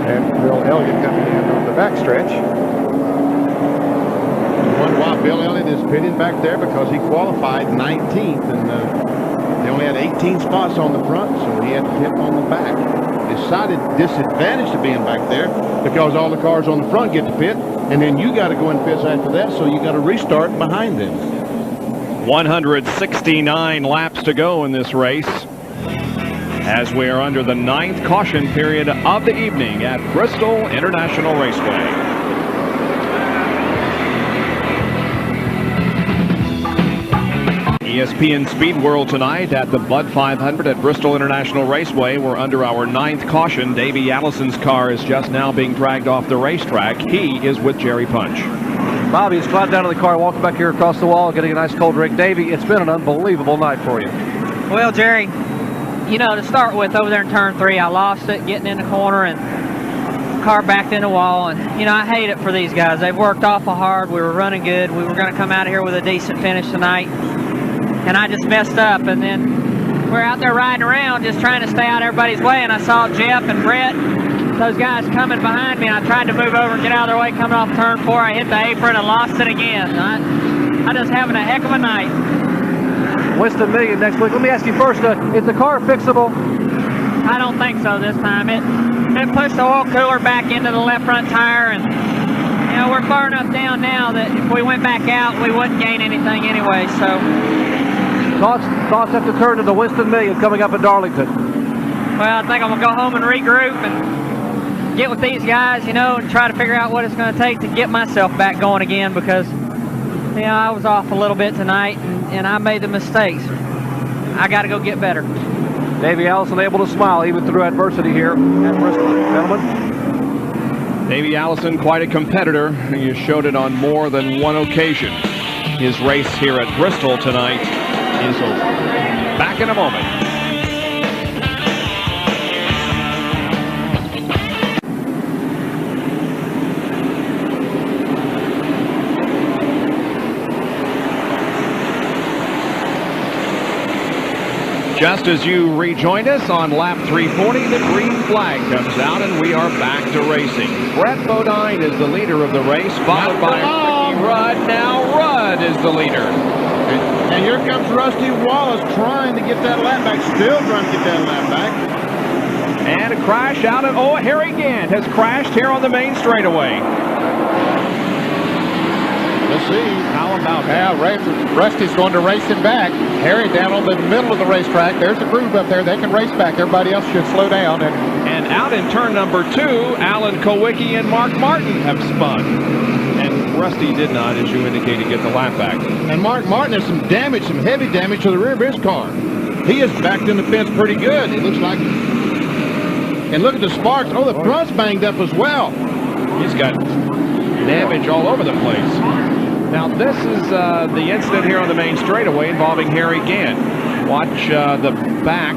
Speaker 9: And Bill Elliott coming in on the backstretch.
Speaker 10: Wonder why Bill Elliott is pitting back there, because he qualified 19th, and they only had 18 spots on the front, so he had to pit on the back. Decided disadvantage to being back there because all the cars on the front get to pit, and then you got to go in pits after that, so you got to restart behind them.
Speaker 1: 169 laps to go in this race, as we are under the 9th caution period of the evening at Bristol International Raceway. ESPN Speed World tonight at the Bud 500 at Bristol International Raceway. We're under our 9th caution. Davey Allison's car is just now being dragged off the racetrack. He is with Jerry Punch.
Speaker 2: Bobby has climbed down to the car, walking back here across the wall, getting a nice cold drink. Davey, it's been an unbelievable night for you.
Speaker 4: Well, Jerry, you know, to start with, over there in turn 3, I lost it getting in the corner and car backed in the wall. And, you know, I hate it for these guys. They've worked awful hard. We were running good. We were going to come out of here with a decent finish tonight. And I just messed up. And then we're out there riding around just trying to stay out of everybody's way. And I saw Jeff and Brett, those guys coming behind me. And I tried to move over and get out of their way coming off turn 4. I hit the apron and lost it again. I'm just having a heck of a night.
Speaker 2: Winston Million next week. Let me ask you first, is the car fixable?
Speaker 4: I don't think so this time. It pushed the oil cooler back into the left front tire, and you know, we're far enough down now that if we went back out, we wouldn't gain anything anyway. So
Speaker 2: thoughts after turn to the Winston Million coming up in Darlington.
Speaker 4: Well, I think I'm gonna go home and regroup and get with these guys, you know, and try to figure out what it's going to take to get myself back going again, because you know, I was off a little bit tonight, and I made the mistakes. I got to go get better.
Speaker 2: Davey Allison able to smile even through adversity here at Bristol. Gentlemen.
Speaker 1: Davey Allison, quite a competitor. He showed it on more than one occasion. His race here at Bristol tonight is over. Back in a moment. Just as you rejoined us on lap 340, the green flag comes out and we are back to racing. Brett Bodine is the leader of the race, followed by Ricky Rudd. Now Rudd is the leader.
Speaker 10: And here comes Rusty Wallace trying to get that lap back, still trying to get that lap back.
Speaker 1: And a crash out of, Harry Gant has crashed here on the main straightaway.
Speaker 10: Let's see.
Speaker 1: How about
Speaker 9: that? Rusty's going to race him back. Harry down on the middle of the racetrack. There's a groove up there. They can race back. Everybody else should slow down.
Speaker 1: And out in turn number 2, Alan Kowicki and Mark Martin have spun. And Rusty did not, as you indicated, get the lap back.
Speaker 10: And Mark Martin has some damage, some heavy damage to the rear of his car. He is backed in the fence pretty good, it looks like. And look at the sparks. Oh, the front's banged up as well.
Speaker 1: He's got damage all over the place. Now this is the incident here on the main straightaway involving Harry Gant. Watch the back.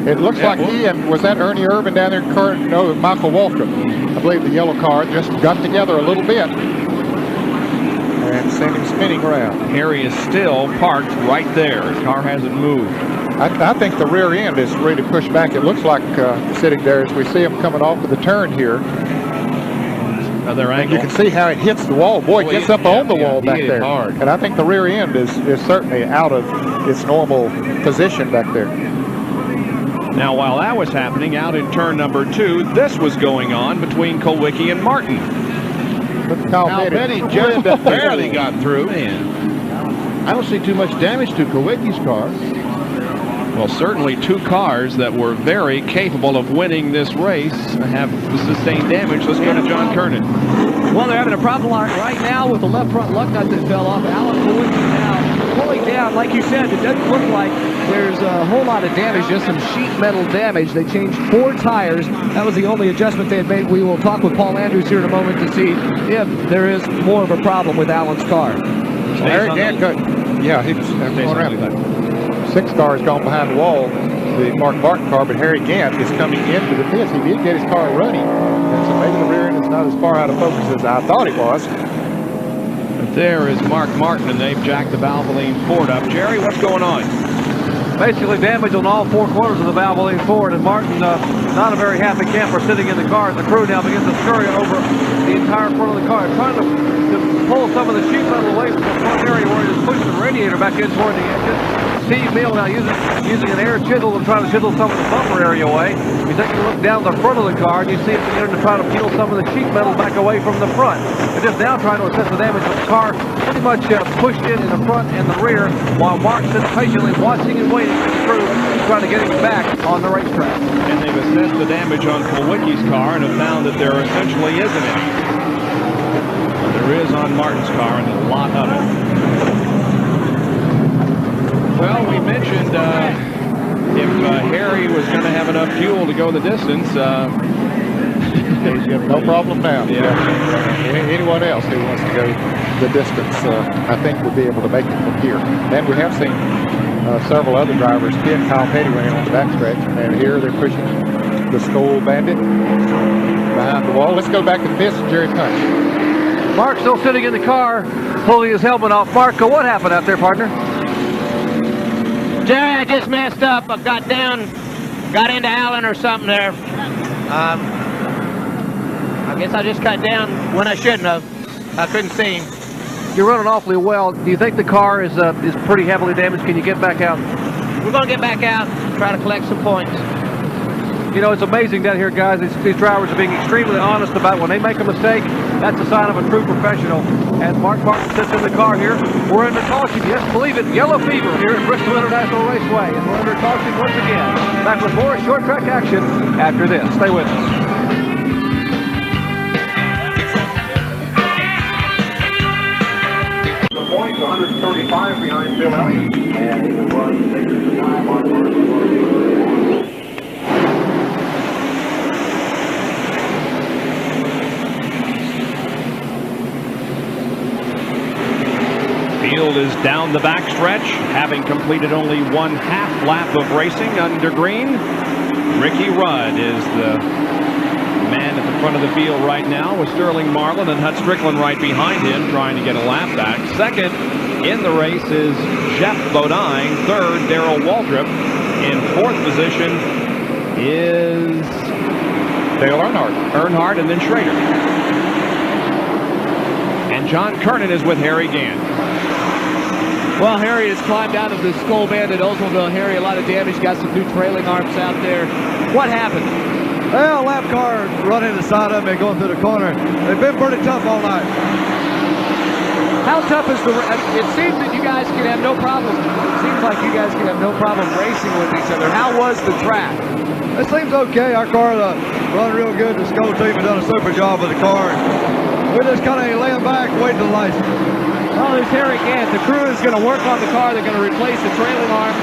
Speaker 9: It looks like he and, was that Ernie Irvin down there? No, Michael Waltrip. I believe the yellow car just got together a little bit and sent him spinning around.
Speaker 1: Harry is still parked right there. His car hasn't moved.
Speaker 9: I think the rear end is really pushed back. It looks like sitting there as we see him coming off of the turn here.
Speaker 1: Another angle.
Speaker 9: You can see how it hits the wall. Boy, it gets up on the wall back there.
Speaker 1: Hard.
Speaker 9: And I think the rear end is certainly out of its normal position back there.
Speaker 1: Now, while that was happening out in turn number 2, this was going on between Kulwicki and Martin.
Speaker 10: Now, Betty just barely got through.
Speaker 1: Man.
Speaker 10: I don't see too much damage to Kulwicki's car.
Speaker 1: Well, certainly 2 cars that were very capable of winning this race have sustained damage. Let's go to John Kernan.
Speaker 7: Well, they're having a problem right now with the left front lug nut that fell off. Alan Kulwicki now pulling down. Like you said, it doesn't look like there's a whole lot of damage, just some sheet metal damage. They changed 4 tires. That was the only adjustment they had made. We will talk with Paul Andrews here in a moment to see if there is more of a problem with Alan's car.
Speaker 9: Harry Gant, yeah, he was going around. 6 cars gone behind the wall, the Mark Martin car, but Harry Gant is coming into the pits. He did get his car running, and so maybe the rear end is not as far out of focus as I thought it was.
Speaker 1: But there is Mark Martin, and they've jacked the Valvoline Ford up. Jerry, what's going on?
Speaker 2: Basically damage on all 4 corners of the Valvoline Ford, and Martin, not a very happy camper sitting in the car. The crew now begins to scurry over the entire front of the car, trying to pull some of the sheet metal away from the front area where it is pushing the radiator back in toward the engine. Steve Meal now using an air chisel to try to chisel some of the bumper area away. You take a look down the front of the car, and you see it beginning to try to peel some of the sheet metal back away from the front. They're just now trying to assess the damage of the car, pretty much pushed in the front and the rear, while Mark sits patiently watching and waiting for the crew trying to get him back on the racetrack.
Speaker 1: And they've assessed the damage on Kulwicki's car and have found that there essentially isn't any. But there is on Martin's car, and a lot of it. Well, we mentioned if Harry was going to have enough fuel to go the distance.
Speaker 9: He's got no problem now.
Speaker 1: Yeah.
Speaker 9: Anyone else who wants to go the distance, I think, will be able to make it from here. And we have seen several other drivers pit. Kyle Petty running on the backstretch, and here they're pushing the Skull Bandit behind the wall. Let's go back to the pits, Jerry Punch.
Speaker 2: Mark still sitting in the car, pulling his helmet off. Mark, what happened out there, partner?
Speaker 13: Jerry, I just messed up. I got into Allen or something there. I guess I just cut down when I shouldn't have. I couldn't see him.
Speaker 2: You're running awfully well. Do you think the car is pretty heavily damaged? Can you get back out?
Speaker 13: We're going to get back out, try to collect some points.
Speaker 2: You know, it's amazing down here, guys. These drivers are being extremely honest about when they make a mistake. That's a sign of a true professional. And Mark Martin sits in the car here. We're under caution. Yes, believe it. Yellow fever here at Bristol International Raceway. And we're under caution once again. Back with more short track action after this. Stay with us.
Speaker 14: The points 135 behind Bill Elliott. And he was taking the time on
Speaker 1: Field is down the backstretch, having completed only 1/2 lap of racing under green. Ricky Rudd is the man at the front of the field right now, with Sterling Marlin and Hut Strickland right behind him, trying to get a lap back. Second in the race is Jeff Bodine. Third, Darrell Waltrip. In 4th position is
Speaker 9: Dale
Speaker 1: Earnhardt, and then Schrader. And John Kernan is with Harry Gant.
Speaker 7: Well, Harry has climbed out of the Skull Bandit Oldsmobile. Harry, a lot of damage, got some new trailing arms out there. What happened?
Speaker 15: Well, lap car running the side of me going through the corner. They've been pretty tough all night.
Speaker 7: How tough is the... It seems that you guys can have no problem. It seems like you guys can have no problem racing with each other. How was the track?
Speaker 15: It seems okay. Our car run real good. The Skull team has done a super job with the car. We're just kind of laying back, waiting to license.
Speaker 7: Well, there's Harry Gant. The crew is going to work on the car. They're going to replace the trailing arms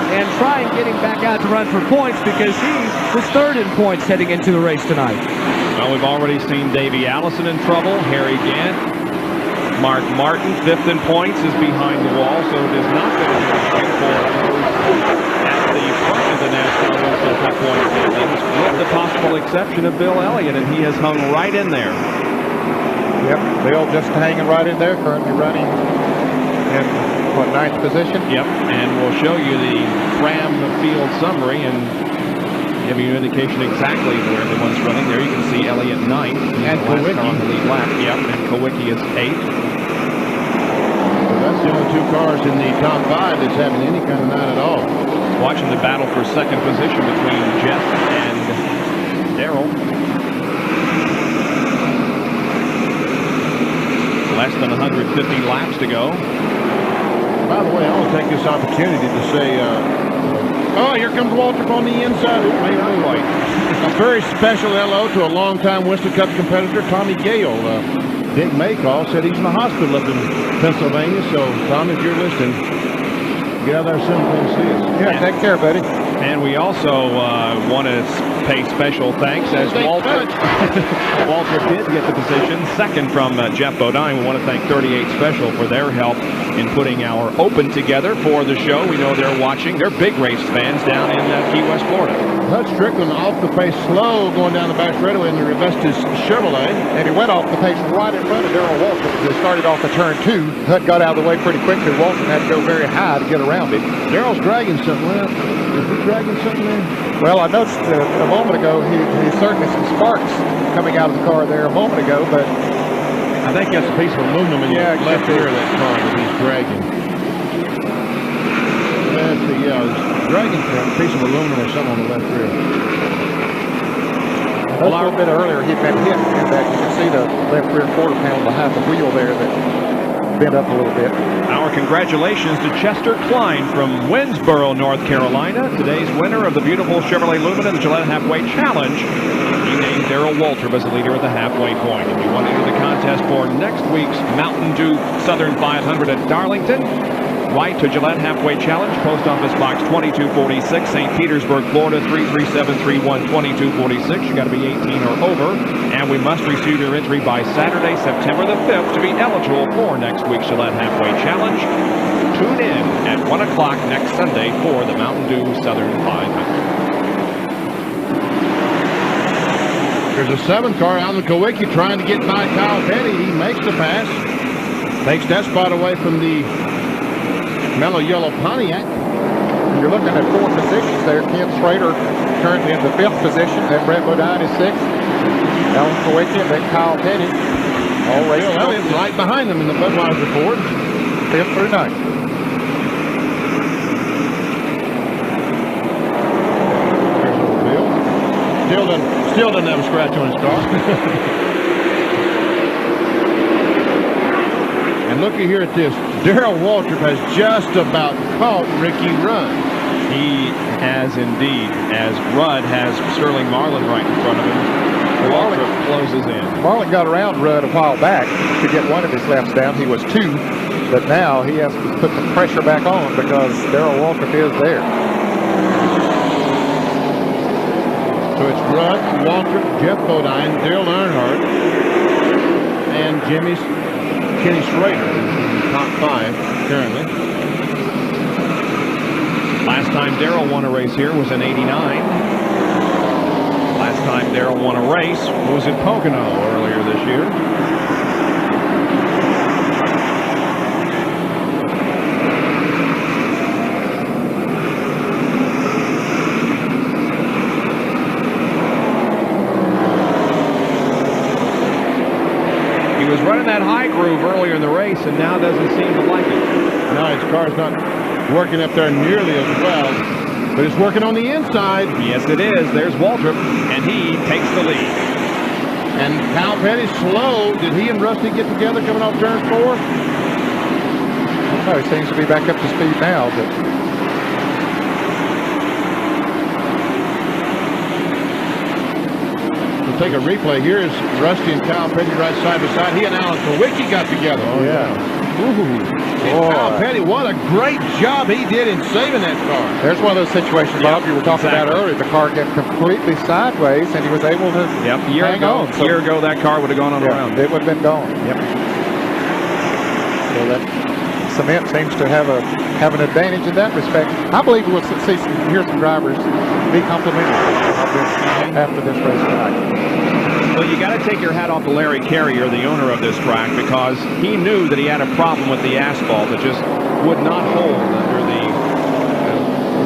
Speaker 7: and try and get him back out to run for points, because he was 3rd in points heading into the race tonight.
Speaker 1: Well, we've already seen Davey Allison in trouble. Harry Gant Mark Martin, 5th in points, is behind the wall, so it is not going to be a fight for at the front of the NASCAR Winston Cup point standings, with the possible exception of Bill Elliott, and he has hung right in there.
Speaker 9: Yep, Bill just hanging right in there, currently running in, what, 9th position?
Speaker 1: Yep, and we'll show you the Ram field summary and give you an indication exactly where everyone's running. There you can see Elliott 9th.
Speaker 10: And Kowicki
Speaker 1: on the lead lap. Yep, and Kowicki is 8th.
Speaker 10: So that's the only 2 cars in the top 5 that's having any kind of night at all.
Speaker 1: Watching the battle for 2nd position between Jeff and Darrell. Less than 150 laps to go.
Speaker 10: By the way, I want to take this opportunity to say, oh, here comes Walter on the inside. A very special hello to a longtime Winston Cup competitor, Tommy Gale. Dick Maycall said he's in the hospital up in Pennsylvania. So, Tom, if you're listening, get out there soon and see us.
Speaker 9: Yeah, take care, buddy.
Speaker 1: And we also want to pay special thanks as Walter did get the position, 2nd from Jeff Bodine. We want to thank 38 Special for their help in putting our Open together for the show. We know they're watching. They're big race fans down in Key West, Florida.
Speaker 10: Hutch Strickland off the pace slow going down the back straightaway in the Revestis Chevrolet.
Speaker 9: And he went off the pace right in front of Darrell Walton. They started off the turn 2. Hut got out of the way pretty quickly. Walton had to go very high to get around him.
Speaker 10: Darrell's dragging something. Well, is he dragging something there?
Speaker 9: Well, I noticed a moment ago he certainly some sparks coming out of the car there a moment ago, but
Speaker 10: I think that's a piece of aluminum in the left rear of that car that he's dragging. That's the, he's dragging a piece of aluminum or something on the left rear.
Speaker 9: A little bit earlier he'd been hit in that. You can see the left rear quarter panel behind the wheel there that bent up a little bit.
Speaker 1: Our congratulations to Chester Klein from Winsboro, North Carolina, today's winner of the beautiful Chevrolet Lumina, the Gillette Halfway Challenge. He named Darrell Waltrip as the leader at the halfway point. If you want to enter the contest for next week's Mountain Dew Southern 500 at Darlington, write to Gillette Halfway Challenge, Post Office Box 2246, St. Petersburg, Florida 33731, 2246. You got to be 18 or over, and we must receive your entry by Saturday, September the 5th to be eligible for next week's Gillette Halfway Challenge. Tune in at 1 o'clock next Sunday for the Mountain Dew Southern 500.
Speaker 10: There's a 7 car out in Kowicki trying to get by Kyle Petty. He makes the pass. Takes that spot away from the mellow yellow Pontiac.
Speaker 9: You're looking at 4 positions there. Ken Schrader currently in the 5th position. Then Brett Bodine is 6th. Alan Kowicki and then Kyle Petty. All racing.
Speaker 10: Bill Elliott right behind them in the Budweiser Ford.
Speaker 9: 5th through 9th.
Speaker 10: There's old Bill. Still doesn't have a scratch on his car. And looky here at this. Darrell Waltrip has just about caught Ricky Rudd.
Speaker 1: He has indeed, as Rudd has Sterling Marlin right in front of him. Waltrip closes in.
Speaker 9: Marlin got around Rudd a while back to get one of his laps down. He was 2, but now he has to put the pressure back on because Darrell Waltrip is there.
Speaker 10: So it's Rudd, Waltrip, Jeff Bodine, Dale Earnhardt, and Kenny Schrader in the top 5 currently.
Speaker 1: Last time Darrell won a race here was in '89. Last time Darrell won a race was at Pocono earlier this year. He was running that high groove earlier in the race and now doesn't seem to like it.
Speaker 10: No, his car's not working up there nearly as well, but it's working on the inside.
Speaker 1: Yes, it is. There's Waltrip, and he takes the lead.
Speaker 10: And Kyle Petty's slow. Did he and Rusty get together coming off turn 4?
Speaker 9: No, he seems to be back up to speed now, but
Speaker 10: take a replay. Here is Rusty and Kyle Petty right side by side. He and Alan Kowicki got together.
Speaker 9: Oh, yeah.
Speaker 10: And Kyle Petty, what a great job he did in saving that car.
Speaker 9: There's one of those situations, Bob, you were talking about earlier. The car got completely sideways, and he was able to hang on.
Speaker 1: A year ago, that car would have gone on around.
Speaker 9: It would have been gone.
Speaker 1: Yep.
Speaker 9: So that cement seems to have an advantage in that respect. I believe we'll hear some drivers be complimentary after this race tonight.
Speaker 1: Well, you got to take your hat off to Larry Carrier, the owner of this track, because he knew that he had a problem with the asphalt that just would not hold under the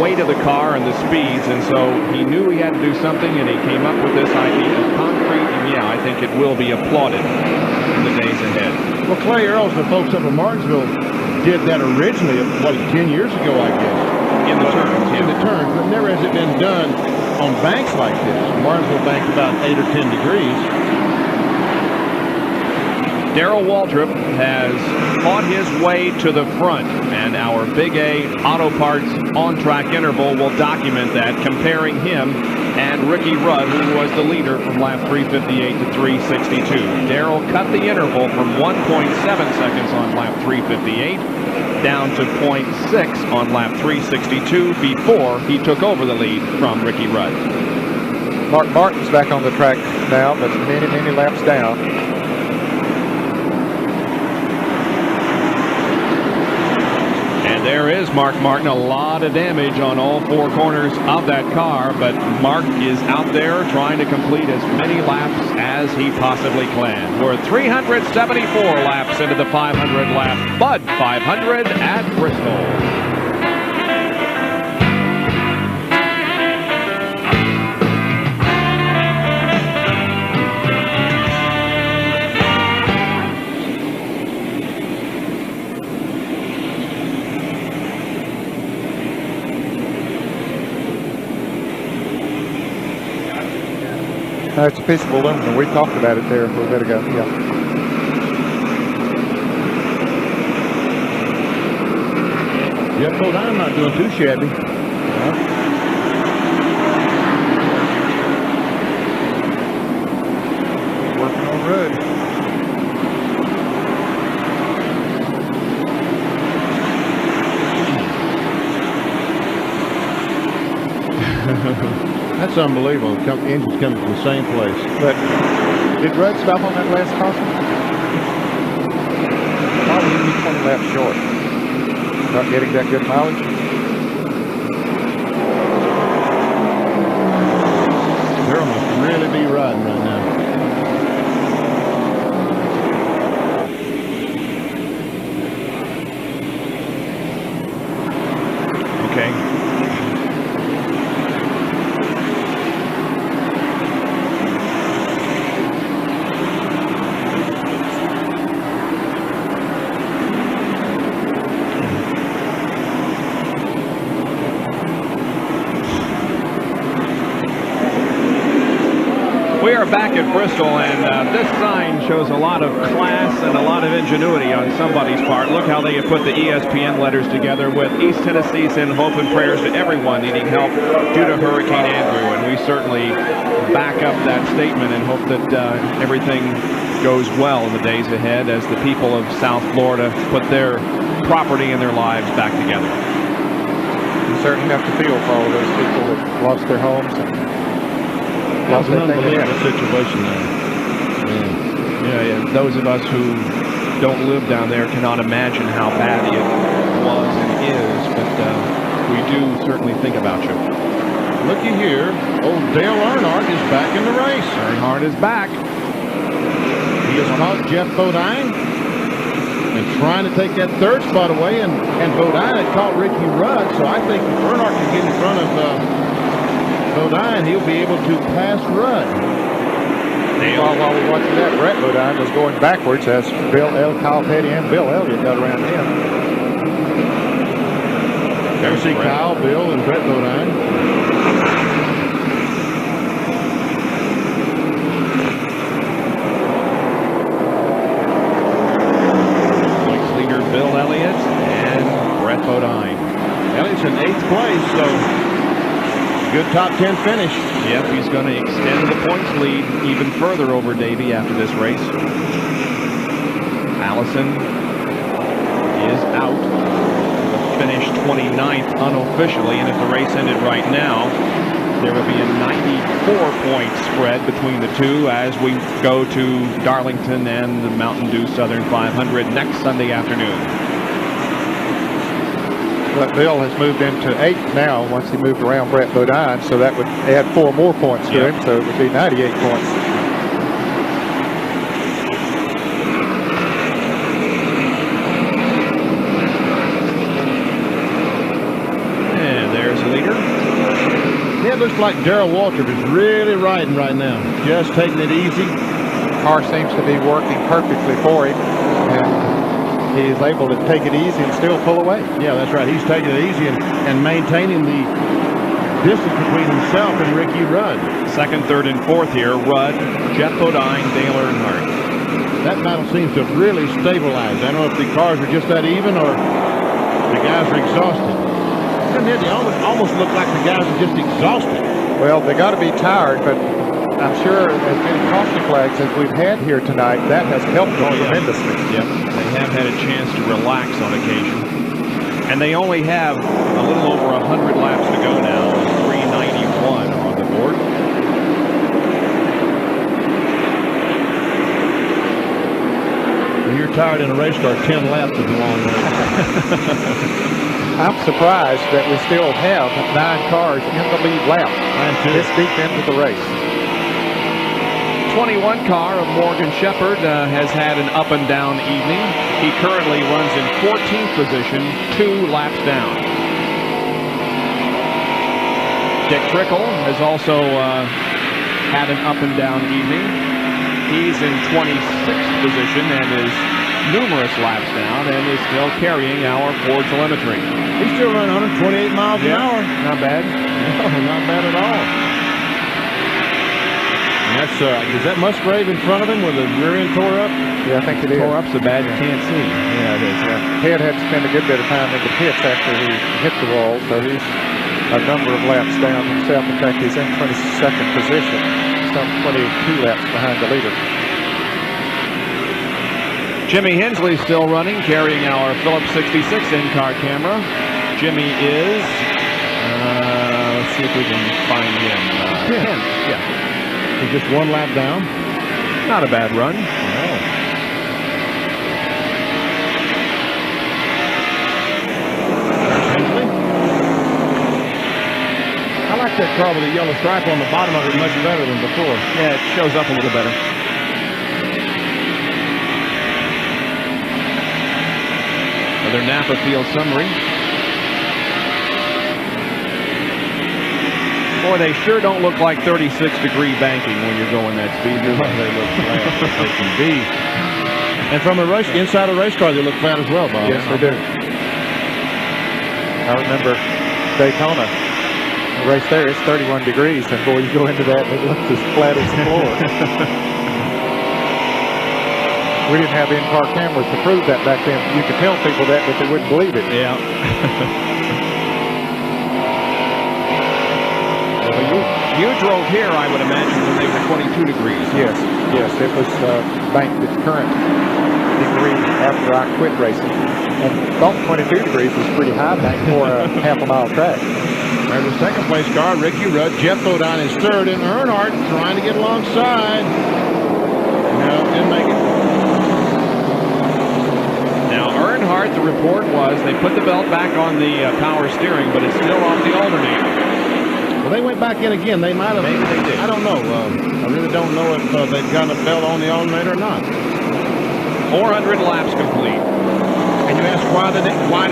Speaker 1: weight of the car and the speeds, and so he knew he had to do something, and he came up with this idea of concrete, and yeah, I think it will be applauded in the days ahead.
Speaker 10: Well, Clay Earls, the folks up in Martinsville, did that originally, 10 years ago, I guess.
Speaker 1: In the turns, yeah.
Speaker 10: In the turns, but never has it been done on banks like this. Martinsville bank's about 8 or 10 degrees.
Speaker 1: Darrell Waltrip has fought his way to the front, and our Big A Auto Parts on-track interval will document that, comparing him and Ricky Rudd, who was the leader from lap 358 to 362. Darrell cut the interval from 1.7 seconds on lap 358 down to 0.6 on lap 362 before he took over the lead from Ricky Rudd.
Speaker 9: Mark Martin's back on the track now, but many laps down.
Speaker 1: There is Mark Martin. A lot of damage on all four corners of that car, but Mark is out there trying to complete as many laps as he possibly can. We're 374 laps into the 500 lap Bud 500 at Bristol.
Speaker 9: It's a piece of aluminum. We talked about it there a little bit ago. Yeah.
Speaker 10: Jeff Bodine not doing too shabby.
Speaker 9: Working on Rudd.
Speaker 10: That's unbelievable. The engine's coming from the same place.
Speaker 9: But did Rudd stop on that last crossing? Probably be 20 laps short. Not getting that good mileage.
Speaker 10: Darrell must really be riding right now.
Speaker 1: Okay. We are back at Bristol, and this sign shows a lot of class and a lot of ingenuity on somebody's part. Look how they have put the ESPN letters together with East Tennessee send hope and prayers to everyone needing help due to Hurricane Andrew. And we certainly back up that statement and hope that everything goes well in the days ahead as the people of South Florida put their property and their lives back together.
Speaker 9: You certainly have to feel for all of those people that lost their homes.
Speaker 10: That's an unbelievable situation there.
Speaker 1: Yeah. Those of us who don't live down there cannot imagine how bad it was and is, but we do certainly think about you.
Speaker 10: Looky here, old Dale Earnhardt is back in the race.
Speaker 1: Earnhardt is back.
Speaker 10: He has caught Jeff Bodine and trying to take that third spot away, and Bodine had caught Ricky Rudd, so I think if Earnhardt can get in front of Bodine, he'll be able to pass Rudd.
Speaker 9: While we're watching that, Brett Bodine was going backwards as Kyle Petty and Bill Elliott got around him.
Speaker 10: There see Kyle, Bill, and Brett Bodine.
Speaker 1: Points leader Bill Elliott and Brett Bodine.
Speaker 10: Elliott's in 8th place, so good top 10 finish.
Speaker 1: Yep, he's going to extend the points lead even further over Davey after this race. Allison is out. Finished 29th unofficially, and if the race ended right now, There will be a 94-point spread between the two as we go to Darlington and the Mountain Dew Southern 500 next Sunday afternoon.
Speaker 9: But Bill has moved into 8th now once he moved around Brett Bodine, so that would add 4 more points to him, so it would be 98 points.
Speaker 1: And there's the leader.
Speaker 10: It looks like Darrell Waltrip is really riding right now, just taking it easy.
Speaker 9: Car seems to be working perfectly for him, and he is able to take it easy and still pull away.
Speaker 10: Yeah, that's right. He's taking it easy and maintaining the distance between himself and Ricky Rudd.
Speaker 1: Second, third, and fourth here. Rudd, Jeff Bodine, Dale Earnhardt.
Speaker 10: That battle seems to have really stabilized. I don't know if the cars are just that even or the guys are exhausted. They almost look like the guys are just exhausted.
Speaker 9: Well, they got to be tired, but I'm sure as many caution flags as we've had here tonight, that has helped them tremendously.
Speaker 1: Yep, they have had a chance to relax on occasion. And they only have a little over 100 laps to go now. 391 on the board.
Speaker 10: When you're tired in a race car, 10 laps is a long way.
Speaker 9: I'm surprised that we still have 9 cars in the lead lap this deep into the race.
Speaker 1: 21 car of Morgan Shepherd has had an up and down evening. He currently runs in 14th position, 2 laps down. Dick Trickle has also had an up and down evening. He's in 26th position and is numerous laps down and is still carrying our Ford telemetry.
Speaker 10: He's still running 128 miles an hour.
Speaker 1: Not bad.
Speaker 10: No, not bad at all. And that's, is that Musgrave in front of him with the rear end tore up?
Speaker 9: Yeah, I think it is.
Speaker 1: Tore up so bad you can't see.
Speaker 9: Yeah, it is. Yeah. Head had to spend a good bit of time in the pits after he hit the wall, so he's a number of laps down himself. In fact, he's in 22nd position, some 22 laps behind the leader.
Speaker 1: Jimmy Hensley still running, carrying our Phillips 66 in-car camera. Jimmy is, let's see if we can find him. 10th, yeah.
Speaker 10: He's just 1 lap down.
Speaker 1: Not a bad run.
Speaker 10: No. Hensley. I like that car with the yellow stripe on the bottom of it much better than before.
Speaker 1: Yeah, it shows up a little better. Another Napa Field summary. Boy, they sure don't look like 36-degree banking when you're going that speed.
Speaker 10: They look flat as they can be. And from the race, inside a race car, they look flat as well, Bob.
Speaker 9: Yes, they do. I remember Daytona. The race there, it's 31 degrees, and boy, you go into that, and it looks as flat as the floor. We didn't have in-car cameras to prove that back then. You could tell people that, but they wouldn't believe it.
Speaker 1: Yeah. You drove here, I would imagine, when they were 22 degrees.
Speaker 9: Yes, yes. It was banked its current degree after I quit racing. And thought 22 degrees was pretty high back for a half-a-mile track.
Speaker 10: There's the second place car, Ricky Rudd. Jeff Bodine is third, and Earnhardt trying to get alongside. No, didn't make it.
Speaker 1: Now, Earnhardt, the report was they put the belt back on the power steering, but it's still off the alternator.
Speaker 10: Well, they went back in again. They might have.
Speaker 1: Maybe they did.
Speaker 10: I don't know. I really don't know if they've got a belt on the alternator or not.
Speaker 1: 400 laps complete.
Speaker 10: And you ask why do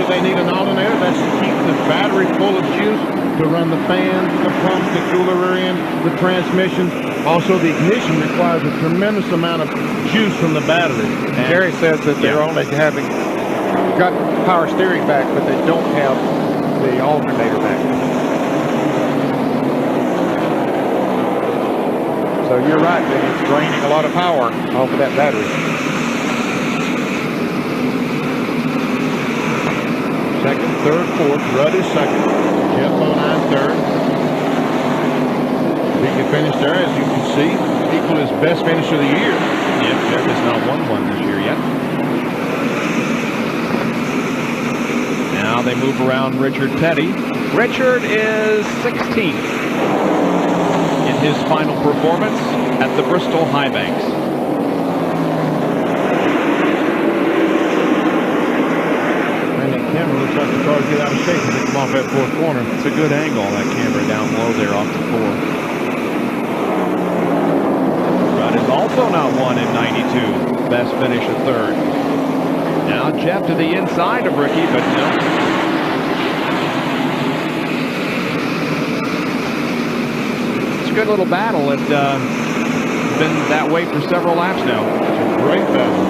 Speaker 10: they need an alternator? That's to keep the battery full of juice to run the fans, the pumps, the cooler rear end, the transmission. Also, the ignition requires a tremendous amount of juice from the battery.
Speaker 9: And Jerry says that they're only got power steering back, but they don't have the alternator back. So you're right, it's draining a lot of power off of that battery.
Speaker 10: Second, third, fourth. Rudd is second. Jeff Bodine third. He can finish there, as you can see, equal his best finish of the year.
Speaker 1: Yep, Jeff has not won one this year yet. Now they move around Richard Petty. Richard is 16th. his final performance at the Bristol High Banks.
Speaker 10: And that camera looks like the cars get out of shape as they come off that fourth corner.
Speaker 1: It's a good angle, that camera down low there off the 4. Rudd has also not won in 92. Best finish at 3rd. Now Jeff to the inside of Ricky, but no. It's a good little battle. It's been that way for several laps now.
Speaker 10: It's a great battle.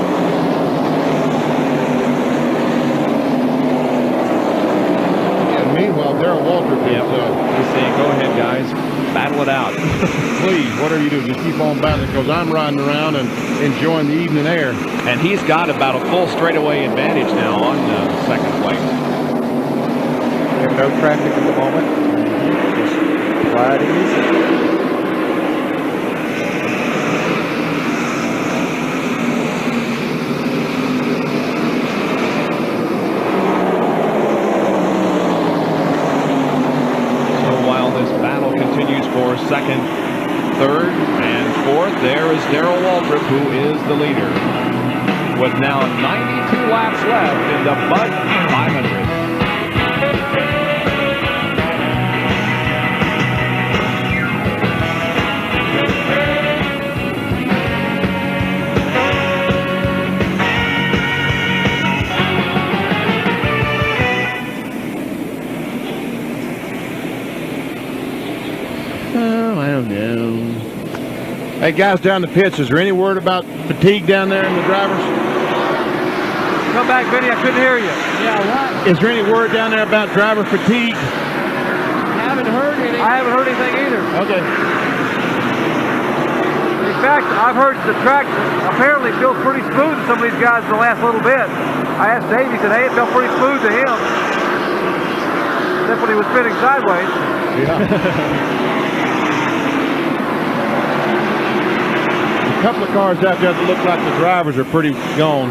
Speaker 10: And meanwhile, Darrell Waltrip is...
Speaker 1: He's saying, go ahead, guys. Battle it out.
Speaker 10: Please, whatever you do, just keep on battling, because I'm riding around and enjoying the evening air.
Speaker 1: And he's got about a full straightaway advantage now on second place.
Speaker 9: We have no traffic at the moment. Just ride easy.
Speaker 1: For second, third, and fourth, there is Darrell Waltrip, who is the leader, with now 92 laps left in the Bud 500.
Speaker 10: Hey, guys down the pits, is there any word about fatigue down there in the drivers?
Speaker 2: Come back, Vinny. I couldn't hear you.
Speaker 4: Yeah, what?
Speaker 10: Is there any word down there about driver fatigue?
Speaker 4: I haven't heard anything.
Speaker 2: I haven't heard anything either.
Speaker 10: Okay.
Speaker 2: In fact, I've heard the track apparently feels pretty smooth to some of these guys in the last little bit. I asked Dave, he said, hey, it felt pretty smooth to him. Except when he was spinning sideways.
Speaker 10: Yeah. A couple of cars out there that look like the drivers are pretty gone.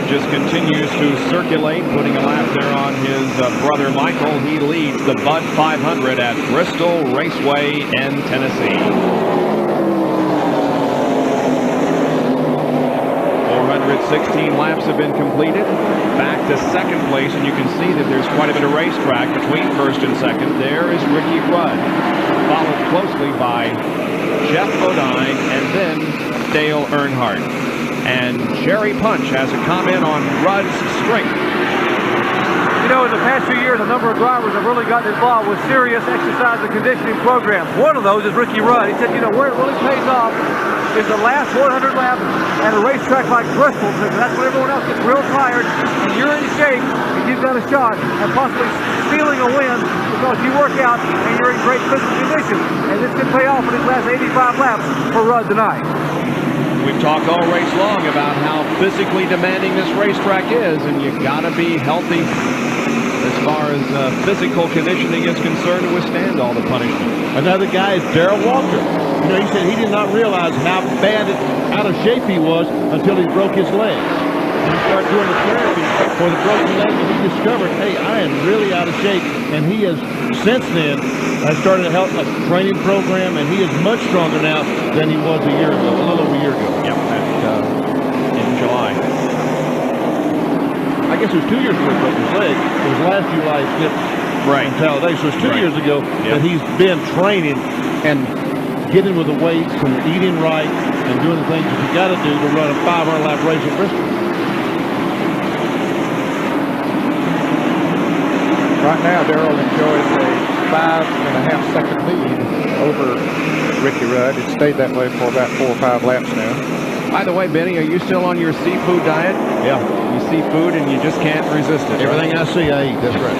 Speaker 1: Just continues to circulate, putting a lap there on his brother Michael. He leads the Bud 500 at Bristol Raceway in Tennessee. 416 laps have been completed. Back to second place, and you can see that there's quite a bit of racetrack between first and second. There is Ricky Rudd, followed closely by Jeff Bodine and then Dale Earnhardt. And Jerry Punch has a comment on Rudd's strength.
Speaker 2: You know, in the past few years, a number of drivers have really gotten involved with serious exercise and conditioning programs. One of those is Ricky Rudd. He said, you know, where it really pays off is the last 400 laps at a racetrack like Bristol. That's when everyone else gets real tired, and you're in shape, and you've got a shot at possibly stealing a win because you work out and you're in great physical condition. And this could pay off in his last 85 laps for Rudd tonight.
Speaker 1: We've talked all race long about how physically demanding this racetrack is, and you gotta be healthy as far as physical conditioning is concerned to withstand all the punishment.
Speaker 10: Another guy is Darrell Waltrip. You know, he said he did not realize how bad out of shape he was until he broke his leg. And he started doing the therapy for the broken leg, and he discovered, hey, I am really out of shape. And he has, since then, started a training program, and he is much stronger now than he was a year ago, a little over a year ago.
Speaker 1: Yep, in
Speaker 10: I guess it was 2 years ago he broke his leg. It was last July he skipped in Talladega. So it's 2 years ago that he's been training and getting with the weights and eating right and doing the things that you got to do to run a 500-lap race at Bristol.
Speaker 9: Right now, Darrell enjoys a 5.5-second lead over Ricky Rudd. It stayed that way for about 4 or 5 laps now.
Speaker 1: By the way, Benny, are you still on your seafood diet?
Speaker 10: Yeah.
Speaker 1: You see food and you just can't resist it.
Speaker 10: Everything I see, I eat. That's right.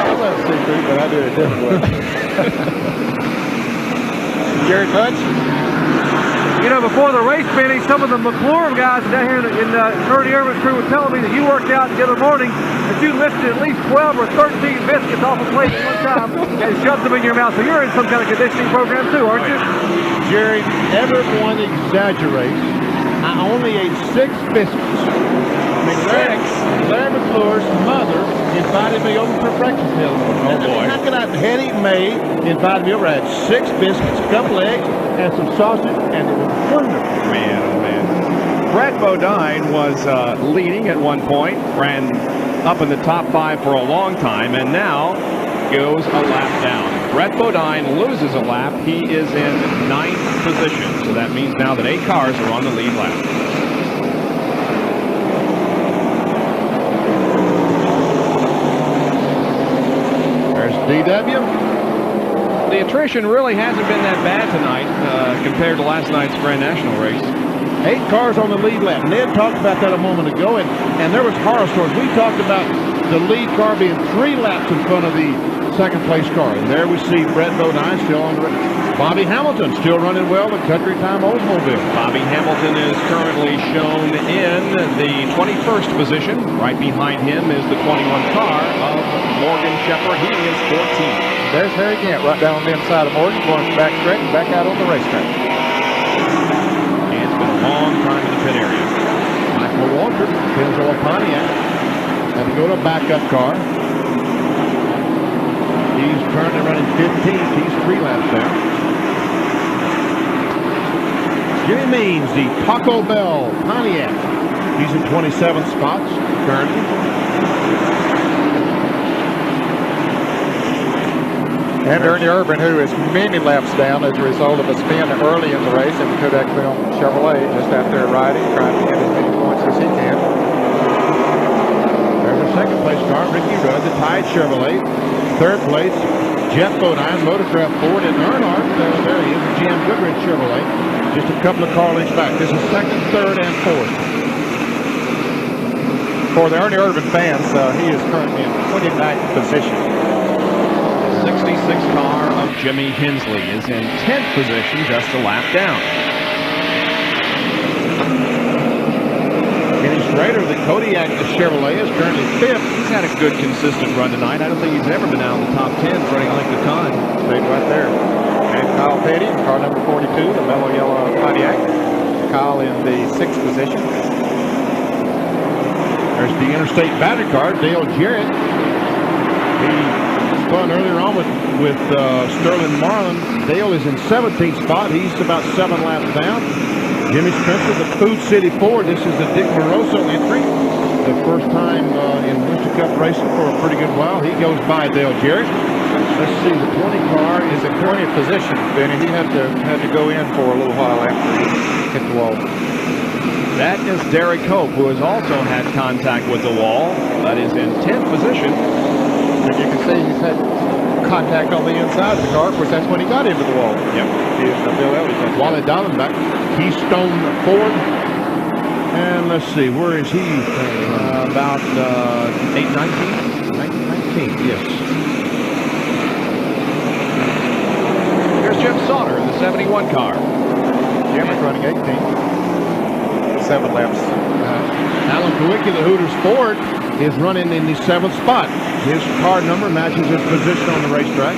Speaker 9: I love seafood, but I do it a different way. Jared Mudge?
Speaker 2: You know, before the race, Benny, some of the McLaurin guys down here in Ernie Irvin's crew were telling me that you worked out the other morning, that you lifted at least 12 or 13 biscuits off a plate at one time and shoved them in your mouth. So you're in some kind of conditioning program too, aren't you?
Speaker 10: Jerry, everyone exaggerates. I only ate 6 biscuits. I mean, Larry McClure's mother invited me over for breakfast the other morning. Oh, boy. How could I? Hetty May invited me over. I had 6 biscuits, a couple eggs, and some sausage, and it was wonderful.
Speaker 1: Man, oh, man. Brett Bodine was leading at one point, ran up in the top 5 for a long time, and now goes a lap down. Brett Bodine loses a lap. He is in 9th position, so that means now that 8 cars are on the lead lap.
Speaker 10: DW.
Speaker 1: The attrition really hasn't been that bad tonight compared to last night's Grand National race.
Speaker 10: 8 cars on the lead lap. Ned talked about that a moment ago, and there was horror stories. We talked about the lead car being 3 laps in front of the second place car. And there we see Brett Bodine still on the race. Bobby Hamilton still running well, the Country Time Oldsmobile.
Speaker 1: Bobby Hamilton is currently shown in the 21st position. Right behind him is the 21 car of Morgan Shepherd. He is 14th.
Speaker 9: There's Harry Gant right down on the inside of Morgan, going back straight and back out on the racetrack.
Speaker 1: And it's been a long time in the pit area.
Speaker 10: Michael Walter, Pennzoil Pontiac, had to go to a backup car. He's currently running 15th. He's 3 laps down. Jimmy Means, the Taco Bell Pontiac. He's in 27th spots currently.
Speaker 9: And Ernie Irvin, who is many laps down as a result of a spin early in the race in the Kodak Film Chevrolet, just out there riding, trying to get as many points as he can.
Speaker 10: There's a second place car, Ricky Rudd, the Tide Chevrolet. Third place, Jeff Bodine, Motorcraft Ford, and Earnhardt. There he is, the GM Goodrich Chevrolet. Just a couple of car lengths back. This is 2nd, 3rd, and 4th.
Speaker 9: For the Ernie Irvin fans, he is currently in 29th position.
Speaker 1: 66 car of Jimmy Hensley is in 10th position, just a lap down.
Speaker 10: Kenny Schrader, the Kodiak Chevrolet, is currently 5th.
Speaker 1: He's had a good, consistent run tonight. I don't think he's ever been out in the top 10 for any length of time.
Speaker 9: Stayed right there. And Kyle Petty, car number 42, the mellow yellow Pontiac. Kyle in the 6th position.
Speaker 10: There's the Interstate battery car, Dale Jarrett. He spun earlier on with Sterling Marlin. Dale is in 17th spot. He's about 7 laps down. Jimmy Spencer, the Food City Ford. This is the Dick Moroso entry. The first time in Winston Cup racing for a pretty good while. He goes by Dale Jarrett. Let's see, the 20 car
Speaker 9: is in 20th position. Benny, he had to go in for a little while after he hit the wall.
Speaker 1: That is Derek Hope, who has also had contact with the wall. That is in 10th position.
Speaker 9: And you can see he's had contact on the inside of the car. Of course, that's when he got into the wall.
Speaker 1: Yep.
Speaker 9: Bill Elliott.
Speaker 10: Wally Dollenbach, Keystone Ford. And let's see, where is he?
Speaker 1: About 819?
Speaker 10: 19, yes.
Speaker 1: Here's Jim Sauter in the 71 car.
Speaker 9: Jim is running 18. 7 laps.
Speaker 10: Alan Kowicki, the Hooters Ford, is running in the 7th spot. His car number matches his position on the racetrack.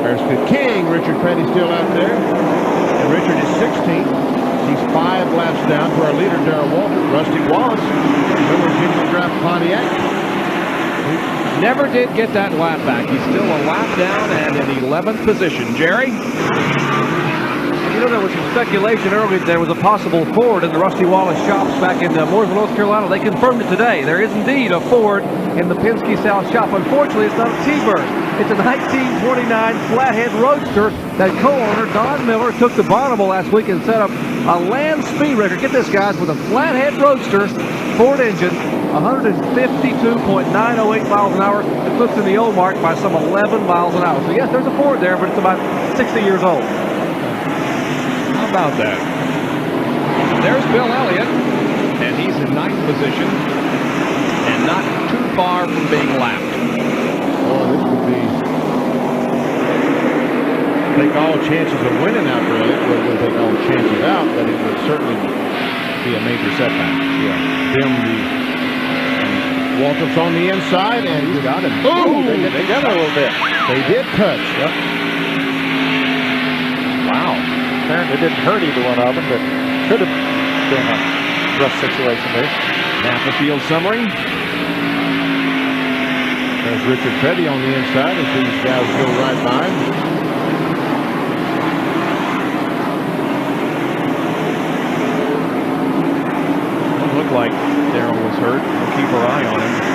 Speaker 10: There's the King, Richard Petty, still out there. And Richard is 16th. He's 5 laps down to our leader, Darrell Walter. Rusty Wallace, number Jimmy McGrath Pontiac.
Speaker 1: Never did get that lap back. He's still a lap down and in 11th position. Jerry?
Speaker 2: You know, there was some speculation earlier that there was a possible Ford in the Rusty Wallace shops back in Mooresville, North Carolina. They confirmed it today. There is indeed a Ford in the Penske South shop. Unfortunately, it's not a T-Bird. It's a 1929 Flathead Roadster that co-owner Don Miller took to Bonneville last week and set up a land speed record. Get this, guys, with a Flathead Roadster, Ford engine, 152.908 miles an hour. It puts in the old mark by some 11 miles an hour. So yes, there's a Ford there, but it's about 60 years old.
Speaker 1: How about that? There's Bill Elliott, and he's in ninth position, and not too far from being lapped.
Speaker 10: Oh, this would be take all chances of winning out there. It wouldn't take all chances out, but it would certainly be a major setback. Yeah. Waltrip's on the inside, and he's got him.
Speaker 9: Ooh, they get together a little bit.
Speaker 10: They did touch. Yep.
Speaker 9: Wow. Apparently didn't hurt either one of them, but could have been a rough situation there.
Speaker 1: Napa Field summary.
Speaker 10: There's Richard Petty on the inside as these guys go right by him.
Speaker 1: Doesn't look like Darrell was hurt. We'll keep our eye on him.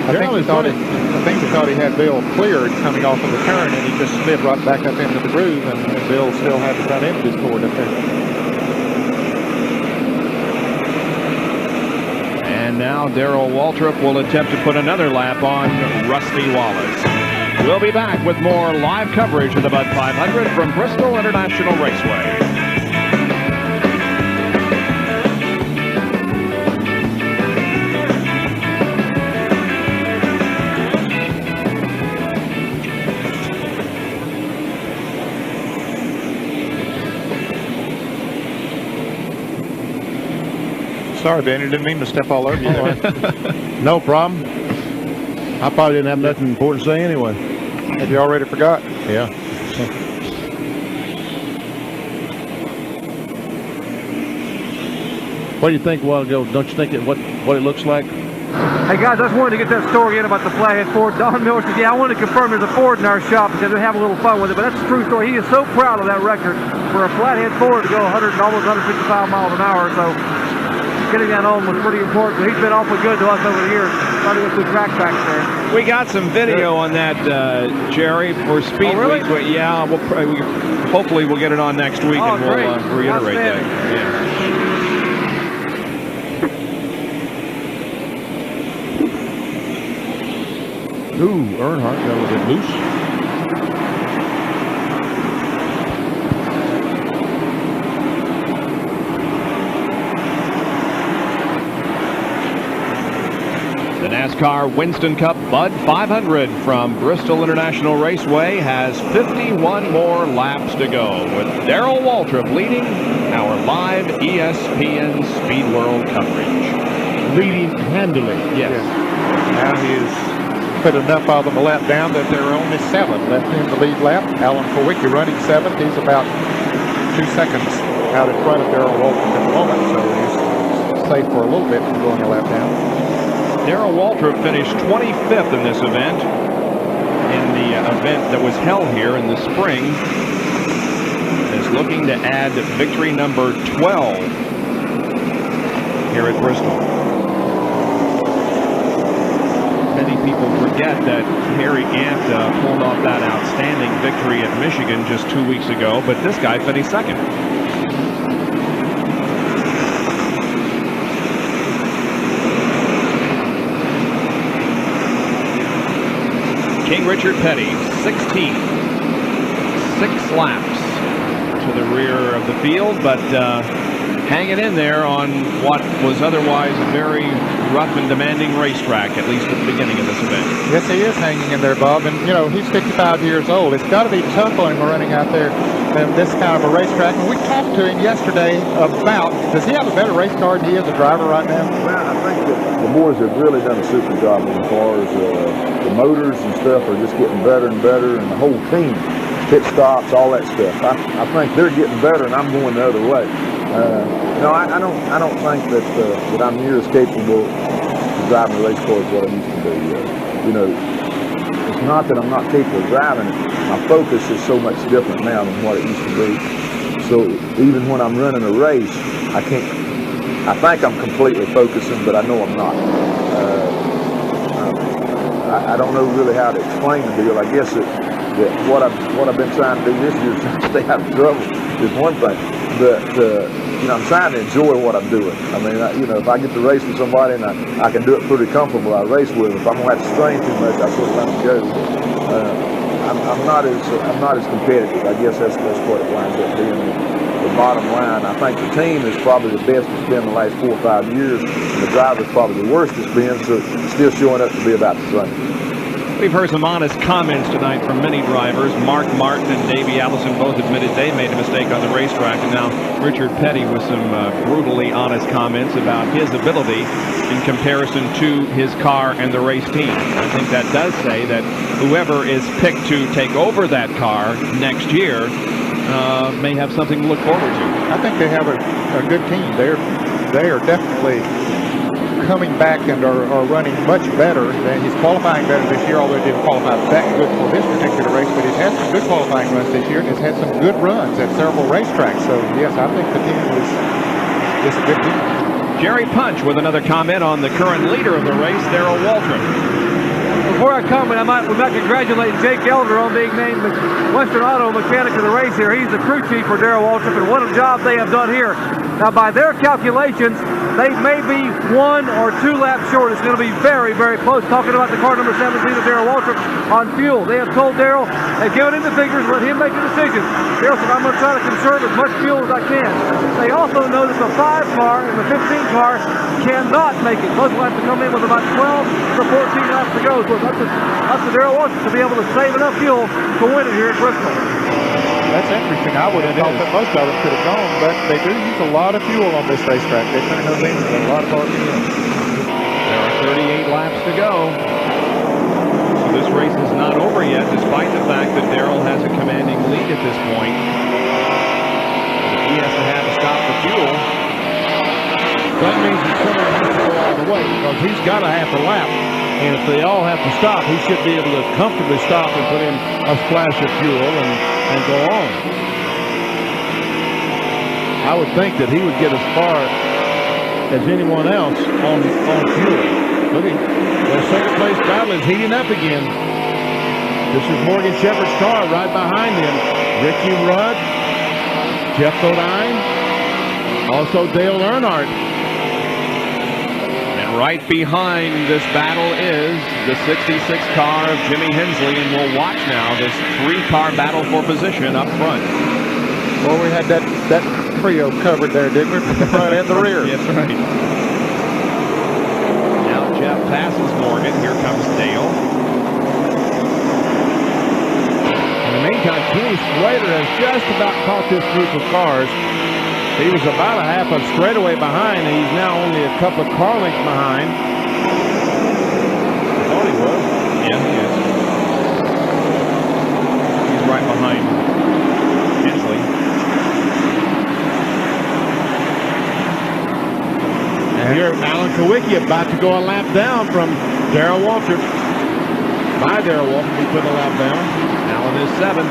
Speaker 9: I think he thought he had Bill cleared coming off of the turn, and he just slid right back up into the groove, and Bill still had the front end of his Ford up there.
Speaker 1: And now Darrell Waltrip will attempt to put another lap on Rusty Wallace. We'll be back with more live coverage of the Bud 500 from Bristol International Raceway.
Speaker 9: Sorry, Benny, didn't mean to step all over you there.
Speaker 10: No problem. I probably didn't have nothing important to say anyway.
Speaker 9: Have you already forgot?
Speaker 10: Yeah. What do you think a while ago? Don't you think what it looks like?
Speaker 2: Hey guys, I just wanted to get that story in about the Flathead Ford. Don Miller says, yeah, I want to confirm there's a Ford in our shop because they have a little fun with it, but that's a true story. He is so proud of that record for a Flathead Ford to go 100 and almost 155 miles an hour. So getting that home was pretty important. He's been awfully good to us over the years. Starting with the track backs there.
Speaker 1: We got some video on that, Jerry, for Speed
Speaker 2: really?
Speaker 1: Week. But yeah, hopefully we'll get it on next week, and we'll reiterate that. Yeah.
Speaker 10: Ooh, Earnhardt got a little bit loose.
Speaker 1: The NASCAR Winston Cup Bud 500 from Bristol International Raceway has 51 more laps to go, with Darrell Waltrip leading our live ESPN Speed World coverage.
Speaker 10: Leading handily, yes.
Speaker 9: Now he's put enough of them a lap down that there are only 7 left in the lead lap. Alan Kowicki running 7th. He's about 2 seconds out in front of Darrell Waltrip at the moment, so he's safe for a little bit from going a lap down.
Speaker 1: Darrell Waltrip finished 25th in this event, in the event that was held here in the spring, is looking to add victory number 12 here at Bristol. Many people forget that Harry Gant pulled off that outstanding victory at Michigan just 2 weeks ago, but this guy finished second. King Richard Petty, 16th, 6 laps to the rear of the field, but hanging in there on what was otherwise a very rough and demanding racetrack, at least at the beginning of this event.
Speaker 9: Yes, he is hanging in there, Bob, and you know, he's 55 years old. It's got to be tough on him running out there in this kind of a racetrack. And we talked to him yesterday about, does he have a better race car than he is a driver right now?
Speaker 12: Well, I think that the boys have really done a super job on the cars. The motors and stuff are just getting better and better, and the whole team, pit stops, all that stuff. I think they're getting better, and I'm going the other way. You know, I don't think that that I'm near as capable of driving a race car as what I used to be. You know, it's not that I'm not capable of driving it. my focus is so much different now than what it used to be. So even when I'm running a race, I think I'm completely focusing, but I know I'm not. I don't know really how to explain the deal. I guess that what I've been trying to do this year is trying to stay out of trouble is one thing, but I'm trying to enjoy what I'm doing. I mean, if I get to race with somebody and I can do it pretty comfortable, I race with them. If I'm gonna have to strain too much, I sort of let them go. I'm not as competitive. I guess that's what it winds up being. The bottom line, I think the team is probably the best it's been the last 4 or 5 years, and the driver's probably the worst it's been, so it's still showing up to be about the same.
Speaker 1: We've heard some honest comments tonight from many drivers. Mark Martin and Davey Allison both admitted they made a mistake on the racetrack, and now Richard Petty with some brutally honest comments about his ability in comparison to his car and the race team. I think that does say that whoever is picked to take over that car next year may have something to look forward to.
Speaker 9: I think they have a good team. They are definitely coming back and are running much better. He's qualifying better this year, although he didn't qualify that good for this particular race, but he's had some good qualifying runs this year and has had some good runs at several racetracks. So yes, I think the team is a good team.
Speaker 1: Jerry Punch with another comment on the current leader of the race, Darrell Waltrip.
Speaker 2: Before I comment, we might congratulate Jake Elder on being named the Western Auto Mechanic of the race here. He's the crew chief for Darrell Waltrip, and what a job they have done here. Now, by their calculations, they may be 1 or 2 laps short. It's going to be very, very close. Talking about the car number 17 of Darrell Waltrip on fuel. They have told Darrell, they've given him the figures, let him make a decision. Darrell said, I'm going to try to conserve as much fuel as I can. They also know that the 5 car and the 15 car cannot make it. Both will have to come in with about 12 to 14 laps to go. So it's up to Darrell Waltrip to be able to save enough fuel to win it here at Bristol.
Speaker 9: That's interesting. I would have thought that most of them could have gone, but they do use a lot of fuel on this racetrack. They turn those in a lot of RPM.
Speaker 1: There are 38 laps to go. So this race is not over yet, despite the fact that Darrell has a commanding lead at this point. He has to have to stop for fuel.
Speaker 10: That means that someone has to go all the way, because he's got a half a lap. And if they all have to stop, he should be able to comfortably stop and put in a splash of fuel and go on. I would think that he would get as far as anyone else on fuel. Look at the second place battle is heating up again. This is Morgan Shepherd's car right behind him. Ricky Rudd, Jeff Bodine, also Dale Earnhardt.
Speaker 1: Right behind this battle is the 66 car of Jimmy Hensley, and we'll watch now this 3-car battle for position up front.
Speaker 9: Well, we had that trio covered there, didn't we? From the front and the rear.
Speaker 1: That's right. Now Jeff passes Morgan. Here comes Dale.
Speaker 10: In the meantime, Kenny Slater has just about caught this group of cars. He was about a half a straightaway behind, and he's now only a couple of car lengths behind. I thought he was.
Speaker 1: Yeah, he is. He's right behind Hensley.
Speaker 10: And here, Alan Kawicki about to go a lap down from Darrell Waltrip. By Darrell Waltrip, he put a lap down.
Speaker 1: Alan is 7th.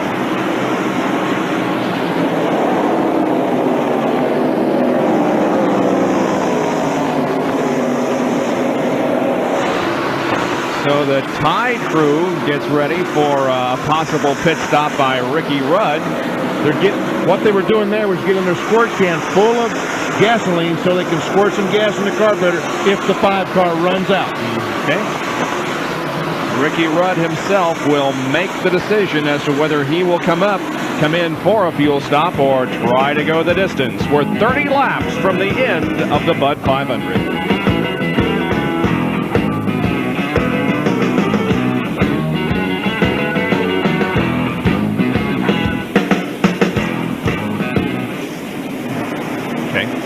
Speaker 1: So the Tide crew gets ready for a possible pit stop by Ricky Rudd.
Speaker 10: What they were doing there was getting their squirt can full of gasoline so they can squirt some gas in the carburetor if the 5-car runs out.
Speaker 1: Okay. Ricky Rudd himself will make the decision as to whether he will come in for a fuel stop or try to go the distance. We're 30 laps from the end of the Bud 500.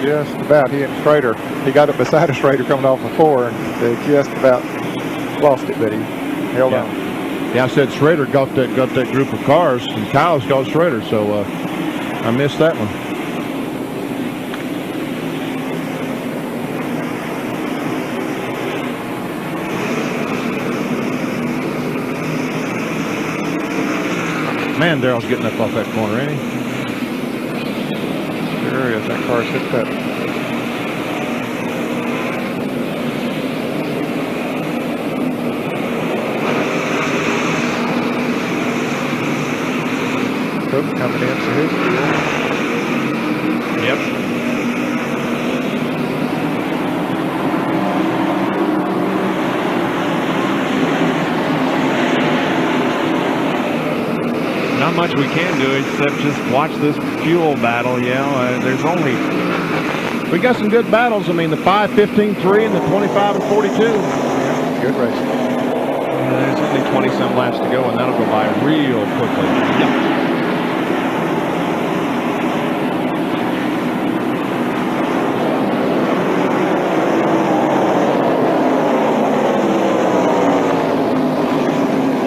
Speaker 9: Just about. He and Schrader, he got up beside a Schrader coming off of 4, and they just about lost it, but he held on.
Speaker 10: Yeah, I said Schrader got that group of cars, and Kyle's got Schrader, so I missed that one. Man, Darrell's getting up off that corner, ain't he?
Speaker 9: Sure is. That car's hooked up. Cook coming in for his fuel.
Speaker 1: Yep. Not much we can do except just watch this fuel battle. There's only...
Speaker 10: We got some good battles. I mean, the 5, 15, 3 and the 25 and 42.
Speaker 9: Yeah, good racing.
Speaker 1: There's only 20-some laps to go, and that'll go by real quickly. Yep.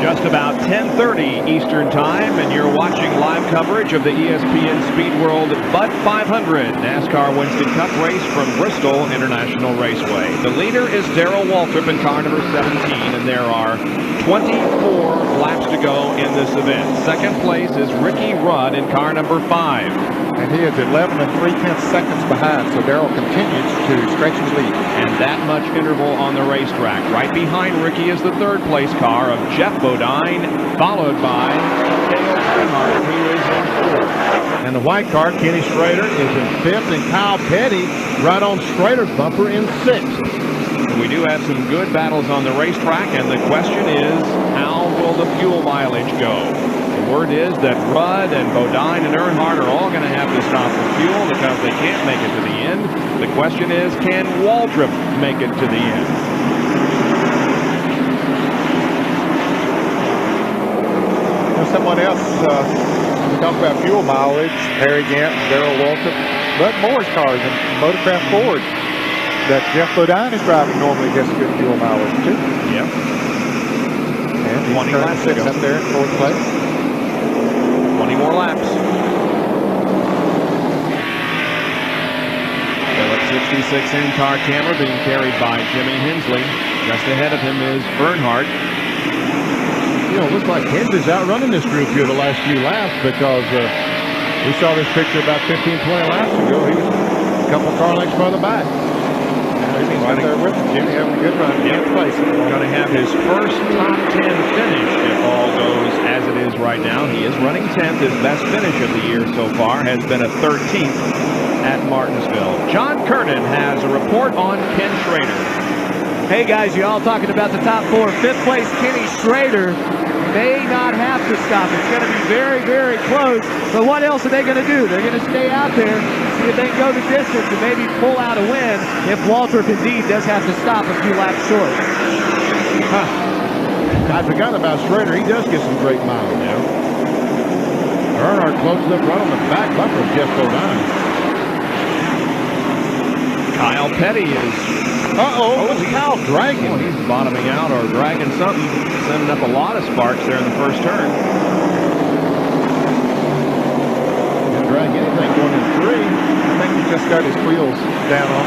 Speaker 1: Just about 10:30 Eastern Time, and you're watching live coverage of the ESPN Speed World Bud 500 NASCAR Winston Cup race from Bristol International Raceway. The leader is Darrell Waltrip in car number 17, and there are 24 laps to go in this event. Second place is Ricky Rudd in car number 5.
Speaker 9: And he is 11 3/10 seconds behind, so Darrell continues to stretch his lead.
Speaker 1: And that much interval on the racetrack. Right behind Ricky is the third place car of Jeff Bodine, followed by Dale Earnhardt, who is in 4th.
Speaker 10: And the white car, Kenny Schrader, is in 5th, and Kyle Petty right on Schrader's bumper in 6th.
Speaker 1: We do have some good battles on the racetrack, and the question is, how will the fuel mileage go? The word is that Rudd and Bodine and Earnhardt are all going to have to stop for fuel because they can't make it to the end. The question is, can Waltrip make it to the end?
Speaker 9: Someone else, we talk about fuel mileage, Harry Gant, Darrell Waltrip, Bud Moore's cars and Motorcraft Ford that Jeff Bodine is driving normally gets good fuel mileage too.
Speaker 1: Yep.
Speaker 9: And
Speaker 1: 20 laps to go.
Speaker 9: Up there in 4th place.
Speaker 1: 20 more laps. Phillips 66 in-car camera being carried by Jimmy Hensley. Just ahead of him is Earnhardt.
Speaker 10: You know, it looks like Hensley's outrunning this group here the last few laps because we saw this picture about 15, 20 laps ago. He was a couple car lengths further back.
Speaker 9: Jimmy's right there with him. Jimmy having a good run.
Speaker 1: Yep. Place. Going to have his first top 10 finish if all goes as it is right now. He is running 10th. His best finish of the year so far has been a 13th at Martinsville. John Curtin has a report on Ken Schrader.
Speaker 7: Hey guys, you all talking about the top 4. 5th place Kenny Schrader may not have to stop. It's going to be very, very close. But what else are they going to do? They're going to stay out there, see if they can go the distance and maybe pull out a win if Waltrip indeed does have to stop a few laps short.
Speaker 10: I forgot about Schrader. He does get some great miles now. Earnhardt closes up right on the back bumper of Jeff Bodine.
Speaker 1: Kyle Petty is...
Speaker 10: What's Kyle dragging?
Speaker 1: Oh, he's bottoming out or dragging something, sending up a lot of sparks there in the first turn.
Speaker 10: Didn't drag anything going in 3.
Speaker 9: I think he just got his wheels down on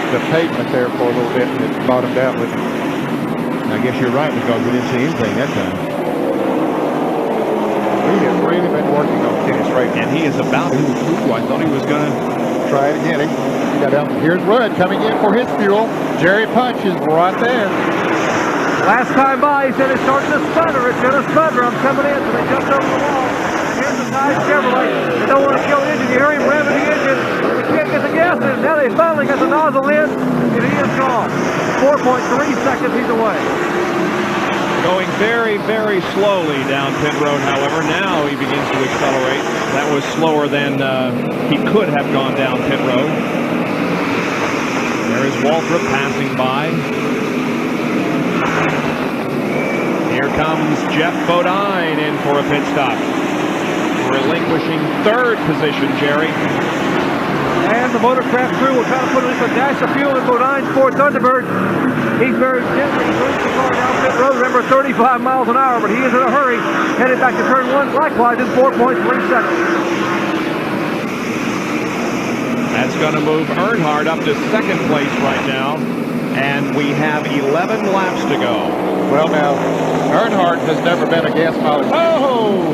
Speaker 9: the pavement there for a little bit and it bottomed out with him.
Speaker 10: I guess you're right because we didn't see anything that time.
Speaker 9: He has really been working on Kenny Schrader.
Speaker 1: And he is about to... I thought he was going to...
Speaker 9: Try it again. He got out. Here's Rudd coming in for his fuel. Jerry Punch is right there.
Speaker 2: Last time by, he said it's starting to sputter. It's going to sputter. I'm coming in. So they jumped over the wall. Here's the nice Chevrolet. They don't want to kill the engine. You hear him revving the engine. They can't get the gas in. Now they finally got the nozzle in, and he is gone. 4.3 seconds he's away.
Speaker 1: Going very, very slowly down pit road, however. Now he begins to accelerate. That was slower than he could have gone down pit road. There is Waltrip passing by. Here comes Jeff Bodine in for a pit stop. Relinquishing 3rd position, Jerry.
Speaker 2: And the Motorcraft crew will try to put at least a dash of fuel in Bodine's Ford Thunderbird. He's very gently moving the car down pit road. Remember, 35 miles an hour, but he is in a hurry. Headed back to turn 1, likewise in 4.3 seconds.
Speaker 1: That's going to move Earnhardt up to 2nd place right now. And we have 11 laps to go.
Speaker 9: Well, now, Earnhardt has never been a gas mileage.
Speaker 10: Oh!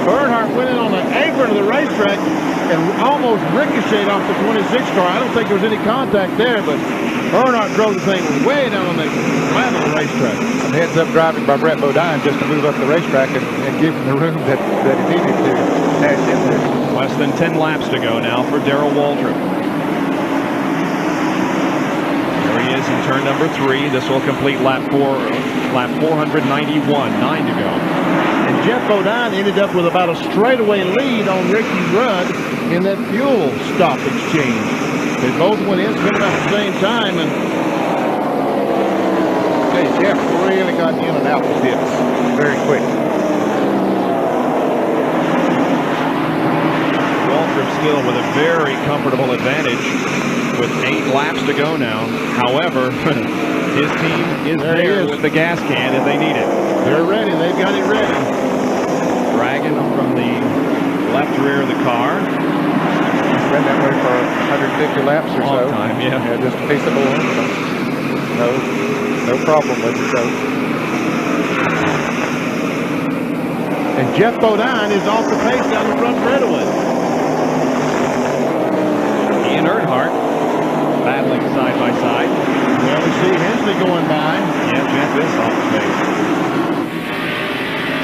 Speaker 10: Earnhardt went in on the apron of the racetrack and almost ricocheted off the 26 car. I don't think there was any contact there, but Earnhardt drove the thing way down on the flat of the racetrack.
Speaker 9: Some heads-up driving by Brett Bodine just to move up the racetrack and give him the room that he needed to dash into.
Speaker 1: Less than 10 laps to go now for Darrell Waltrip. There he is in turn number 3. This will complete lap 491. 9 to go.
Speaker 10: And Jeff Bodine ended up with about a straightaway lead on Ricky Rudd in that fuel stop exchange. They both went in, spent about the same time, and
Speaker 9: Jeff really got in and out the pits very quick.
Speaker 1: Waltrip still with a very comfortable advantage with 8 laps to go now. However, his team is there with the gas can if they need it.
Speaker 10: They're ready. They've got it ready.
Speaker 1: Dragging from the left rear of the car.
Speaker 9: He's been that way for 150 laps or so.
Speaker 1: Time, yeah.
Speaker 9: Just peaceable. No problem with it, though.
Speaker 10: And Jeff Bodine is off the pace down the front straightaway.
Speaker 1: He and Earnhardt battling side by side.
Speaker 10: Well, we see Hensley going by.
Speaker 1: Yeah, Jeff is off the pace.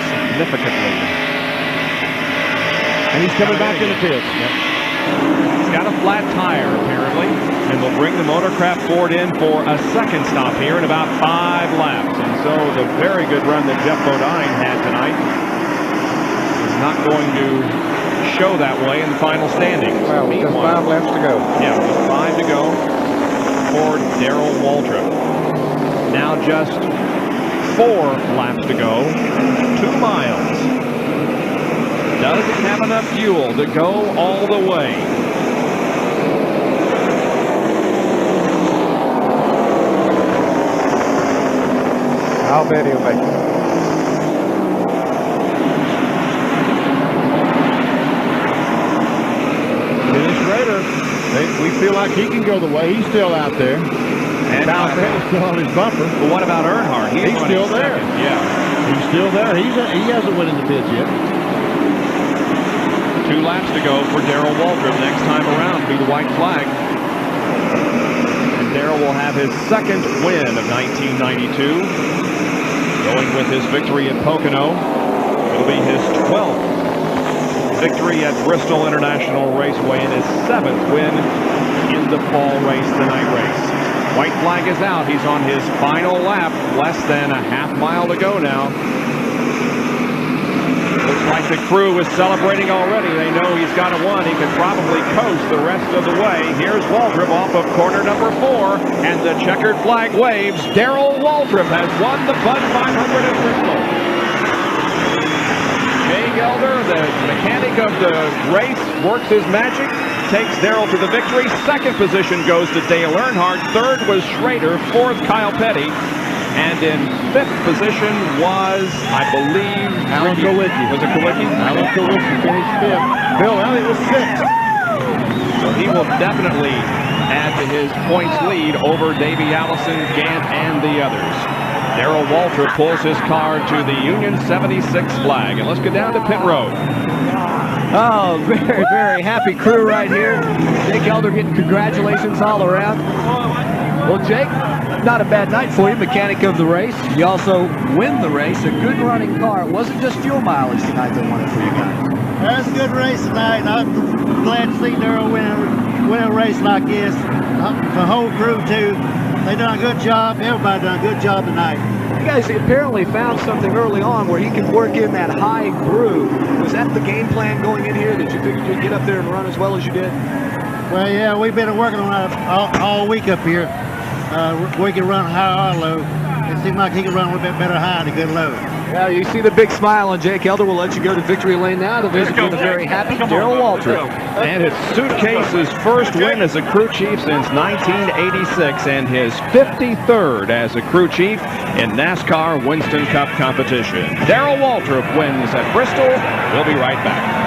Speaker 1: Significantly.
Speaker 10: And he's coming back in the pits.
Speaker 1: Yep. He's got a flat tire, apparently, and will bring the Motorcraft Ford in for a second stop here in about 5 laps. And so the very good run that Jeff Bodine had tonight is not going to show that way in the final standings.
Speaker 9: Well, just 5 laps to go.
Speaker 1: Yeah, just 5 to go for Darrell Waltrip. Now just 4 laps to go, 2 miles. Doesn't have enough fuel to go all the way.
Speaker 9: I'll bet he'll make it.
Speaker 10: We feel like he can go the way. He's still out there.
Speaker 1: And
Speaker 10: Bowser's still on his bumper.
Speaker 1: But what about Earnhardt?
Speaker 10: He's still there.
Speaker 1: Second. Yeah.
Speaker 10: He's still there. He hasn't went in the pits yet.
Speaker 1: 2 laps to go for Darrell Waltrip. Next time around, be the white flag. And Darrell will have his second win of 1992. Going with his victory at Pocono. It'll be his 12th victory at Bristol International Raceway and his 7th win in the fall race, the night race. White flag is out. He's on his final lap. Less than a half mile to go now. Looks like the crew is celebrating already. They know he's got a 1. He could probably coast the rest of the way. Here's Waltrip off of corner number 4, and the checkered flag waves. Darrell Waltrip has won the Bud 500 at Bristol. Jay Gelder, the mechanic of the race, works his magic, takes Darrell to the victory. Second position goes to Dale Earnhardt. Third was Schrader. Fourth, Kyle Petty. And in 5th position was, I believe,
Speaker 10: Alan Kowicki.
Speaker 1: Was it Kowicki?
Speaker 10: Alan Kowicki finished 5th. Bill Elliott was 6th.
Speaker 1: So he will definitely add to his points lead over Davey Allison, Gant, and the others. Darrell Waltrip pulls his car to the Union 76 flag. And let's go down to pit road.
Speaker 7: Oh, very, very happy crew right here. Jake Elder getting congratulations all around. Well, Jake, not a bad night for you, mechanic of the race. You also win the race, a good running car. It wasn't just fuel mileage tonight that won it for you guys.
Speaker 16: That's a good race tonight, and I'm glad to see Darrell win a race like this. The whole crew, too. They done a good job. Everybody done a good job tonight.
Speaker 7: You guys apparently found something early on where you can work in that high groove. Was that the game plan going in here, that you figured you'd get up there and run as well as you did?
Speaker 16: Well, yeah, we've been working on that all week up here. We can run high or low. It seemed like he could run a little bit better high and a good low.
Speaker 7: Yeah, you see the big smile on Jake Elder. We'll let you go to victory lane now to visit with a very happy Darrell Waltrip.
Speaker 1: And it's Suitcase's first win as a crew chief since 1986 and his 53rd as a crew chief in NASCAR Winston Cup competition. Darrell Waltrip wins at Bristol. We'll be right back.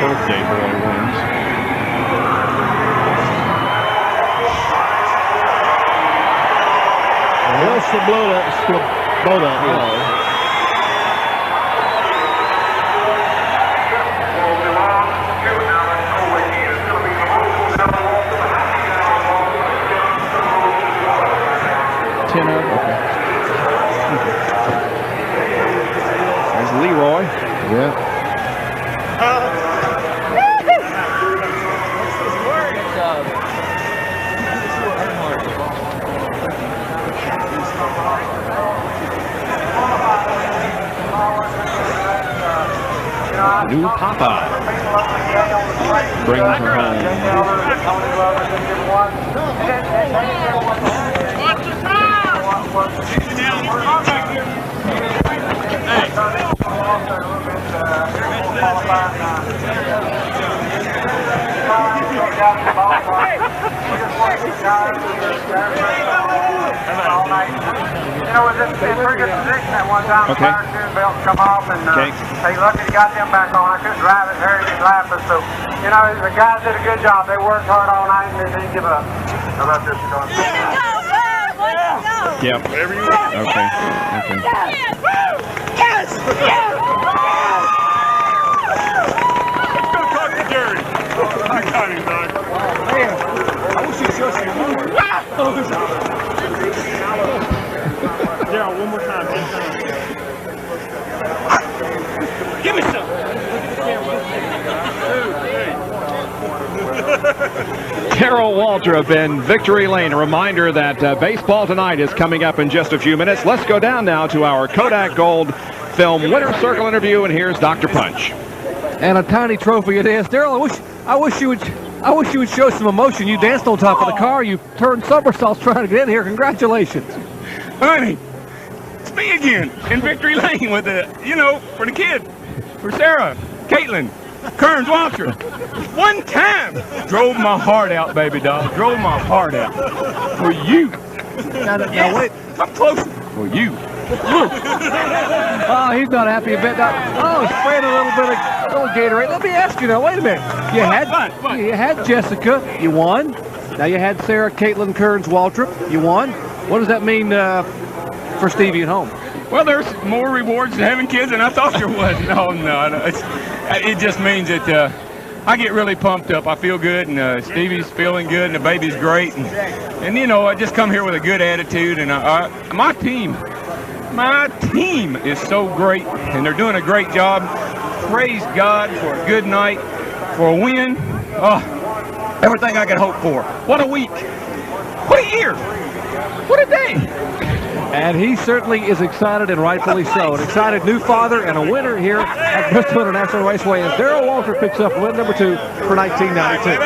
Speaker 1: birthday boy wins.
Speaker 10: He'll blow that here.
Speaker 1: 10 of them. Okay. There's Leroy.
Speaker 10: Yeah.
Speaker 1: New Papa brings her home.
Speaker 14: You know, it was in pretty good position at one time.
Speaker 1: Okay.
Speaker 14: The fire belts come off, and they lucky to got them back on. I couldn't drive it, Harry was laughing. So, you know, the guys did a good job. They worked hard all night, and they didn't give up. How about this?
Speaker 1: Yep. Okay. Okay.
Speaker 14: Yes! Yes!
Speaker 17: Go talk to Jerry. I got him, dog. I wish you'd show some more. Yeah, one more time. Give me some.
Speaker 1: Darrell Waltrip in victory lane. A reminder that baseball tonight is coming up in just a few minutes. Let's go down now to our Kodak Gold Film Winner Circle interview, and here's Dr. Punch.
Speaker 2: And a tiny trophy it is. Darrell, I wish you would show some emotion. You danced on top of the car. You turned somersaults trying to get in here. Congratulations.
Speaker 17: Honey, it's me again in victory lane with the, you know, for the kid, for Sarah, Caitlin, Kearns, Walter. One time drove my heart out, baby doll. Drove my heart out for you.
Speaker 2: Now wait.
Speaker 17: I'm close for you.
Speaker 2: Oh, he's not happy a bit. Oh, spraying a little bit of Gatorade. Let me ask you now. Wait a minute. You had Jessica. You won. Now you had Sarah, Caitlin, Kearns, Waltrip. You won. What does that mean for Stevie at home?
Speaker 17: Well, there's more rewards than having kids than I thought there was. No. It just means that I get really pumped up. I feel good, and Stevie's feeling good, and the baby's great. And you know, I just come here with a good attitude, and my team is so great, and they're doing a great job. Praise God for a good night, for a win. Oh, everything I could hope for. What a week. What a year. What a day.
Speaker 2: And he certainly is excited, and rightfully so. An excited new father and a winner here at Bristol International Raceway as Darrell Waltrip picks up win number 2 for 1992.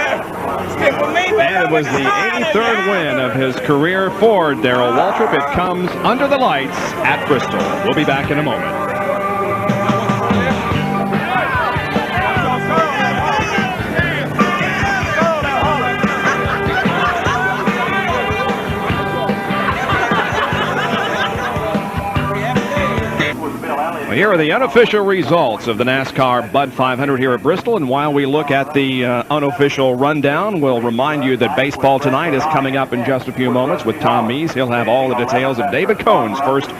Speaker 1: And it was the 83rd win of his career for Darrell Waltrip. It comes under the lights at Bristol. We'll be back in a moment. Well, here are the unofficial results of the NASCAR Bud 500 here at Bristol. And while we look at the unofficial rundown, we'll remind you that baseball tonight is coming up in just a few moments with Tom Mees. He'll have all the details of David Cohn's first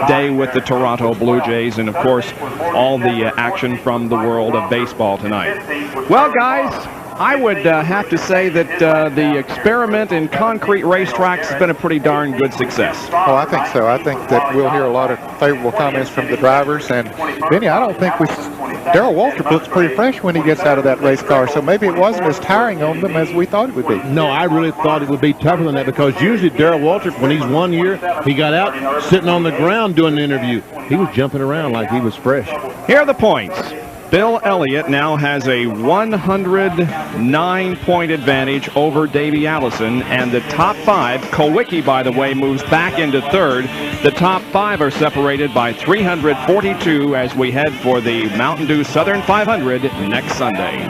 Speaker 1: day with the Toronto Blue Jays, and of course all the action from the world of baseball tonight. Well, guys, I would have to say that the experiment in concrete racetracks has been a pretty darn good success.
Speaker 9: Oh, I think so. I think that we'll hear a lot of favorable comments from the drivers. And, Benny, I don't think Darrell Waltrip looks pretty fresh when he gets out of that race car, so maybe it wasn't as tiring on them as we thought it would be.
Speaker 10: No, I really thought it would be tougher than that, because usually Darrell Waltrip, when he's 1 year, he got out sitting on the ground doing the interview. He was jumping around like he was fresh.
Speaker 1: Here are the points. Bill Elliott now has a 109-point advantage over Davey Allison, and the top 5, Kowicki, by the way, moves back into 3rd. The top 5 are separated by 342 as we head for the Mountain Dew Southern 500 next Sunday.